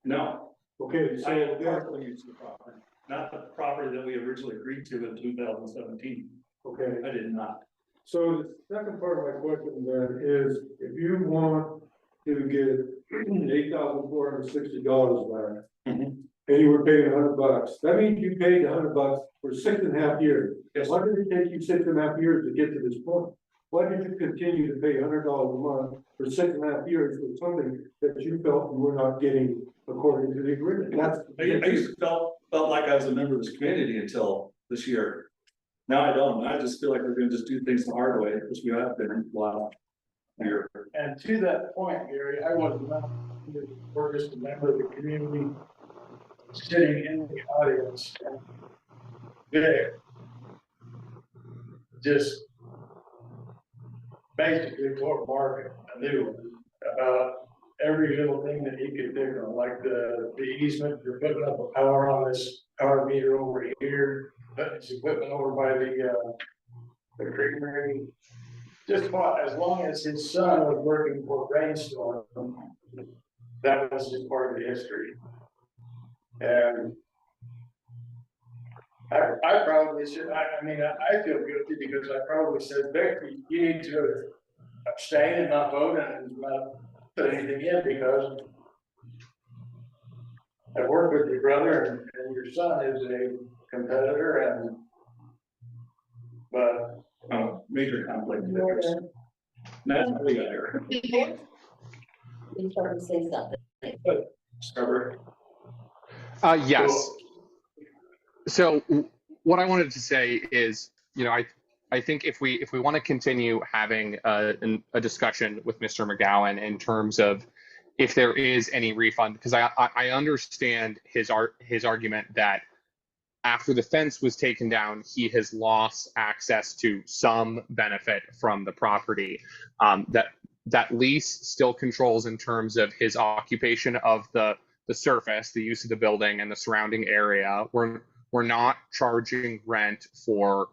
No, Okay, I so had then, partial use of the property, not the property that we originally agreed to in 2017. okay, I did not. so the second part of my question then is, if you want to get $8,460 back, and you were paying $100, that means you paid $100 for 6.5 years. Yes. Why did it take you 6.5 years to get to this point? Why did you continue to pay $100 a month for 6.5 years for something that you felt you were not getting according to the agreement? I used to felt like I was a member of this community until this year. Now I don't. I just feel like we're gonna just do things the hard way, which we have been a while here. And to that point, Gary, I was not, or just a member of the community sitting in the audience. And Vic just basically tore Mark a new one about every little thing that he could think of, like the easement, you're putting up a power on this power meter over here, putting this equipment over by the creamery. Just about as long as his son was working for Brainstorm, that was just part of the history. And I probably should, I mean, I feel guilty because I probably said, Vic, you need to abstain and not vote and not put anything in because I work with your brother and your son is a competitor and, but. Major conflict of interest. That's what we got here. You started to say something. Stubborn. Yes. So what I wanted to say is, you know, I think if we want to continue having a discussion with Mr. McGowan in terms of if there is any refund, because I understand his argument that after the fence was taken down, he has lost access to some benefit from the property that that lease still controls in terms of his occupation of the surface, the use of the building and the surrounding area. We're not charging rent for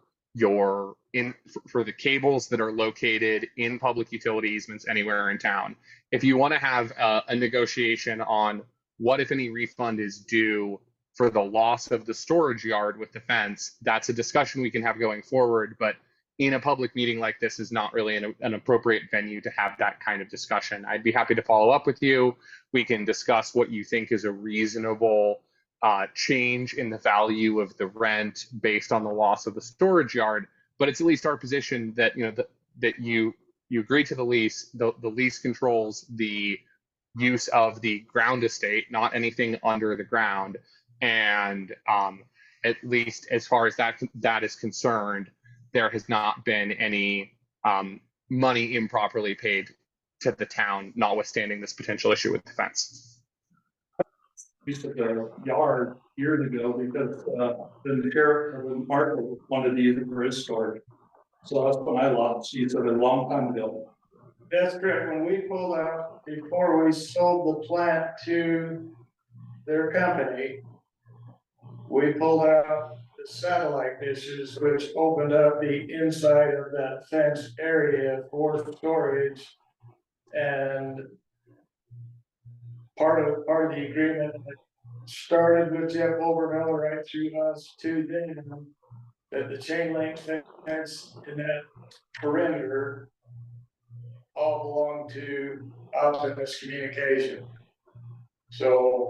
for the cables that are located in public utility easements anywhere in town. If you want to have a negotiation on what, if any, refund is due for the loss of the storage yard with the fence, that's a discussion we can have going forward. But in a public meeting like this is not really an appropriate venue to have that kind of discussion. I'd be happy to follow up with you. We can discuss what you think is a reasonable change in the value of the rent based on the loss of the storage yard. But it's at least our position that that you agree to the lease. The lease controls the use of the ground estate, not anything under the ground. And at least as far as that is concerned, there has not been any money improperly paid to the town, notwithstanding this potential issue with the fence. We took a yard years ago because the sheriff or the marshal wanted to use it for his storage. So that's when I lost seats of a long time ago. That's correct. When we pulled out, before we sold the plant to their company, we pulled out the satellite dishes, which opened up the inside of that fenced area for storage. And part of the agreement started with Jeff Overmiller right through us to them, that the chain link fence in that perimeter all belong to Optimus Communication. So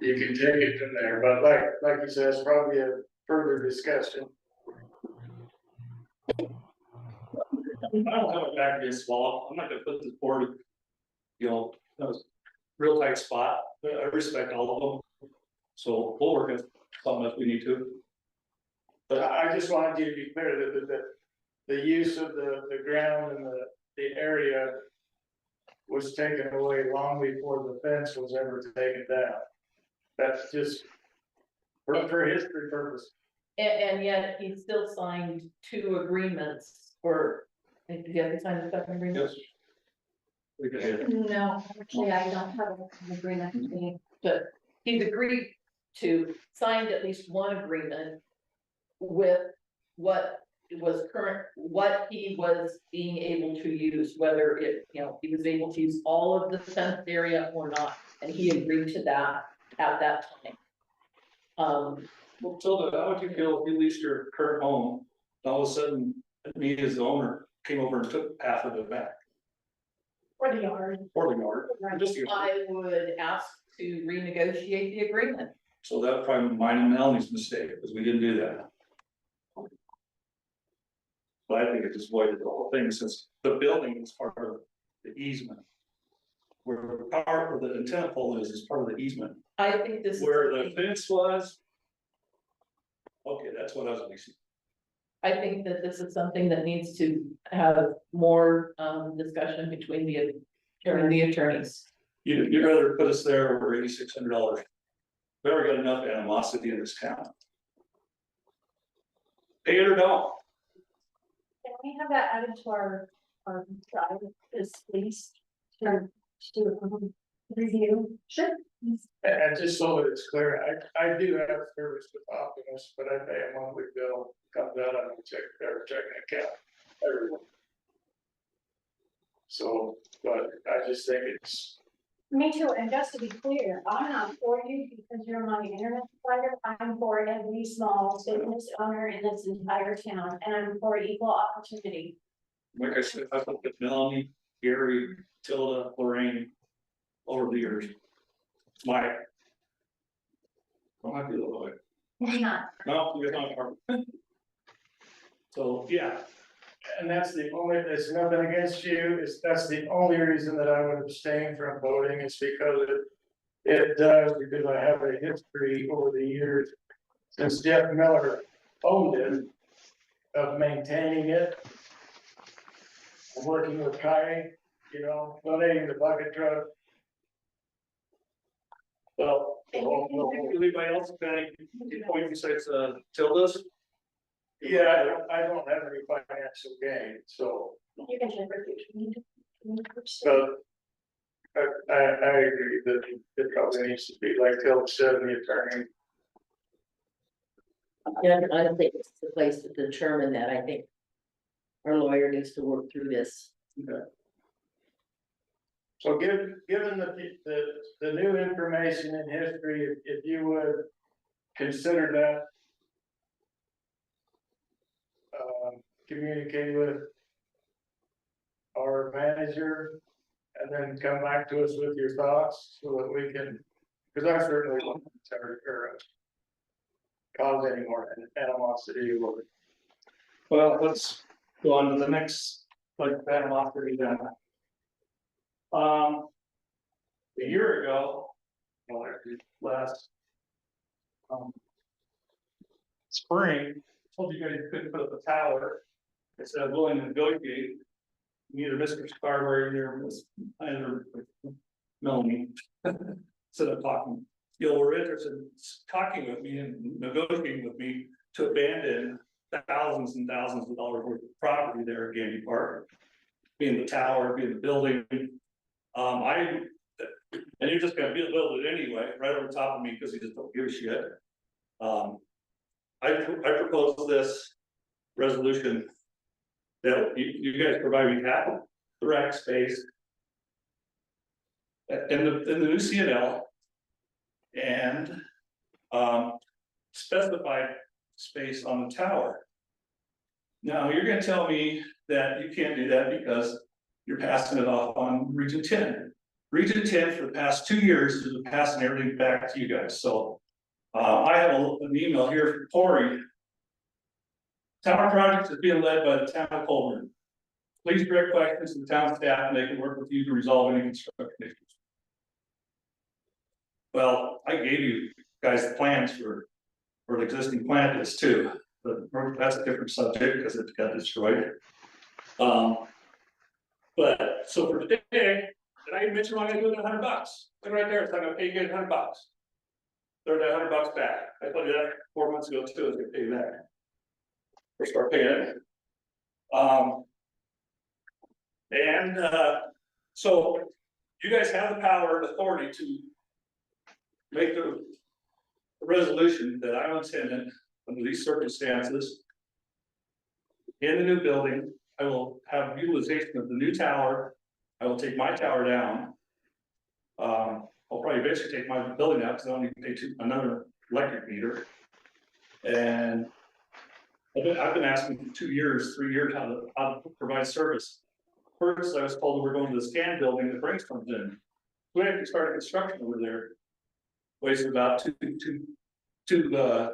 you can take it from there, but like you said, it's probably a further discussion. I don't have it back this wall. I'm not gonna put this board, that was a real tight spot, but I respect all of them. So we'll work at something if we need to. But I just wanted you to be clear that the use of the ground and the area was taken away long before the fence was ever taken down. That's just for history purpose. And yet he still signed 2 agreements for, did you have to sign the second agreement? Yes. We can hit it. No, actually, I don't have an agreement between. But he's agreed to, signed at least one agreement with what was current, what he was being able to use, whether he was able to use all of the fenced area or not, and he agreed to that at that time. Well, Tilda, how would you feel if you leased your current home, and all of a sudden, me as the owner came over and took half of it back? For the yard. For the yard, just the yard. I would ask to renegotiate the agreement. So that was probably mine and Melanie's mistake, because we didn't do that. But I think it just voided the whole thing, since the building is part of the easement. Where the antenna pole is part of the easement. I think this is. Where the fence was. Okay, that's what I was leasing. I think that this is something that needs to have more discussion between the attorneys. You'd rather put us there over $8,600. We already got enough animosity in this town. Pay it or don't. Can we have that added to our drive, this lease? To review? Sure. And just so that it's clear, I do have service with Optimus, but I pay a monthly bill, comes out on their checking account every month. So, but I just think it's. Me too, and just to be clear, I'm not for you because you're my internet provider, I'm for every small business owner in this entire town, and I'm for equal opportunity. Like I said, I've looked at Melanie, Gary, Tilda, Lorraine over the years. Mike. Don't have to do the way. Why not? No, you're not hard. So, yeah. And that's it's nothing against you, that's the only reason that I would abstain from voting, is because because I have a history over the years. Since Jeff Miller owned it, of maintaining it. Working with Kai, donating the bucket truck. So. Anybody else got any point besides Tilda's? Yeah, I don't have any financial gain, so. You can check for future. So. I agree that it probably needs to be like Phil said, the attorney. Yeah, I don't think it's the place to determine that. I think our lawyer needs to work through this. Okay. So given the new information and history, if you would consider that. Communicate with our manager and then come back to us with your thoughts so that we can, because I certainly won't cause any more animosity or. Well, let's go on to the next, like, animosity then. A year ago, well, actually, last spring, I told you guys you couldn't put up a tower. I said I'm willing to negotiate. Neither Mr. Scarborough nor either Melanie instead of talking. You know, we're interested in talking with me and negotiating with me to abandon thousands and thousands of dollars worth of property there at Gandy Park, being the tower, being the building. And you're just gonna build it anyway, right over top of me because you just don't give a shit. I propose this resolution that you guys provide me half the rack space in the new CNL and specified space on the tower. Now, you're gonna tell me that you can't do that because you're passing it off on Region 10. Region 10 for the past 2 years has been passing everything back to you guys, so I have an email here from Tori. Tower project is being led by the town of Colburn. Please direct questions to the town staff and they can work with you to resolve any construction issues. Well, I gave you guys the plans for the existing plant is too, but that's a different subject because it got destroyed. But so for today, did I mention what I'm gonna do with $100? Look right there, it's not gonna pay you guys $100. Throw that $100 back. I told you that 4 months ago too, is gonna pay you back. Or start paying it. So you guys have the power and authority to make the resolution that I intended under these circumstances. In the new building, I will have utilization of the new tower. I will take my tower down. I'll probably eventually take my building out because I don't need to pay another electric meter. And I've been asking for 2 years, 3 years how to provide service. First, I was told we're going to the scan building that Brinks comes in. We have to start construction over there. Wasted about two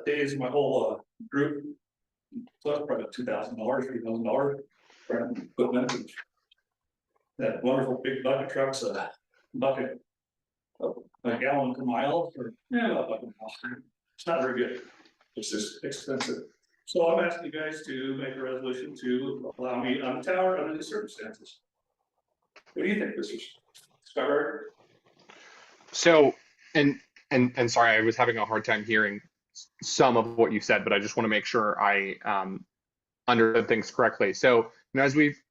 days of my whole group. So that's probably $2,000, $3,000 for equipment. That wonderful big bucket trucks, a bucket of a gallon per mile, or about a bucket per mile. It's not very good. It's just expensive. So I'm asking you guys to make a resolution to allow me on the tower under these circumstances. What do you think, Mr. Scarborough? So, and sorry, I was having a hard time hearing some of what you said, but I just want to make sure I understood things correctly. So, as we've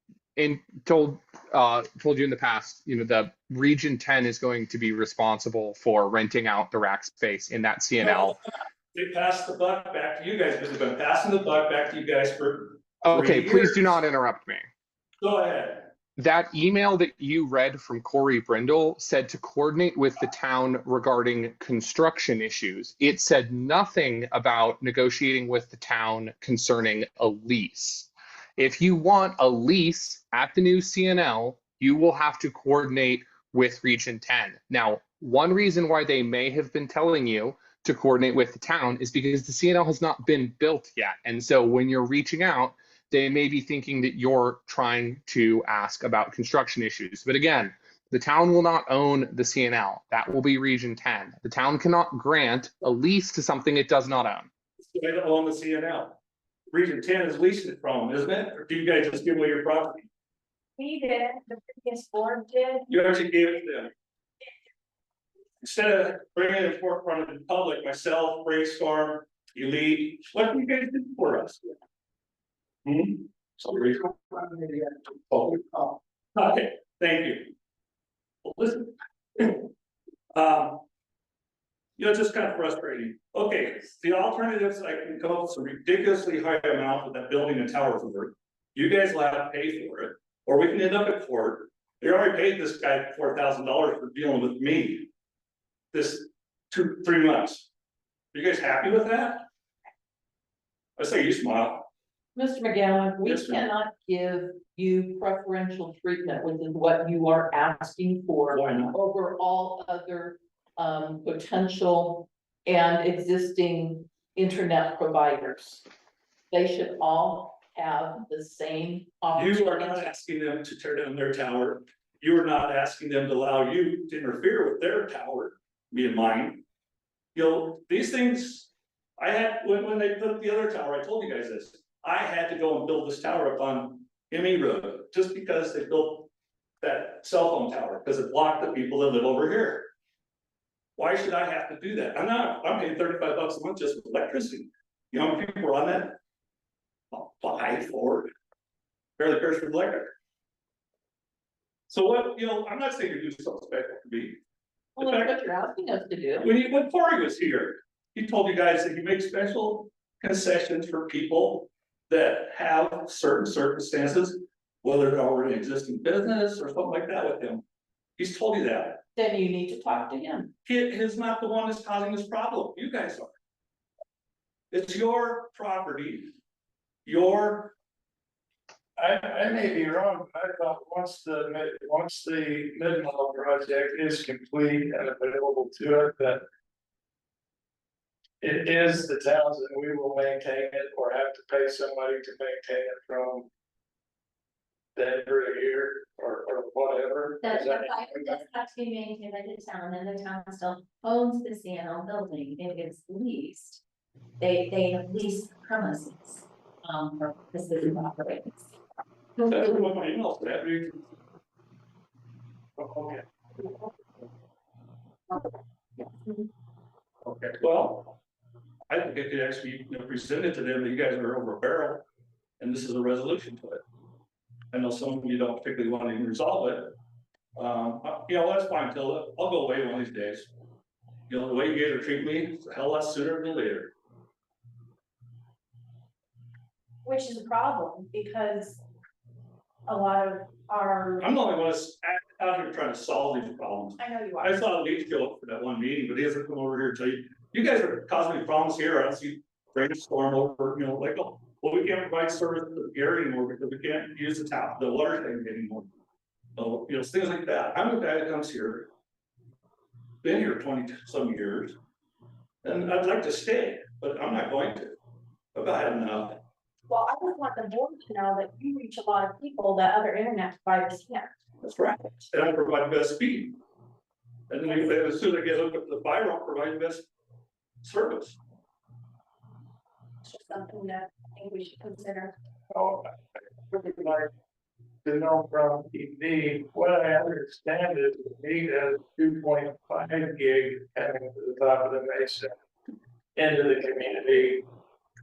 told you in the past, the Region 10 is going to be responsible for renting out the rack space in that CNL. They passed the buck back to you guys because they've been passing the buck back to you guys for Okay, 3 years. please do not interrupt me. Go ahead. That email that you read from Corey Brindle said to coordinate with the town regarding construction issues. It said nothing about negotiating with the town concerning a lease. If you want a lease at the new CNL, you will have to coordinate with Region 10. Now, one reason why they may have been telling you to coordinate with the town is because the CNL has not been built yet. And so when you're reaching out, they may be thinking that you're trying to ask about construction issues. But again, the town will not own the CNL. That will be Region 10. The town cannot grant a lease to something it does not own. They don't own the CNL. Region 10 is leasing it from them, isn't it? Or do you guys just give away your property? We did, the previous board did. You actually gave it to them. Instead of bringing it in front of the public, myself, Brainstorm, Elite, what do you guys do for us? Okay, Thank you. Well, listen. It's just kind of frustrating. Okay, the alternatives, I can come up with some ridiculously high amount of that building and towers worth. You guys will have to pay for it, or we can end up at court. They already paid this guy $4,000 for dealing with me. This 3 months. Are you guys happy with that? I say you smile. Mr. McGowan, we Yes, ma'am. cannot give you preferential treatment, which is what you are asking for. Why not? Over all other potential and existing internet providers. They should all have the same opportunity. You are not asking them to tear down their tower. You are not asking them to allow you to interfere with their tower, me and mine. These things, I had, when they put up the other tower, I told you guys this. I had to go and build this tower up on ME Road, just because they built that cell phone tower, because it blocked the people that live over here. Why should I have to do that? I'm paying $35 a month just for electricity. You know how many people are on that? 5, 4, barely cares for the electric. So what, I'm not saying you do something special to me. Well, that's what you're asking us to do. When Corey was here, he told you guys that he makes special concessions for people that have certain circumstances, whether they're already an existing business or something like that with him. He's told you that. Then you need to talk to him. He is not the one that's causing this problem. You guys are. It's your property. I may be wrong, but I thought once the mid-level project is complete and available to it, that it is the town's and we will maintain it or have to pay somebody to maintain it from Denver a year or whatever. The Is that- fiber does have to be maintained by the town, and the town still owns the CNL building, it is leased. They have leased premises, for purposes of operations. That's what my email said. Okay. Okay, well, I think it could actually, present it to them that you guys are over a barrel, and this is a resolution to it. I know some of you don't particularly want to even resolve it. That's fine, Tilda. I'll go away one of these days. The way you guys are treating me, it's a hell lot sooner than later. Which is a problem, because a lot of our, I'm the only one that's out here trying to solve these problems. I know you are. I saw Lee show up for that one meeting, but he hasn't come over here to tell you guys are causing me problems here. I don't see brainstorm over, we can't provide service to the area anymore because we can't use the water tank anymore. So, things like that. I'm the guy that comes here, been here 20-some years, and I'd like to stay, but I'm not going to. I've had enough. Well, I just want the board to know that you reach a lot of people that other internet providers can't. That's right. And I provide the best speed. And then as soon as I get hooked up to the fiber, I'll provide the best service. It's just something that I think we should consider. Oh, I would like to know from ED, what I understand is we has 2.5 gig coming to the top of the mesa into the community,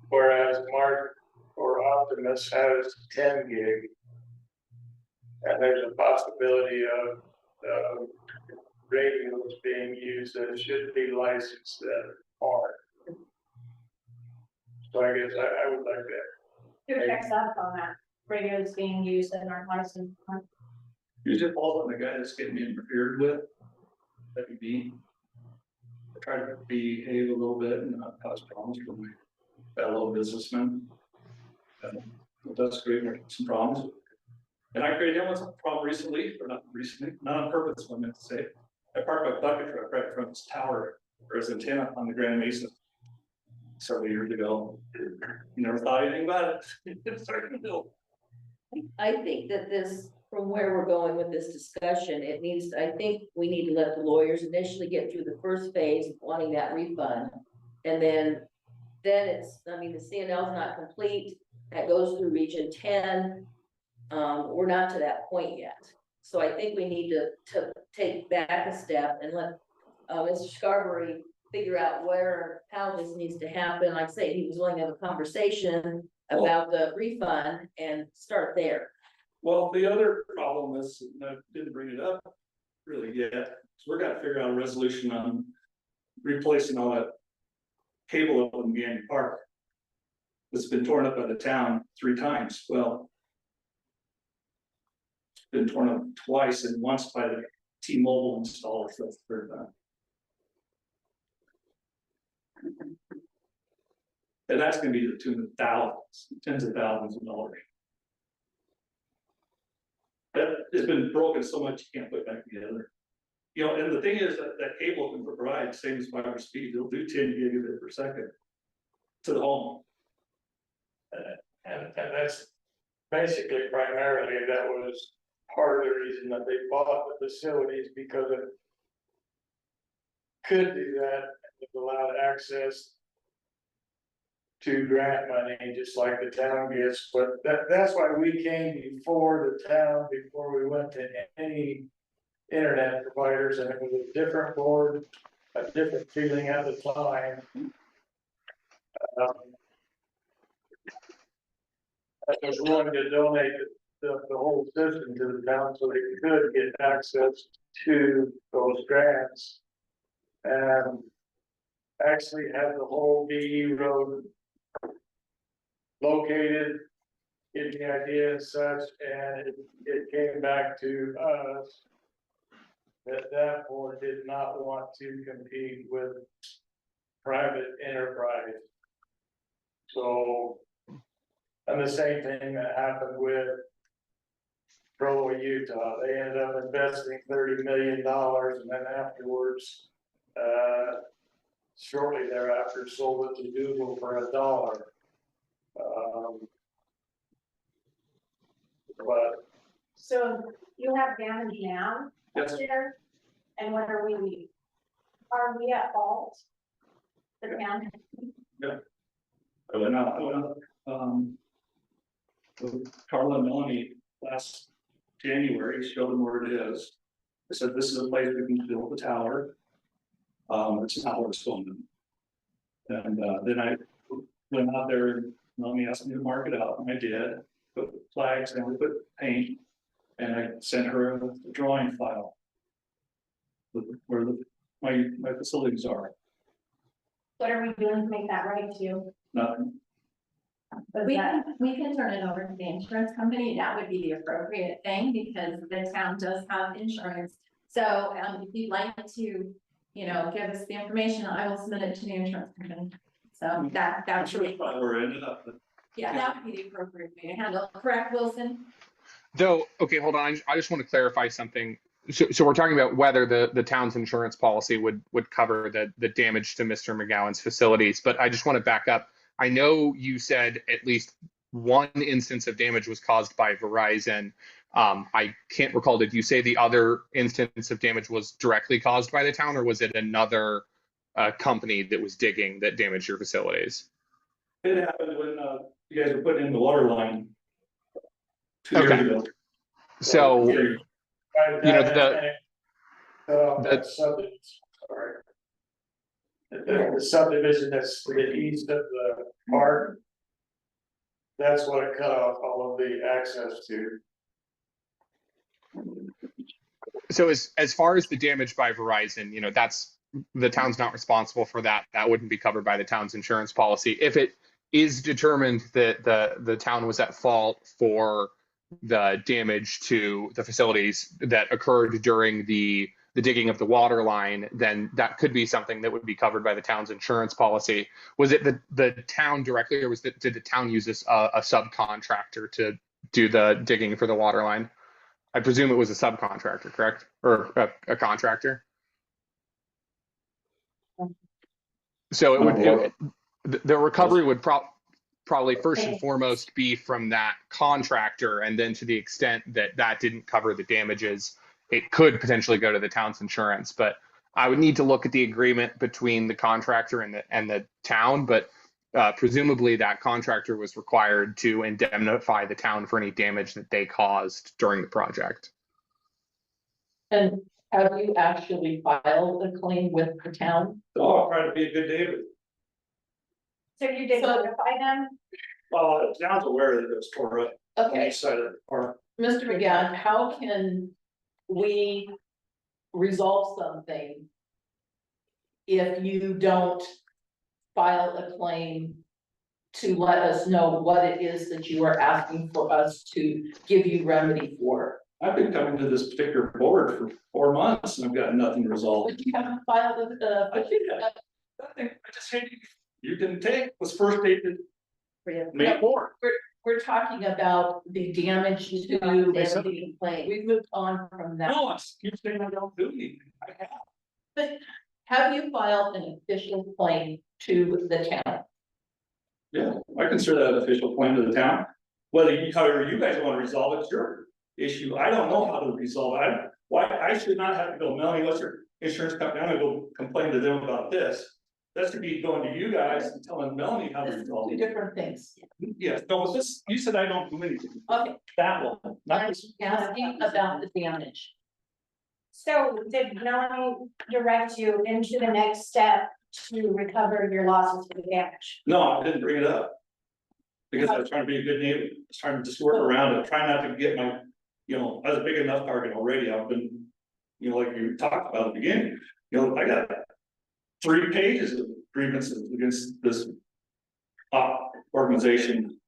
whereas Mark or Optimus has 10 gig. And there's a possibility of radios being used that should be licensed that aren't. So I guess I would like that. Who checks up on that? Radios being used and aren't licensed. Usually falls on the guy that's getting interfered with. That'd be. I try to behave a little bit and not cause problems for my fellow businessmen. It does create some problems. And I created him with a problem recently, or not recently, not on purpose, I meant to say. I parked my bucket truck right in front of his tower, or his antenna on the Grand Mesa several years ago. Never thought anything about it. It's starting to build. I think that this, from where we're going with this discussion, I think we need to let the lawyers initially get through the first phase of wanting that refund. And then the CNL is not complete, that goes through Region 10. We're not to that point yet. So I think we need to take back a step and let Mr. Scarberry figure out how this needs to happen. Like I say, he was willing to have a conversation about the refund and start there. Well, the other problem is, and I didn't bring it up really yet, so we're gonna figure out a resolution on replacing all that cable up in Gandy Park. It's been torn up by the town 3 times, well. It's been torn up twice and once by the T-Mobile installer, so that's the 3rd time. And that's gonna be to the tune of thousands, tens of thousands of dollars. That has been broken so much you can't put it back together. You know, and the thing is that cable can provide same as fiber speed, it'll do 10 gigabit per second to the home. And that's basically primarily that was part of the reason that they bought the facilities, because it could do that, it allowed access to grant money, just like the town gets, but that's why we came before the town, before we went to any internet providers, and it was a different board, a different feeling at the time. I was willing to donate the whole system to the town so they could get access to those grants. And actually had the whole BE road located, getting the idea and such, and it came back to us that board did not want to compete with private enterprise. So, and the same thing that happened with Provo, Utah. They ended up investing $30 million, and then afterwards, shortly thereafter, sold it to Google for $1. But So you have damage now, Yes. there, and what are we at fault? The town, Carla and Melanie last January showed them where it is. They said, this is a place we can build the tower. It's not where it's going. And then I went out there and Melanie asked me to mark it out, and I did. Put flags and we put paint, and I sent her a drawing file with where my facilities are. what are we doing to make that right too? Nothing. We can turn it over to the insurance company. That would be the appropriate thing because the town does have insurance. So if you'd like to, you know, give us the information, I will submit it to the insurance company. So that I'm would sure be, that's probably where it ended up, but yeah, that would be the appropriate way to handle it. Correct, Wilson? Though, okay, hold on. I just want to clarify something. So we're talking about whether the town's insurance policy would cover the damage to Mr. McGowan's facilities, but I just want to back up. I know you said at least one instance of damage was caused by Verizon. I can't recall. Did you say the other instance of damage was directly caused by the town, or was it another company that was digging that damaged your facilities? it happened when you guys were putting in the water line 2 years ago. So, Yeah. you know, that subdivision, sorry. The subdivision that's to the east of the park. That's what it cut off all of the access to. So as far as the damage by Verizon, you know, that's the town's not responsible for that. That wouldn't be covered by the town's insurance policy. If it is determined that the town was at fault for the damage to the facilities that occurred during the digging of the water line, then that could be something that would be covered by the town's insurance policy. Was it the town directly, or did the town use a subcontractor to do the digging for the water line? I presume it was a subcontractor, correct? Or a contractor? So the recovery would probably first and foremost be from that contractor, and then to the extent that didn't cover the damages, it could potentially go to the town's insurance. But I would need to look at the agreement between the contractor and the town, but presumably that contractor was required to indemnify the town for any damage that they caused during the project. And have you actually filed a claim with the town? Oh, I'll try to be a good neighbor. So you did notify them? the town's aware that it was tore up on Okay, each side of the park. Mr. McGowan, how can we resolve something if you don't file a claim to let us know what it is that you are asking for us to give you remedy for? I've been coming to this particular board for 4 months and I've got nothing resolved. But you haven't filed the. I think I just said you didn't take, was first dated May 4th. We're talking about the damage to the Complaint. we've moved on from that. No, you're saying I don't do anything. I have. But have you filed an official claim to the town? Yeah, I consider that an official claim to the town. However you guys want to resolve it, it's your issue. I don't know how to resolve it. Why, I should not have to go, Melanie, what's your insurance company? I'm gonna go complain to them about this. That should be going to you guys and telling Melanie how to This is resolve two it. different things. Yes, no, but this, you said I don't do anything. Okay, That one, not I'm this. asking about the damage. So did Melanie direct you into the next step to recover your losses for the damage? No, I didn't bring it up. Because I was trying to be a good neighbor, I was trying to just work around it, try not to get my, I was a big enough target already, I've been. Like you talked about at the beginning, I got 3 pages of grievances against this. Organization.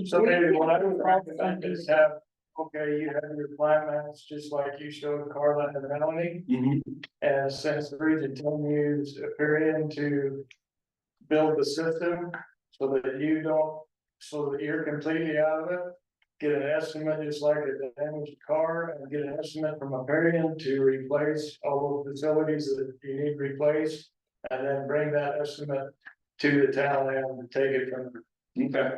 So maybe what I would recommend is have, okay, you have your plans, just like you showed Carla and Melanie. And since 3 to 10 years period to build the system, so that you're completely out of it. Get an estimate, just like a damaged car, and get an estimate from a Perion to replace all those facilities that you need replaced. And then bring that estimate to the town and take it from there. Okay.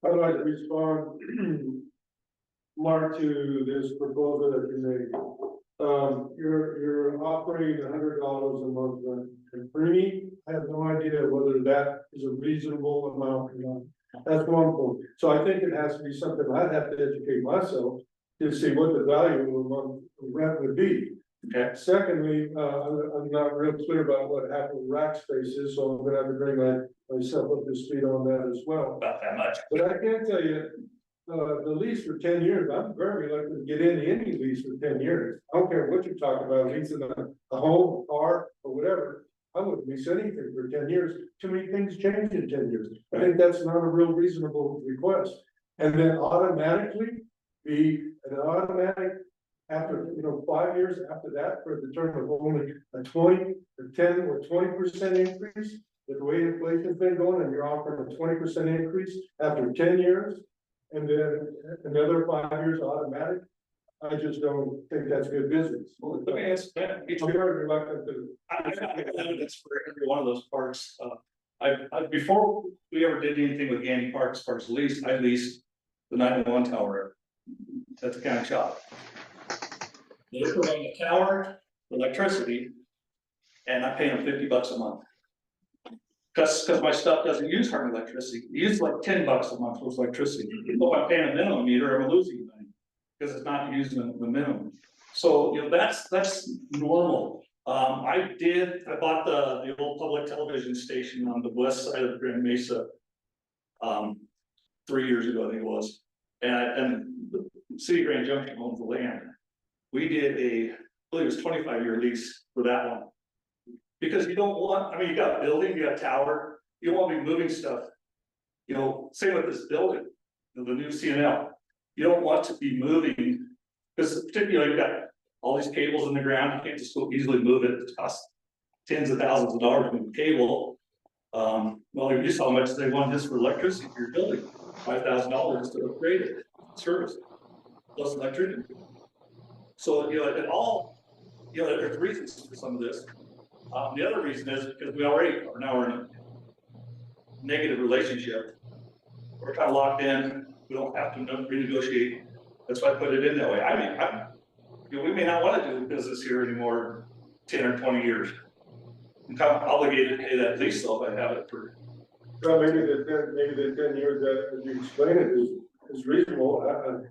I'd like to respond, Mark, to this proposal that you made. You're operating $100 a month rent. And for me, I have no idea whether that is a reasonable amount or not. That's one point. So I think it has to be something I'd have to educate myself to see what the value of a month rent would be. Okay. Secondly, I'm not real clear about what happened with rack spaces, so I'm gonna have to bring myself up to speed on that as well. About that much. But I can tell you, the lease for 10 years, I'm very reluctant to get into any lease for 10 years. I don't care what you're talking about, leasing a home, a car, or whatever. I wouldn't lease anything for 10 years. Too many things change in 10 years. I think that's not a real reasonable request. And then automatically be an automatic after, 5 years after that for the term of only a 20 or 10 or 20% increase. With the way inflation's been going and you're offering a 20% increase after 10 years. And then another 5 years automatic. I just don't think that's good business. Well, let me answer that. I'm very reluctant to. I have evidence for every one of those parks. Before we ever did anything with Gandy Park as far as lease, I leased the 911 tower at the county shop. They put on the tower, electricity, and I pay them $50 a month. Because my stuff doesn't use hard electricity, it uses like $10 a month for electricity. If I'm paying a minimum meter, I'm losing money. Because it's not using the minimum. So, that's normal. I bought the old public television station on the west side of Grand Mesa. 3 years ago, I think it was. And the city of Grand Junction owns the land. We did I believe it was 25-year lease for that one. Because you don't want, you got a building, you got a tower, you don't want to be moving stuff. Same with this building, the new CNL. You don't want to be moving, because particularly you've got all these cables in the ground, you can't just go easily move it, it costs tens of thousands of dollars to move cable. Well, you saw how much they want just for electricity for your building, $5,000 to upgrade it, service, plus electricity. So, it all, there's reasons for some of this. The other reason is because we already are now in a negative relationship. We're kind of locked in. We don't have to renegotiate. That's why I put it in that way. We may not want to do business here anymore 10 or 20 years. I'm kind of obligated to pay that lease though if I have it for. Well, maybe the 10 years that as you explain it is reasonable.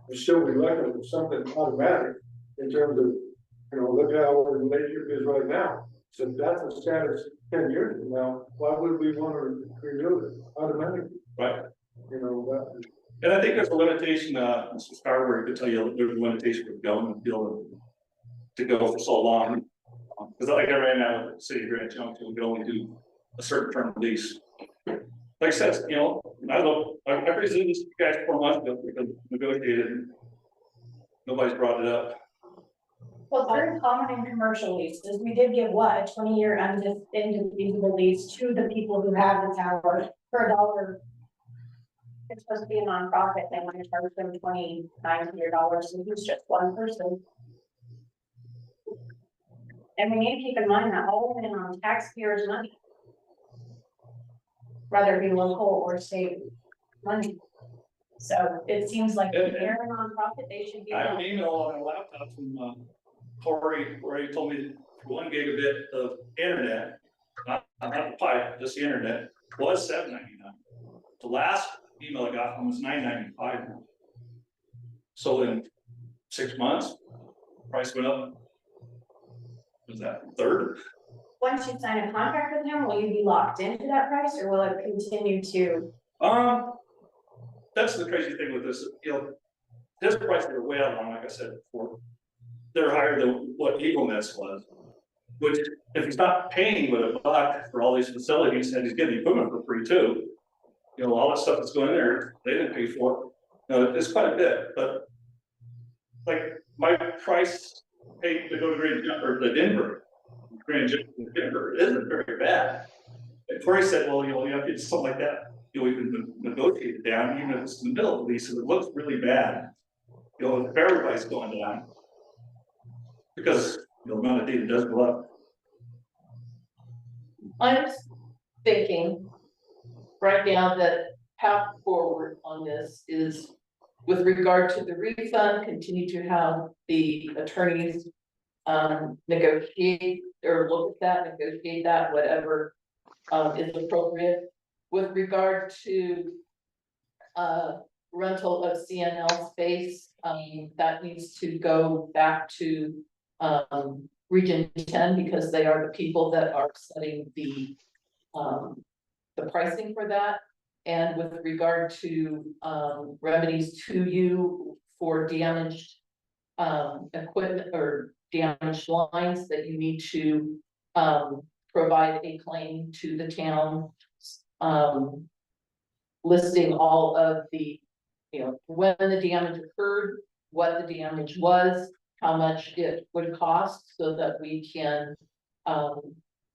I'm still reluctant with something automatic in terms of, look at how our relationship is right now. So if that's the status 10 years from now, why would we want to renew it automatically? Right. You know, that, And I think there's a limitation, Mr. Starberg could tell you, there's a limitation with government deal to go for so long. Because like I ran out of the city of Grand Junction, we could only do a certain term lease. Like I said, you know, I presented this to you guys 4 months ago, because negotiated, and nobody's brought it up. Well, it's very common in commercial leases. We did give what, a 20-year indivisible lease to the people who have the tower for $1. It's supposed to be a nonprofit, they want to charge them $2,900, and he's just one person. And we need to keep in mind that all in on taxpayers' money. Whether it be local or state money. So it seems like if they're a nonprofit, they should be. I have an email on a laptop from Corey, where he told me 1 gigabit of internet, not the pipe, just the internet, was $7.99. The last email I got from was $9.95 now. So in 6 months, price went up. Was that third? Once you sign a contract with him, will you be locked into that price, or will it continue to? That's the crazy thing with this, you know, his prices are way out, like I said before. They're higher than what Eagle Nest was. Which, if he's not paying with $1 for all these facilities, and he's getting the equipment for free too. You know, all that stuff that's going in there, they didn't pay for. It's quite a bit, but. Like, my price paid to go to Grand Junction, or the Grand Junction isn't very bad. And Corey said, well, you know, you have to do something like that. You know, we can negotiate it down, even if it's in the middle of the lease, and it looks really bad. You know, if everybody's going down. Because the amount of data does go up. I'm thinking right now that path forward on this is with regard to the refund, continue to have the attorneys negotiate or look at that, negotiate that, whatever is appropriate. With regard to rental of CNL space, that needs to go back to Region 10, because they are the people that are setting the pricing for that. And with regard to remedies to you for damaged equipment or damaged lines, that you need to provide a claim to the town, listing all of the, you know, when the damage occurred, what the damage was, how much it would cost, so that we can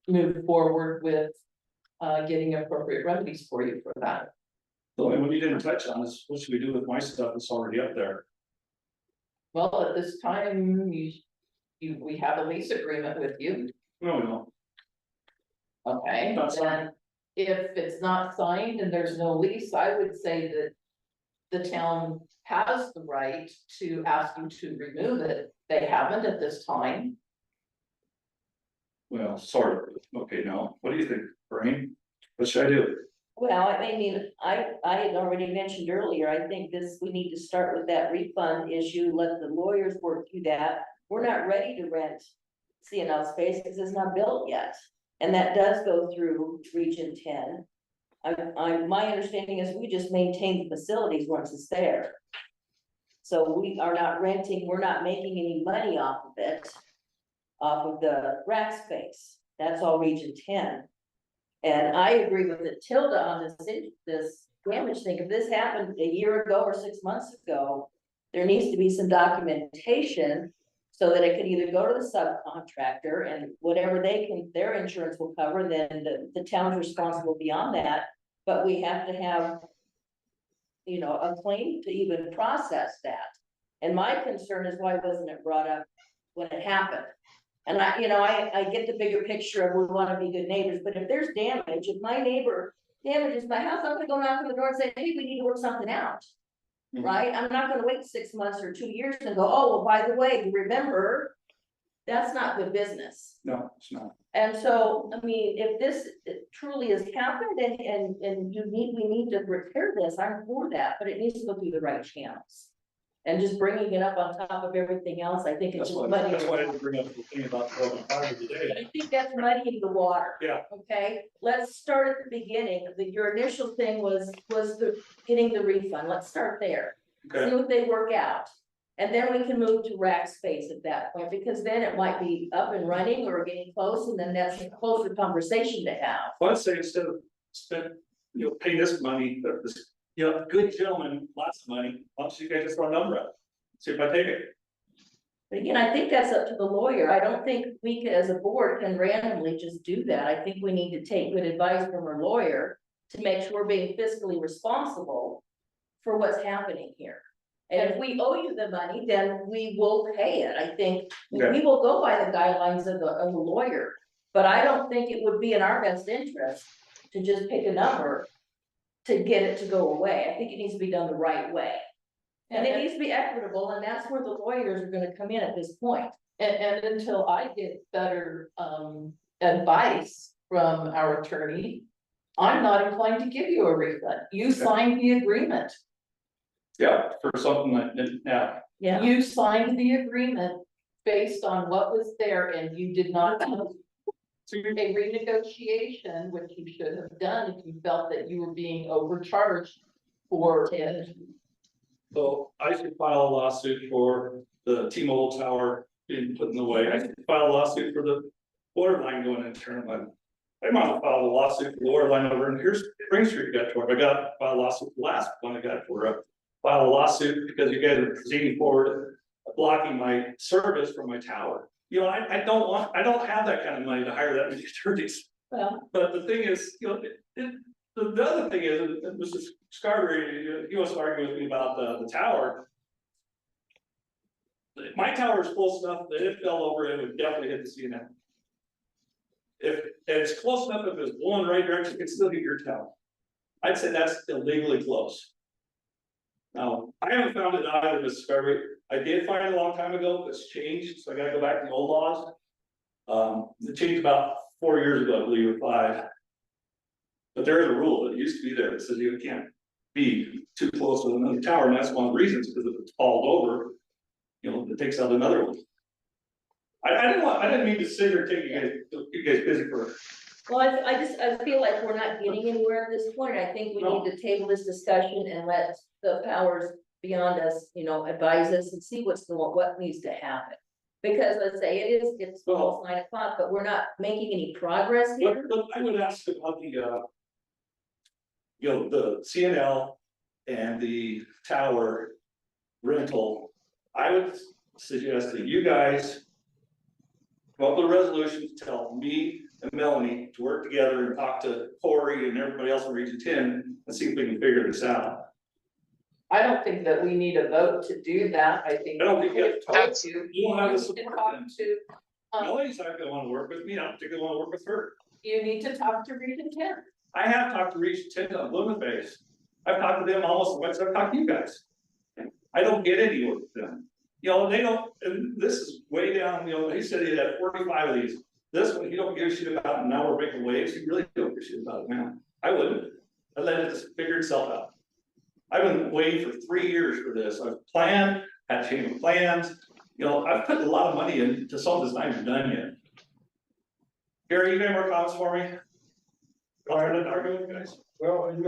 move forward with getting appropriate remedies for you for that. So, and what you didn't touch on is, what should we do with my stuff that's already up there? Well, at this time, we have a lease agreement with you. No, we don't. Okay, Not then signed. if it's not signed and there's no lease, I would say that the town has the right to ask you to remove it. They haven't at this time. Well, sort of. Okay, now, what do you think, Brain? What should I do? Well, I mean, I had already mentioned earlier, I think we need to start with that refund issue, let the lawyers work through that. We're not ready to rent CNL space because it's not built yet. And that does go through Region 10. My understanding is we just maintain the facilities once it's there. So we are not renting, we're not making any money off of it, off of the rack space. That's all Region 10. And I agree with Tilda on this damage thing. If this happened a year ago or 6 months ago, there needs to be some documentation so that it could either go to the subcontractor and whatever their insurance will cover, then the town's responsible beyond that. But we have to have, you know, a claim to even process that. And my concern is, why wasn't it brought up when it happened? And I get the bigger picture of, we want to be good neighbors, but if there's damage, if my neighbor damages my house, I'm gonna go knock on the door and say, hey, we need to work something out. Mhm. Right? I'm not gonna wait 6 months or 2 years and go, oh, well, by the way, remember, that's not good business. No, it's not. And so, I mean, if this truly has happened and we need to repair this, I'm for that, but it needs to go through the right channels. And just bringing it up on top of everything else, I think it's That's just why, muddying. that's why I didn't bring up the thing about 12 today. I think that's muddying the water. Yeah. Okay, let's start at the beginning. Your initial thing was the getting the refund. Let's start there. Okay. See what they work out. And then we can move to rack space at that point, because then it might be up and running or getting close, and then that's a closer conversation to have. Well, I'd say instead of pay this money, this, good gentleman, lots of money, why don't you guys just throw a number out? See if I take it. But again, I think that's up to the lawyer. I don't think we can, as a board, can randomly just do that. I think we need to take good advice from our lawyer to make sure we're being fiscally responsible for what's happening here. And if we owe you the money, then we will pay it. I think we will go by the guidelines of the lawyer. But I don't think it would be in our best interest to just pick a number to get it to go away. I think it needs to be done the right way. And it needs to be equitable, and that's where the lawyers are gonna come in at this point. And until I get better advice from our attorney, I'm not inclined to give you a refund. You signed the agreement. Yeah, for something like that, Yeah. You signed the agreement based on what was there, and you did not have a renegotiation, which you should have done if you felt that you were being overcharged for it. So I should file a lawsuit for the T-Mobile tower being put in the way. I should file a lawsuit for the water line going in turn. I might have filed a lawsuit for the water line over, and here's Spring Street got tore. I got filed a lawsuit, the last one I got tore up. File a lawsuit because you guys are proceeding forward, blocking my service from my tower. I don't have that kind of money to hire that many attorneys. Well, But the thing is, the other thing is, Mr. Scarberry, he wants to argue with me about the tower. If my tower is close enough that if it fell over, it would definitely hit the CNN. If it's close enough, if it's blowing the right direction, it can still hit your tower. I'd say that's illegally close. Now, I haven't found it either, Mr. Scarberry. I did find it a long time ago, it's changed, so I gotta go back to the old laws. It changed about 4 years ago, I believe, or 5. But there is a rule that used to be there that says you can't be too close to another tower, and that's one of the reasons, because if it's hauled over, it takes out another one. I didn't mean to sit here and take you guys busy for. well, I feel like we're not getting anywhere at this point. I think we need to table this discussion and let the powers beyond us, advise us and see what needs to happen. Because let's say it's almost 9 o'clock, but we're not making any progress here. But I would ask about the CNL and the tower rental. I would suggest that you guys come up with a resolution to tell me and Melanie to work together and talk to Corey and everybody else in Region 10 and see if we can figure this out. I don't think that we need a vote to do that. I think. I don't think you have to talk to. You don't have the You support need to talk then. to, Melanie's not gonna wanna work with me, I don't particularly wanna work with her. you need to talk to Region 10. I have talked to Region 10 on Blooming Base. I've talked to them almost once, I've talked to you guys. I don't get anywhere with them. They don't, and this is way down, he said he had 45 of these. This one, he don't give a shit about, and now we're making waves, he really don't give a shit about it now. I wouldn't. I let it just figure itself out. I've been waiting for 3 years for this. I've planned, had to change my plans. I've put a lot of money into something that's not even done yet. Gary, you got more comments for me? I'll try to argue with you guys. Well, I'm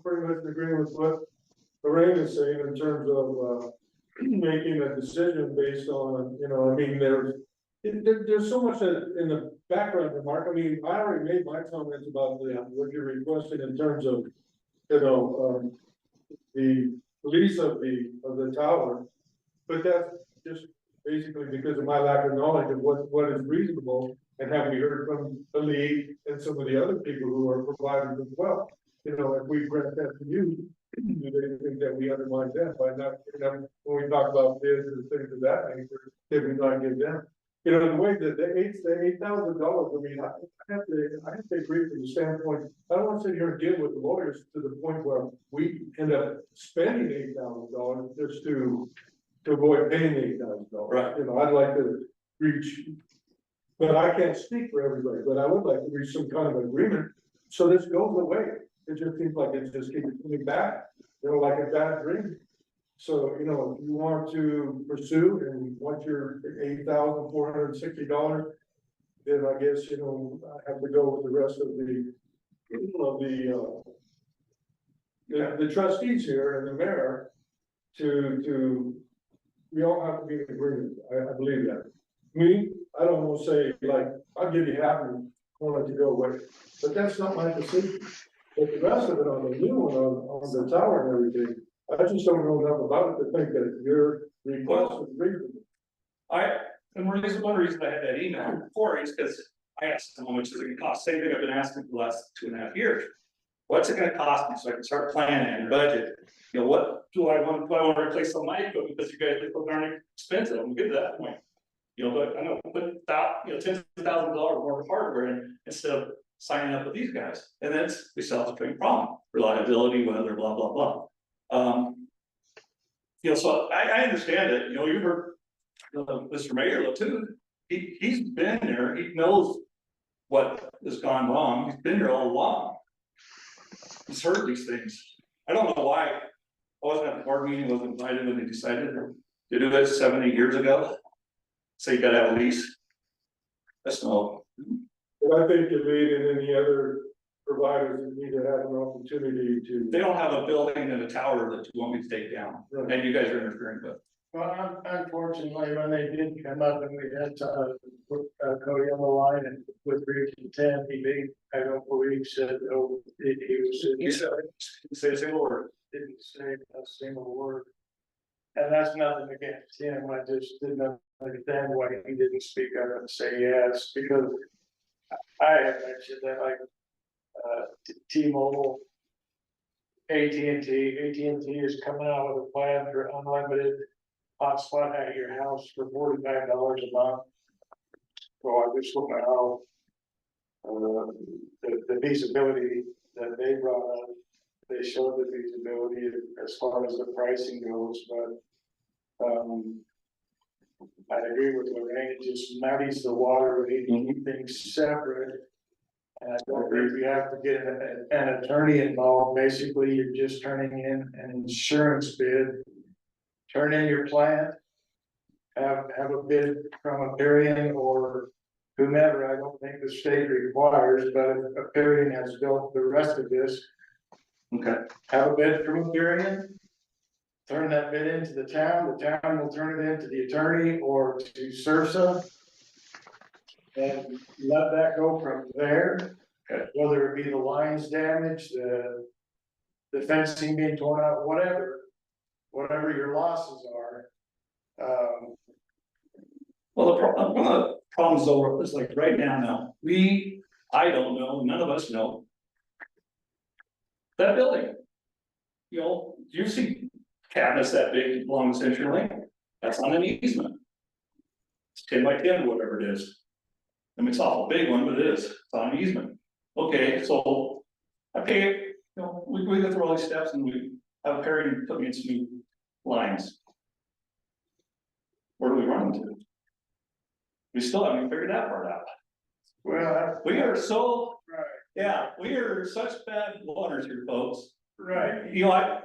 pretty much in agreement with what Lorraine is saying in terms of, making a decision based on, there's so much in the background remark. I already made my comments about what you're requesting in terms of, the lease of the tower. But that's just basically because of my lack of knowledge of what is reasonable, and have we heard from the league and some of the other people who are providers as well. If we grant that to you, do they think that we undermine them by not, when we talk about bids and things of that nature, did we not give them? The way that the $8,000, I have to agree from the standpoint, I don't want to sit here and deal with the lawyers to the point where we end up spending $8,000 just to avoid paying $8,000. Right. I'd like to reach, but I can't speak for everybody, but I would like to reach some kind of agreement, so this goes away. It just seems like it's just keeps coming back, like a bad dream. So, you know, if you want to pursue and want your $8,460, then I guess, you know, I have to go with the rest of the trustees here and the mayor to, we all have to be in agreement. I believe that. Me, I don't want to say like, I'll give you half and want it to go away, but that's not my decision. But the rest of it on the new one, on the tower and everything, I just don't know enough about it to think that your request is reasonable. And one reason I had that email before is because I asked them how much is it gonna cost, same thing I've been asking for the last 2.5 years. What's it gonna cost me so I can start planning and budget? You know, what do I want to replace some of my equipment because you guys are so darn expensive, I'm good to that point. You know, but I know put that, you know, $10,000 more of hardware in instead of signing up with these guys. And then we solve the same problem, reliability, weather, blah, blah, blah. You know, so I understand it, you know, you heard Mr. Mayor too, he's been there, he knows what has gone wrong, he's been there all along. He's heard these things. I don't know why I wasn't at the board meeting, wasn't invited when they decided to do this 7, 8 years ago. So you gotta have a lease. That's no. But I think you need and any other providers that need to have an opportunity to. They don't have a building and a tower that you want me to take down, Right. and you guys are interfering with. Well, unfortunately, when they did come up and we had to put Cody on the line and with Region 10, I don't believe said, oh, he said, say a single word. didn't say a single word. And that's nothing against him, I just didn't understand why he didn't speak up and say yes, because I had mentioned that like, T-Mobile, AT&T is coming out with a plan for unlimited hotspot at your house for $49 a month. So I just don't know how, the feasibility that they brought up, they showed the feasibility as far as the pricing goes, but, I agree with Lorraine, it just muddies the water, we need to keep things separate. And I don't think we have to get an attorney involved, basically, you're just turning in an insurance bid. Turn in your plan. Have a bid from Aperion or whomever, I don't think the state requires, but if Aperion has built the rest of this. Okay. Have a bid from Aperion. Turn that bid into the town will turn it into the attorney or to SURSA. And let that go from there, whether it be the lines damaged, the fencing being torn out, whatever your losses are. Well, one of the problems though is like right now, I don't know, none of us know. That building. You know, you see cabinets that big along the Century Lane, that's on an easement. It's 10 by 10, whatever it is. I mean, it's awful big one, but it is, it's on an easement. Okay, so I pay, you know, we go through all these steps and we have Aperion put me in some new lines. Where do we run them to? We still haven't figured that part out. Well, We are so, right, yeah, we are such bad waters here, folks. right. You know,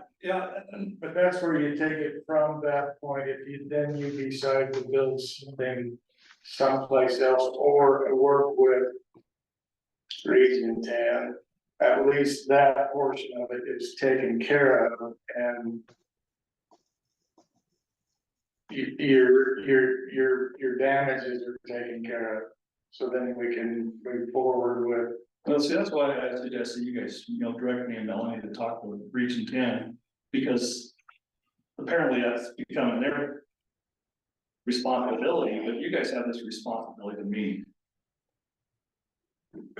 But that's where you take it from that point, if you decide to build something someplace else or work with Region 10, at least that portion of it is taken care of and your damages are taken care of. So then we can move forward with. well, see, that's why I suggested you guys, you know, direct me and Melanie to talk with Region 10, because apparently that's becoming their responsibility, but you guys have this responsibility to me.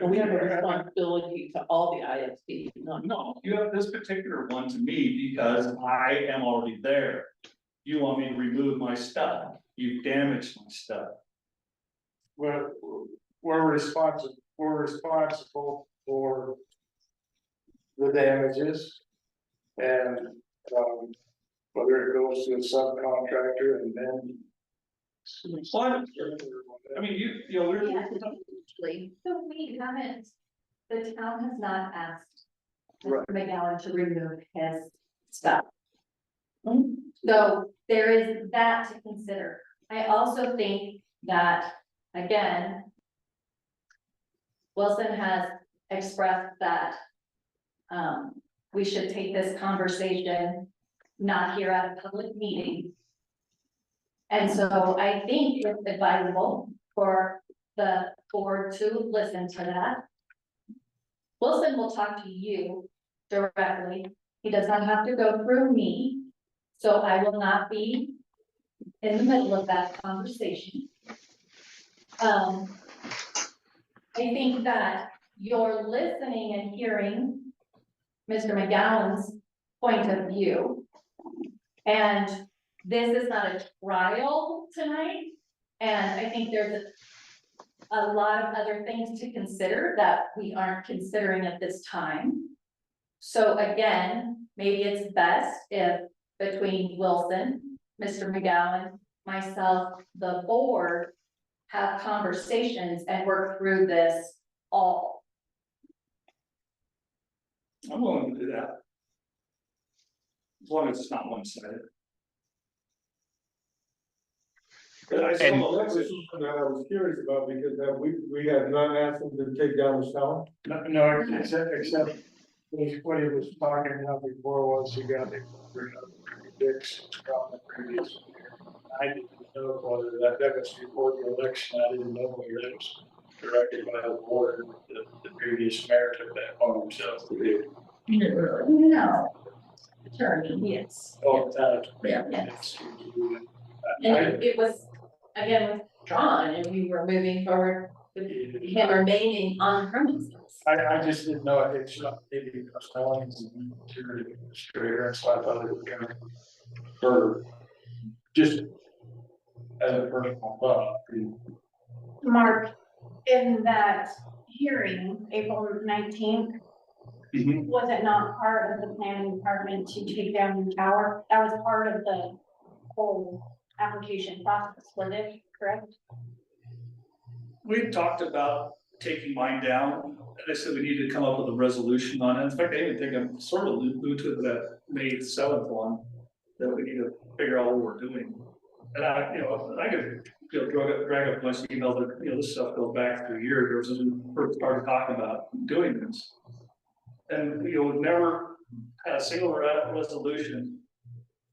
We have a responsibility to all the ISPs, No, you have this particular one to me because I am already there. You want me to remove my stuff, you've damaged my stuff. We're responsible for the damages. And, whether it goes to a subcontractor and then. Well, I mean, you know, Yeah, actually, so we haven't, the town has not asked Mr. McGowan to remove his stuff. So there is that to consider. I also think that, again, Wilson has expressed that we should take this conversation not here at a public meeting. And so I think it's advisable for the board to listen to that. Wilson will talk to you directly. He does not have to go through me. So I will not be in the middle of that conversation. I think that you're listening and hearing Mr. McGowan's point of view. And this is not a trial tonight. And I think there's a lot of other things to consider that we aren't considering at this time. So again, maybe it's best if between Wilson, Mr. McGowan, myself, the board, have conversations and work through this all. I'm willing to do that. As long as it's not one-sided. And I saw Alexis, and I was curious about, because we have not asked them to take down the tower. No, except what he was talking about before was he got the fix from the previous year. I didn't know whether that was before the election. I didn't know whether that was directed by the board. The previous mayor took that on himself to do. No. Attorney, yes. Oh, Yeah. And it was, again, withdrawn and we were moving forward with him remaining on premises. I just didn't know it. It's not maybe because Collins and security administrator, and so I thought it was kind of for just as a personal thought. Mark, in that hearing, April 19th, was it not part of the planning department to take down the tower? That was part of the whole application process, was it correct? We've talked about taking mine down, and I said we needed to come up with a resolution on it. In fact, I even think I'm sort of alluded to that May 7th one, that we need to figure out what we're doing. And I could, drag up my email that, this stuff goes back through years since we first started talking about doing this. And, we've never had a single resolution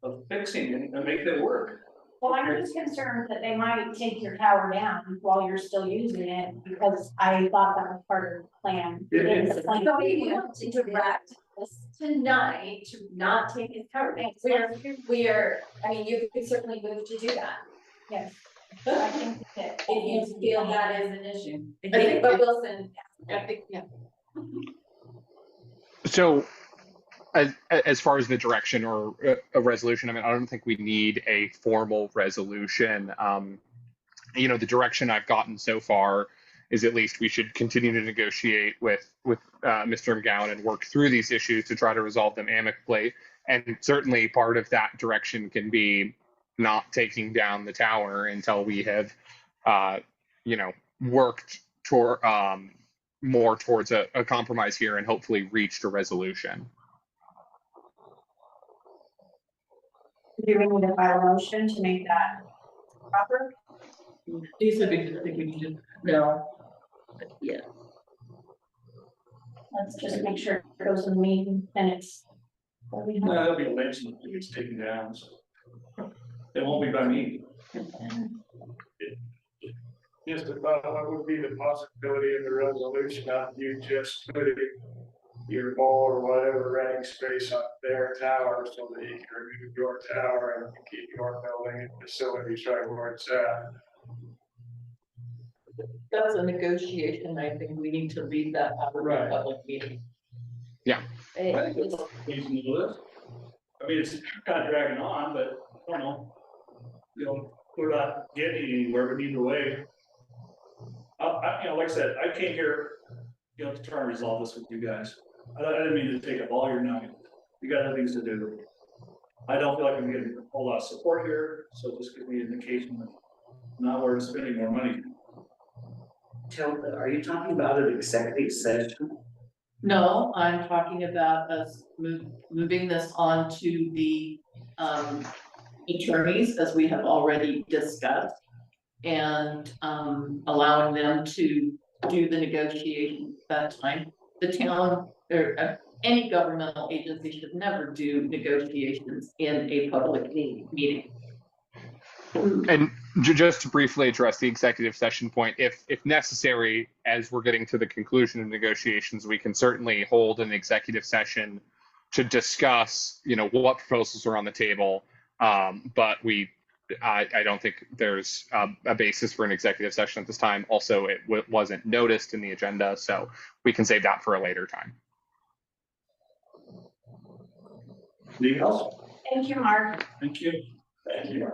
of fixing it and making it work. Well, I'm just concerned that they might take your tower down while you're still using it, because I thought that was part of the plan. So we want to direct us tonight to not take his tower down. We are, I mean, you could certainly move to do that. Yes. I think that If you feel that is an issue. I think, but Wilson, I think, yeah. So as far as the direction or a resolution, I mean, I don't think we need a formal resolution. The direction I've gotten so far is at least we should continue to negotiate with Mr. McGowan and work through these issues to try to resolve them amicably. And certainly part of that direction can be not taking down the tower until we have, worked toward more towards a compromise here and hopefully reached a resolution. do we need to file a motion to make that proper? These are big, I think we need to know. Yeah. Let's just make sure it goes in the meeting minutes. No, that'll be a lynch if it gets taken down, so. It won't be by me. Just about what would be the possibility of the resolution, not you just putting your mall or whatever renting space on their tower so that you can remove your tower and keep your building and facilities right where it's at. That's a negotiation. I think we need to leave that out of the public meeting. Yeah. I think it's easy to list. I mean, it's kind of dragging on, but I don't know. We're not getting anywhere, but either way. Like I said, I came here, to try and resolve this with you guys. I didn't mean to take up all your night. You got other things to do. I don't feel like I'm getting a whole lot of support here, so this gives me an indication that now we're spending more money. Are you talking about an executive session? No, I'm talking about us moving this on to the attorneys, as we have already discussed. And allowing them to do the negotiation at that time. The town or any governmental agency should never do negotiations in a public meeting. And just to briefly address the executive session point, if necessary, as we're getting to the conclusion of negotiations, we can certainly hold an executive session to discuss, what proposals are on the table. But I don't think there's a basis for an executive session at this time. Also, it wasn't noticed in the agenda, so we can save that for a later time. Anything else? Thank you, Mark. Thank you. Thank you.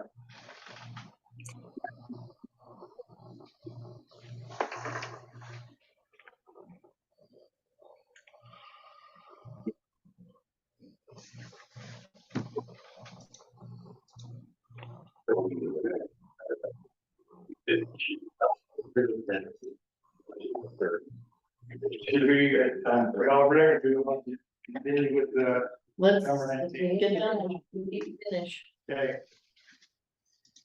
Should we, we're all ready to continue with the Let's number 19. get done, finish. Okay.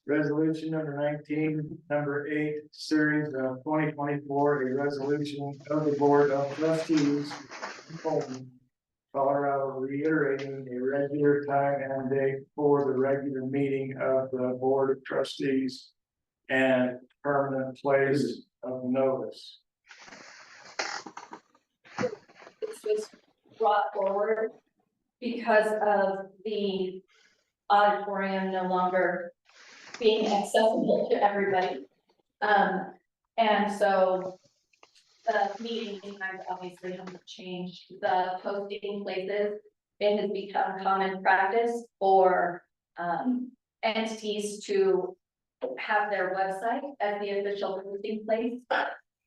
Resolution number 19, number 8, series of 2024, a resolution of the Board of Trustees, Fulton, Colorado, reiterating a regular time and date for the regular meeting of the Board of Trustees and permanent place of notice. This was brought forward because of the auditorium no longer being accessible to everybody. And so the meeting times obviously haven't changed. The posting places, it has become common practice for entities to have their website as the official posting place.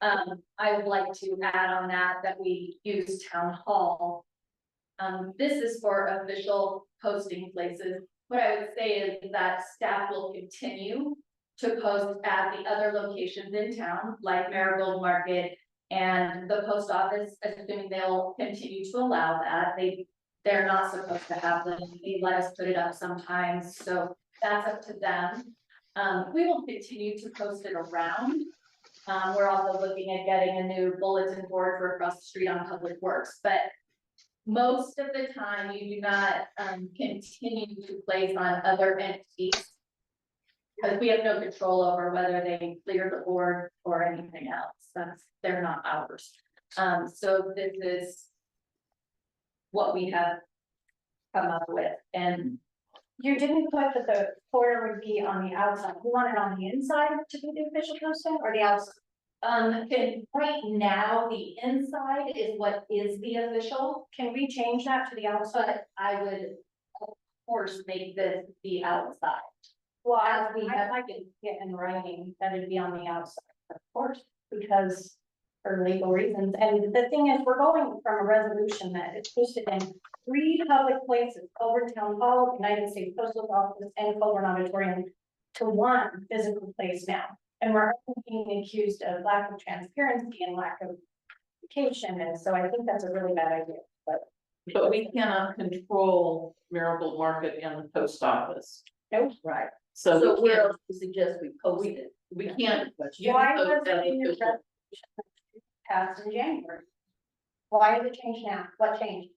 I would like to add on that we use town hall. This is for official posting places. What I would say is that staff will continue to post at the other locations in town, like Marigold Market and the post office, assuming they'll continue to allow that. They're not supposed to have them. They let us put it up sometimes, so that's up to them. We will continue to post it around. We're also looking at getting a new bulletin board for across the street on Public Works, but most of the time you do not continue to place on other entities because we have no control over whether they clear the board or anything else. They're not ours. So this is what we have come up with. And you didn't put that the quarter would be on the outside. You want it on the inside to be the official posting or the outside? Right now, the inside is what is the official. Can we change that to the outside? I would, of course, make this the outside. Well, as we have, I could get in writing that it'd be on the outside, of course, because for legal reasons. And the thing is, we're going from a resolution that is posted in 3 public places, Culver Town Hall, United States Postal Office, and Culver Auditorium, to 1 physical place now. And we're being accused of lack of transparency and lack of communication, and so I think that's a really bad idea, But we cannot control Marigold Market and the post office. Nope. Right. So we where can't, else do you suggest we post it? we can't. Why use was those as it in your official- resolution passed in January? Why did it change now? What changed?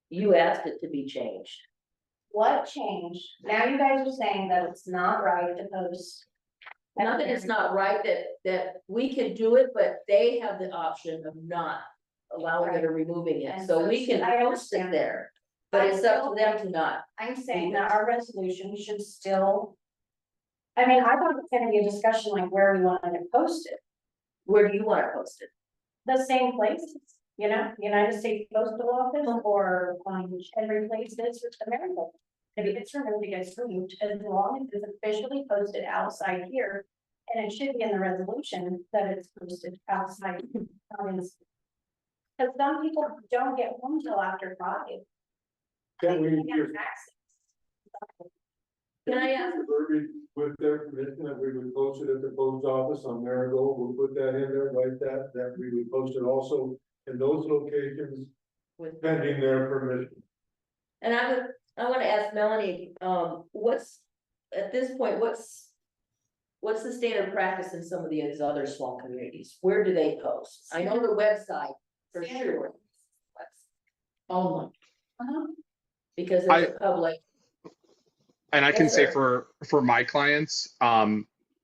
You asked it to be changed. What changed? Now you guys are saying that it's not right to post. Not that it's not right that we can do it, but they have the option of not allowing it or removing it, And so so we can I post it understand. there. But it's up to them to not. I'm saying that our resolution should still. I mean, I thought it was gonna be a discussion like where we wanted to post it, Where do you want to post it? the same places, United States Postal Office or every place that's with America. If it's removed, it gets removed, as long as it's officially posted outside here, and it should be in the resolution that it's posted outside. Because some people don't get home till after 5. Can we They can't just access. Can I ask? verbiage with their permission that we would post it at the post office on Marigold, we'll put that in there like that we would post it also in those locations With pending their permission. And I wanna ask Melanie, what's, at this point, what's the standard practice in some of these other small communities? Where do they post? I know the website for sure. Only. Because it's a public. And I can Yes, say sir. for my clients,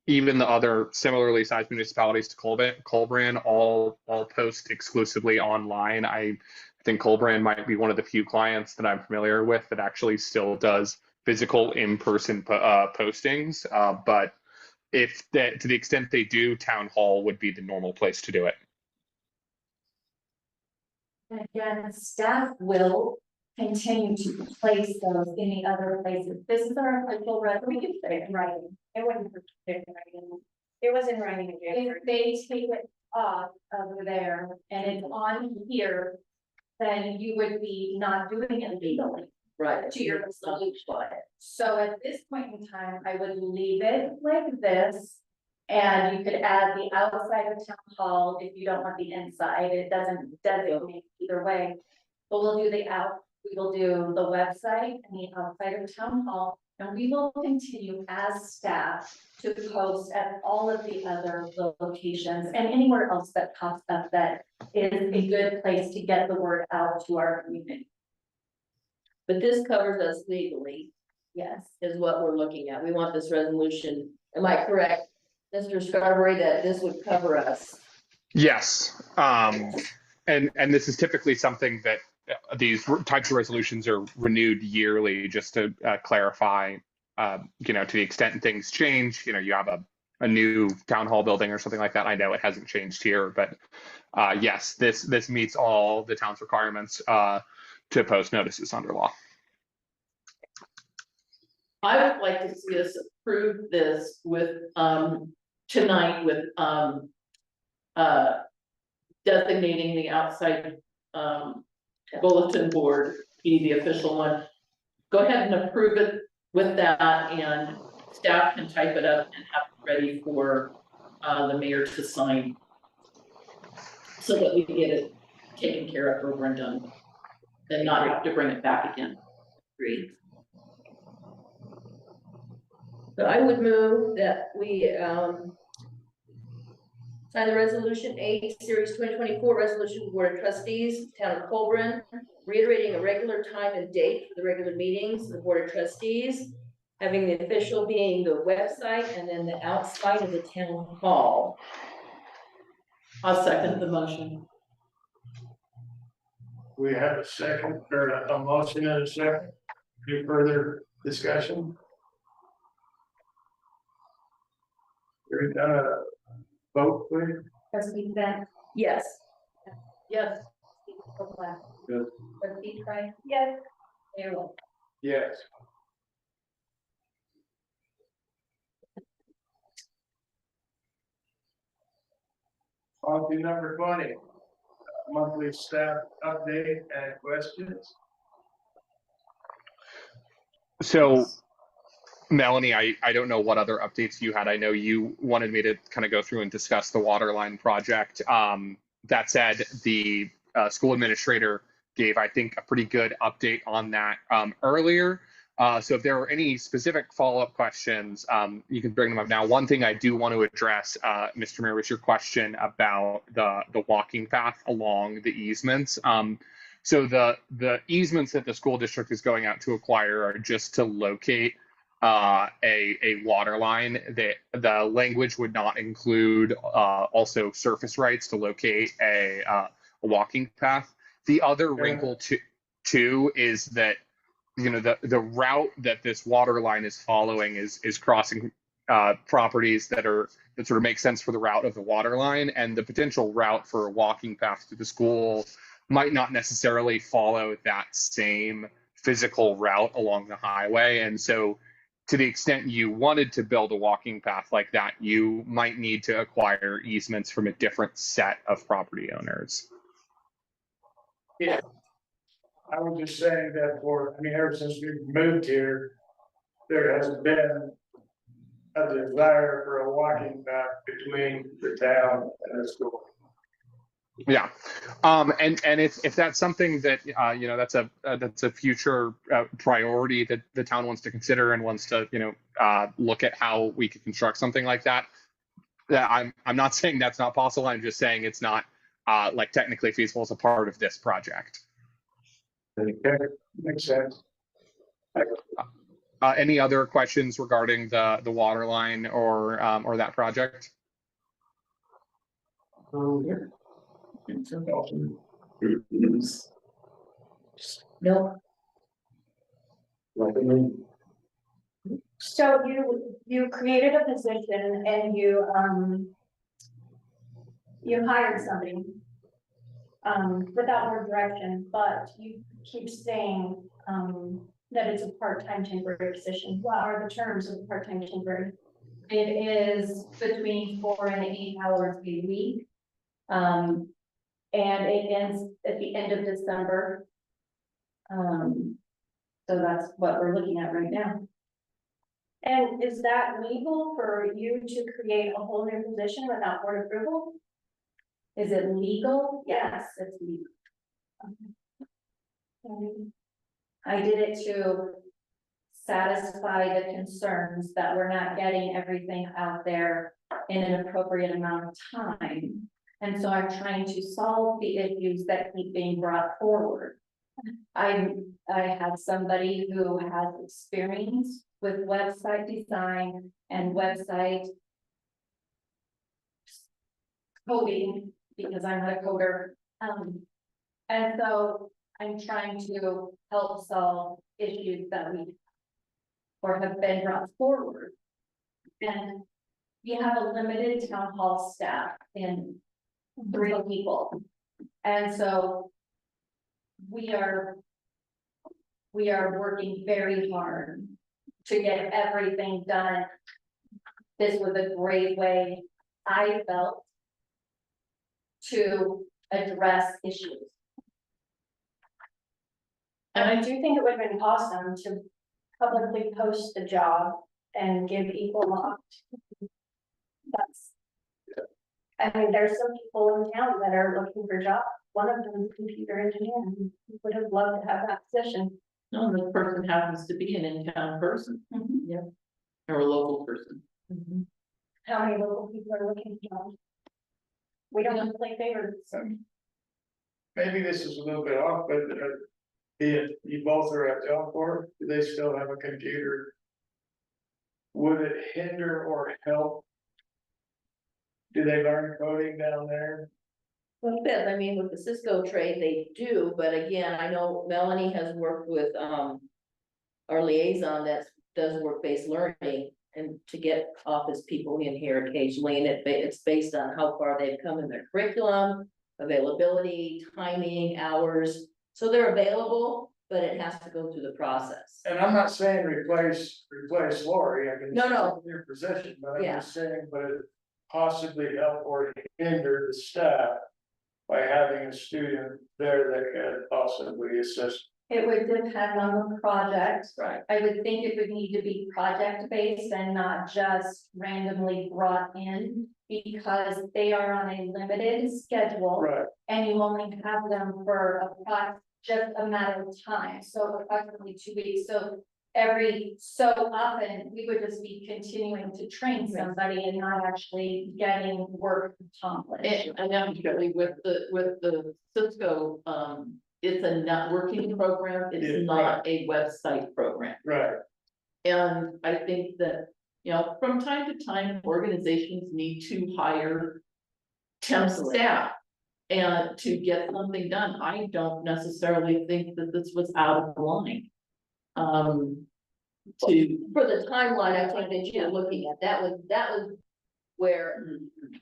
even the other similarly sized municipalities to Colbrand all post exclusively online. I think Colbrand might be one of the few clients that I'm familiar with that actually still does physical in-person postings. But if that, to the extent they do, town hall would be the normal place to do it. And again, staff will continue to place those in the other places. This is our official record. We can put it in writing. It wasn't put it in writing. It was in writing. If they take it off over there and it's on here, then you would be not doing it legally. Right. To your solution. So at this point in time, I would leave it like this. And you could add the outside of town hall if you don't want the inside. It doesn't designate either way. But we'll do we will do the website and the outside of town hall. And we will continue as staff to post at all of the other locations and anywhere else that pops up that is a good place to get the word out to our community. But this covers us legally, Yes. is what we're looking at. We want this resolution. Am I correct, Mr. Scarberry, that this would cover us? Yes. And this is typically something that these types of resolutions are renewed yearly, just to clarify, to the extent things change, you have a new town hall building or something like that. I know it hasn't changed here, but yes, this meets all the town's requirements to post notices under law. I would like to see us approve this with, tonight with, designating the outside, bulletin board be the official one. Go ahead and approve it with that, and staff can type it up and have it ready for, the mayor to sign. So that we get it taken care of, over and done, and not have to bring it back again. Agreed. So I would move that we sign the resolution 8, series 2024 resolution Board of Trustees, Town of Colbrand, reiterating a regular time and date for the regular meetings of the Board of Trustees, having the official being the website and then the outside of the town hall. I'll second the motion. We have a second, or a motion and a second. Any further discussion? Hearing none, vote please. Trustee Benz. Yes. Yes. Yes. Trustee Price. Yes. Mayor Wolf. Yes. On to number 20, monthly staff update and questions. So, Melanie, I don't know what other updates you had. I know you wanted me to kind of go through and discuss the water line project. That said, the school administrator gave, I think, a pretty good update on that earlier. So if there are any specific follow-up questions, you can bring them up now. One thing I do want to address, Mr. Mayor, was your question about the walking path along the easements. So the easements that the school district is going out to acquire are just to locate a water line. The language would not include also surface rights to locate a walking path. The other wrinkle too is that the route that this water line is following is crossing properties that sort of make sense for the route of the water line, and the potential route for a walking path to the school might not necessarily follow that same physical route along the highway. And so to the extent you wanted to build a walking path like that, you might need to acquire easements from a different set of property owners. Yeah. I was just saying that ever since we moved here, there has been a desire for a walking path between the town and the school. Yeah, and if that's something that that's a future priority that the town wants to consider and wants to look at how we could construct something like that. That I'm not saying that's not possible. I'm just saying it's not like technically feasible as a part of this project. Okay, makes sense. Any other questions regarding the water line or that project? No, So you created a position and you hired somebody. Without more direction, but you keep saying, that it's a part-time temporary position. What are the terms of part-time temporary? It is between 4 and 8 hours a week. And it ends at the end of December. So that's what we're looking at right now. And is that legal for you to create a whole new position without board approval? Is it legal? Yes, it's legal. I did it to satisfy the concerns that we're not getting everything out there in an appropriate amount of time. And so I'm trying to solve the issues that keep being brought forward. I have somebody who has experience with website design and website coding, because I'm not a coder. And so I'm trying to help solve issues that we or have been brought forward. And we have a limited town hall staff in 3 people. And so we are working very hard to get everything done. This was a great way, I felt, to address issues. And I do think it would have been awesome to publicly post the job and give equal opportunity. I mean, there's some people in town that are looking for jobs. One of them is a computer engineer, and we would have loved to have that position. No, the person happens to be an in-town person. Yeah. Or a local person. How many local people are looking for jobs? We don't play favorites. Maybe this is a little bit off, but you both are at Delport, do they still have a computer? Would it hinder or help? Do they learn coding down there? well, bit, I mean, with the Cisco trade, they do, but again, I know Melanie has worked with, our liaison that does work-based learning, and to get office people in here occasionally, and it's based on how far they've come in their curriculum, availability, timing, hours, so they're available, but it has to go through the process. And I'm not saying replace Lori, I can. No. Your position, but I'm Yeah. just saying, but it possibly help or hinder the staff by having a student there that could possibly assist. It would depend on the project. Right. I would think it would need to be project-based and not just randomly brought in, because they are on a limited schedule. Right. And you only have them for just a matter of time, so approximately 2 weeks, so every so often, we would just be continuing to train somebody and not actually getting work accomplished. And actually with the Cisco, it's a networking program, it's not a website program. Right. And I think that, from time to time, organizations need to hire temp staff. And to get something done, I don't necessarily think that this was out of line. For the timeline, I think that you're looking at, that was where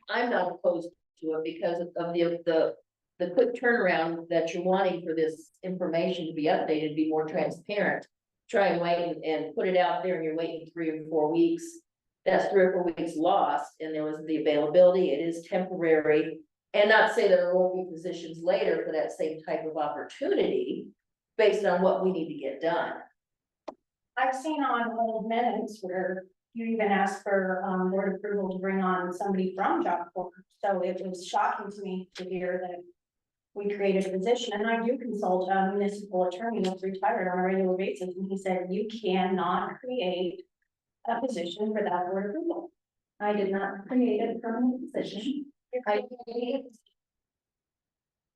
I'm not opposed to it because of the quick turnaround that you're wanting for this information to be updated, be more transparent. Try and wait and put it out there and you're waiting 3 or 4 weeks. That's 3 or 4 weeks lost, and there was the availability, it is temporary. And not say that there won't be positions later for that same type of opportunity based on what we need to get done. I've seen on old minutes where you even asked for, board approval to bring on somebody from Job Corps. So it was shocking to me to hear that we created a position, and I do consult a municipal attorney that's retired on a regular basis, and he said, you cannot create a position for that board approval. I did not create a permanent position.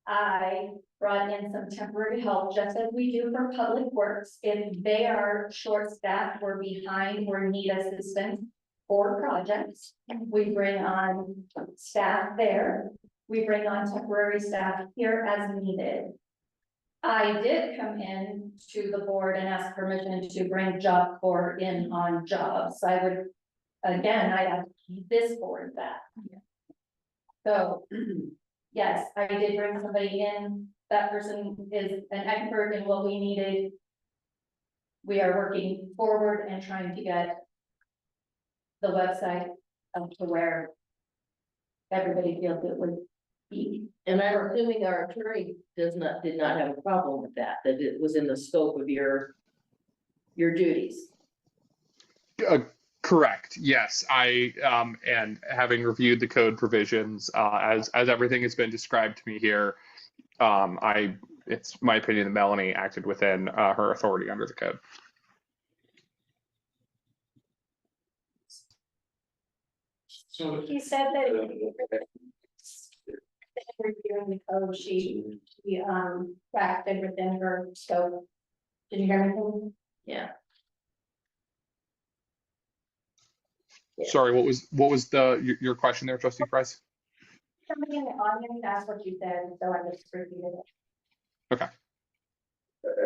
I brought in some temporary help, just as we do for public works. If they are short-staffed or behind or need assistance for projects, we bring on staff there. We bring on temporary staff here as needed. I did come in to the board and ask permission to bring Job Corps in on jobs. I would, again, I have this board that. So, yes, I did bring somebody in. That person is an expert in what we needed. We are working forward and trying to get the website up to where everybody feels it would be. And I'm assuming our attorney did not have a problem with that it was in the scope of your duties. Correct. Yes, I and having reviewed the code provisions, as everything has been described to me here, it's my opinion that Melanie acted within her authority under the code. So He said that reviewing the code, she acted within her scope. Did you hear anything? Yeah. Sorry, what was your question there, Trustee Price? Somebody in the audience asked what you said, so I just repeated it. Okay.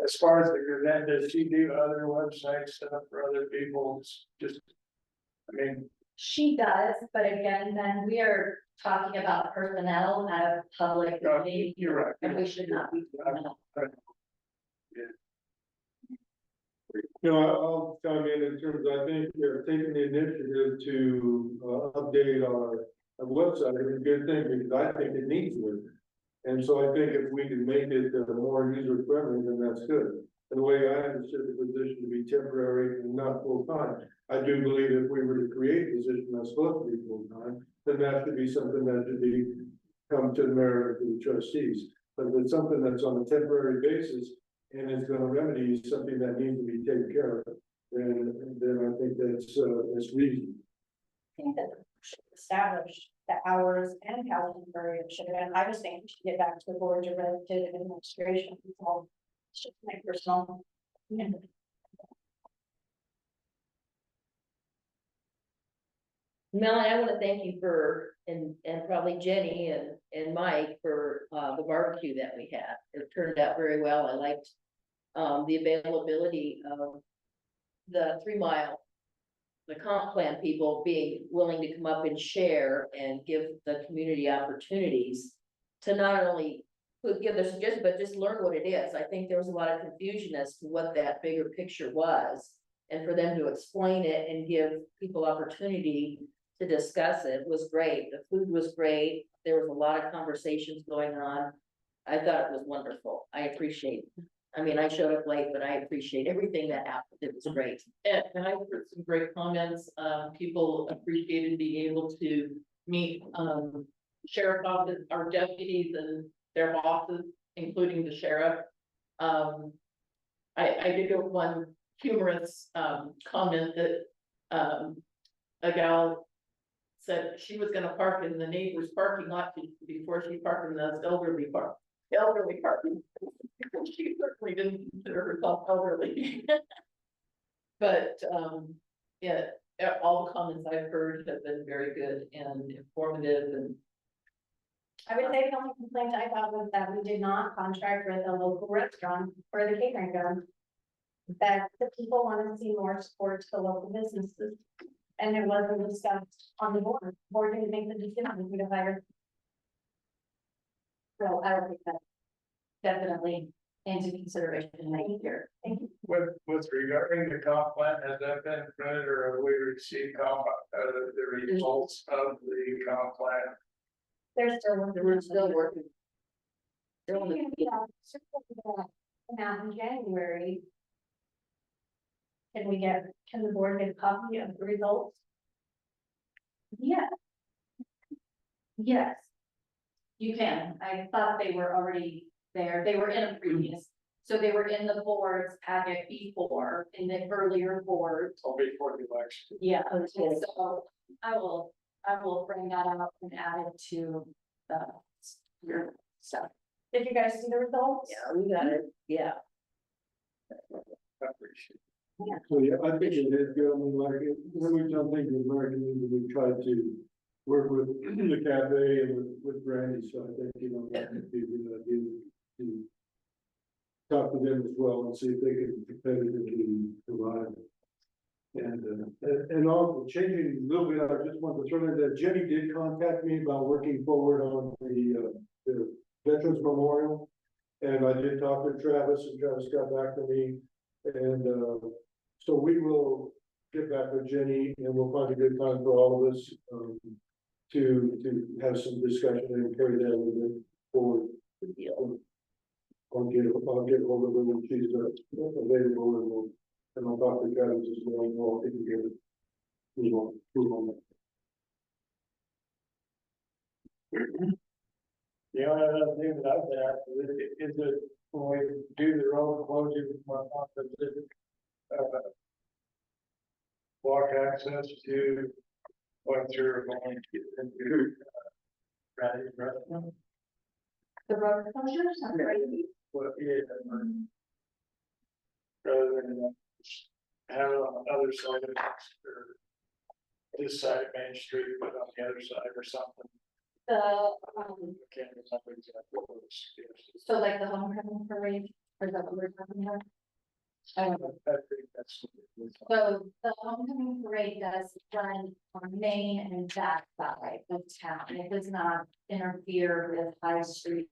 as far as the Gazette, does she do other website stuff for other people? It's just, I mean, She does, but again, then we are talking about personnel out of public. you're right. And we should not be doing that. You know, I'll chime in terms, I think you're taking the initiative to update our website is a good thing, because I think it needs work. And so I think if we can make it more user friendly, then that's good. And the way I understood the position to be temporary and not full time, I do believe if we were to create a position that's supposed to be full time, then that should be something that should be come to the mayor or to the trustees. But if it's something that's on a temporary basis and it's going to remedy something that needs to be taken care of, then I think that's reasonable. I think that we should establish the hours and calendar period should have been, I was thinking to get back to the board to the administration. So it's just my personal opinion. Melanie, I want to thank you for, and probably Jenny and Mike for the barbecue that we had. It turned out very well. I liked the availability of the 3 mile, the comp plan people being willing to come up and share and give the community opportunities to not only give their suggestions, but just learn what it is. I think there was a lot of confusion as to what that bigger picture was. And for them to explain it and give people opportunity to discuss it was great. The food was great. There was a lot of conversations going on. I thought it was wonderful. I appreciate it. I mean, I showed up late, but I appreciate everything that happened. It was great. And I heard some great comments. People appreciated being able to meet sheriff office, our deputies and their bosses, including the sheriff. I did get one humorous comment that a gal said she was gonna park in the neighbor's parking lot before she parked in the elderly parking. She certainly didn't consider herself elderly. But yeah, all the comments I've heard have been very good and informative, and I would say the only complaint I got was that we did not contract with a local restaurant for the catering job. That the people want to see more support to the local businesses. And it wasn't discussed on the board. The board didn't make the decision who to hire. So I don't think that definitely into consideration next year. Thank you. with regarding the comp plan, has that been printed or have we received the results of the comp plan? They're still working. We're still working. Now in January. can the board get a copy of the results? Yeah. Yes. You can, I thought they were already there, they were in a previous, so they were in the board's packet before, in the earlier board. I'll be for the election. Yeah, okay, so I will bring that out and add it to the, your stuff. Did you guys see the results? Yeah, we got it, yeah. I appreciate So, yeah, I think it is good, I mean, like, we've done things with American Legion, we've tried to work with the cafe and with Brandy, so I think, you know, that would be a good idea to talk to them as well and see if they can competitively provide. And all, changing a little bit, I just want to throw in that Jenny did contact me about working forward on the Veterans Memorial. And I did talk to Travis, and Travis got back to me, and, so we will get back with Jenny, and we'll find a good time for all of us, to have some discussion and carry that a little bit forward. I'll get hold of her when she's available, and I'll talk to Travis as well, and we'll get together. Move on. The only other thing that I've asked is that when we do the road closure, walk access to what you're going to get into. Restaurant. The road closures, I'm ready. Well, yeah. Rather than have it on the other side of it, or this side of Main Street, but on the other side or something. The, I can't remember exactly what it was. so like the homecoming parade, or is that what we're talking about? I think that's. So the homecoming parade does run on Main and that side of town. It does not interfere with High Street.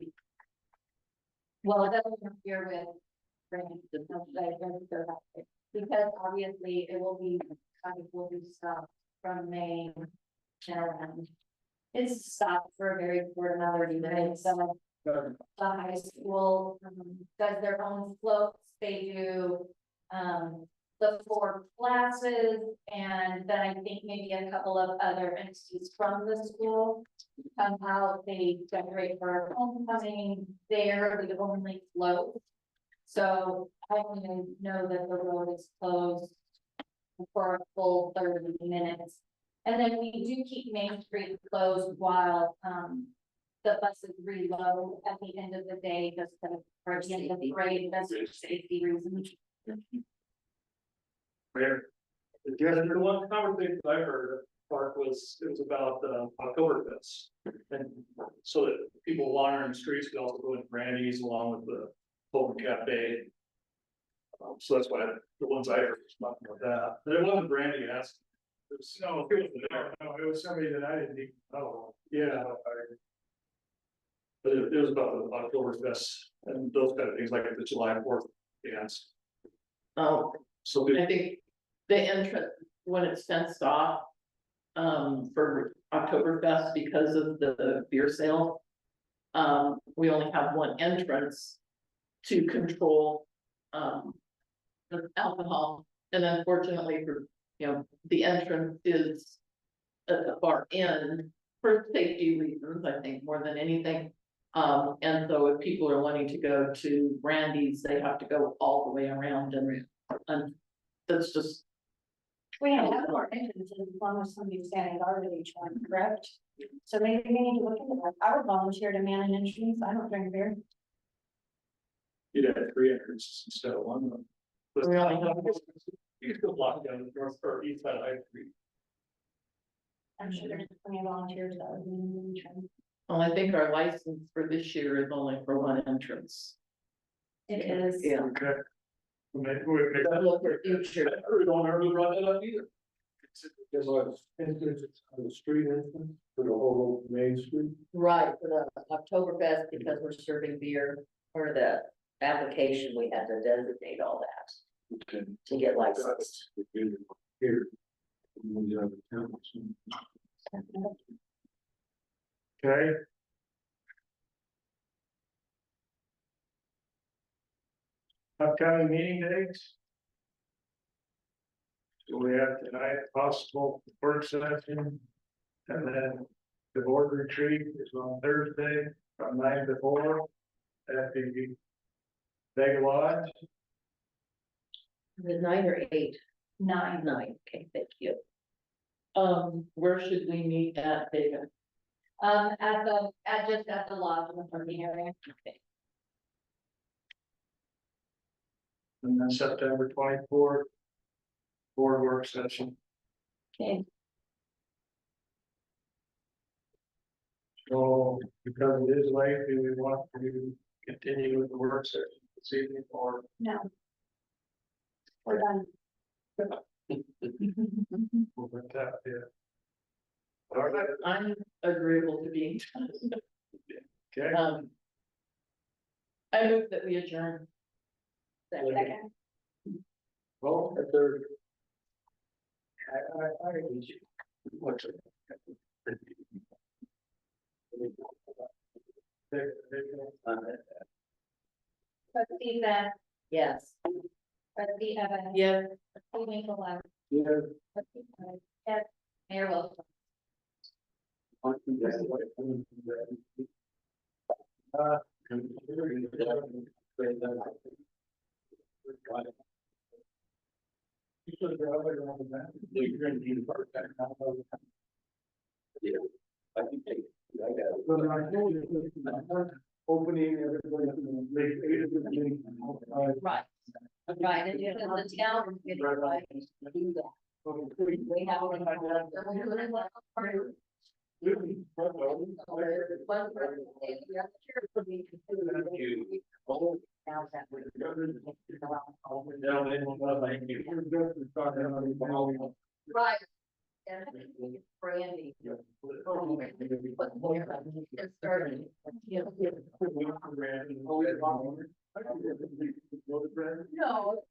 Well, it doesn't interfere with because obviously it will be stuff from Main and it's stopped for a very short amount of time. So the high school does their own floats. They do the 4 classes, and then I think maybe a couple of other entities from the school come out. They decorate for homecoming. They're the only float. So I only know that the road is closed for a full 30 minutes. And then we do keep Main Street closed while the buses reload at the end of the day, just for the parade, that's for safety reasons. Mayor, the one conversation I heard at the park was, it was about Oktoberfest. And so that people wandering the streets could also go in Brandy's along with the Fulton Cafe. So that's why the ones I heard was talking about that, but it wasn't Brandy asking. It was, No, it was somebody that I didn't even know. yeah. But it was about the Oktoberfest and those kind of things, like the July 4th dance. Oh, So I think the entrance, when it's fenced off, for Oktoberfest because of the beer sale. We only have one entrance to control, the alcohol, and unfortunately for, the entrance is at the far end for safety reasons, I think, more than anything. And so if people are wanting to go to Randy's, they have to go all the way around and that's just. We have more entrances as long as somebody's standing guard at each one, correct? So maybe we need to look into that. I would volunteer to man an entrance. I don't drink beer. you'd have 3 entrances instead of 1. But We only have- you could block down the north or east side of I-3. I'm sure there's plenty of volunteers that would be in the entrance. Well, I think our license for this year is only for one entrance. It is. Yeah. Okay. Maybe But look for future. We don't ever brought that up either. There's like entrance on the street entrance for the whole Main Street. Right, for the Oktoberfest, because we're serving beer, for the application, we had to designate all that to get licensed. Here. Okay. Upcoming meeting dates? So we have tonight possible work session. And then the board retreat is on Thursday from 9 to 4 at the Vega Lodge. The 9 or 8? 9. 9, okay, thank you. Where should we meet at, David? At the lodge in the parking area. And then September 24th, board work session. Okay. So because it is late, do we want to continue with the work session this evening or? No. We're done. We'll put that, yeah. All right, I'm agreeable to being done. okay. I move that we adjourn. Second. Well, if there. I need you. What's it? Trustee Zach, Yes. trustee Evans. Yeah. Trustee Nicolai. Yeah. Trustee Price. Yes. Mayor Wilson. Opening everybody. Right. Right, and if the town is getting ready to do that. We have. One person, the other chair would be considered. Now that we're. Right. And I think it's Brandy. It's starting. No.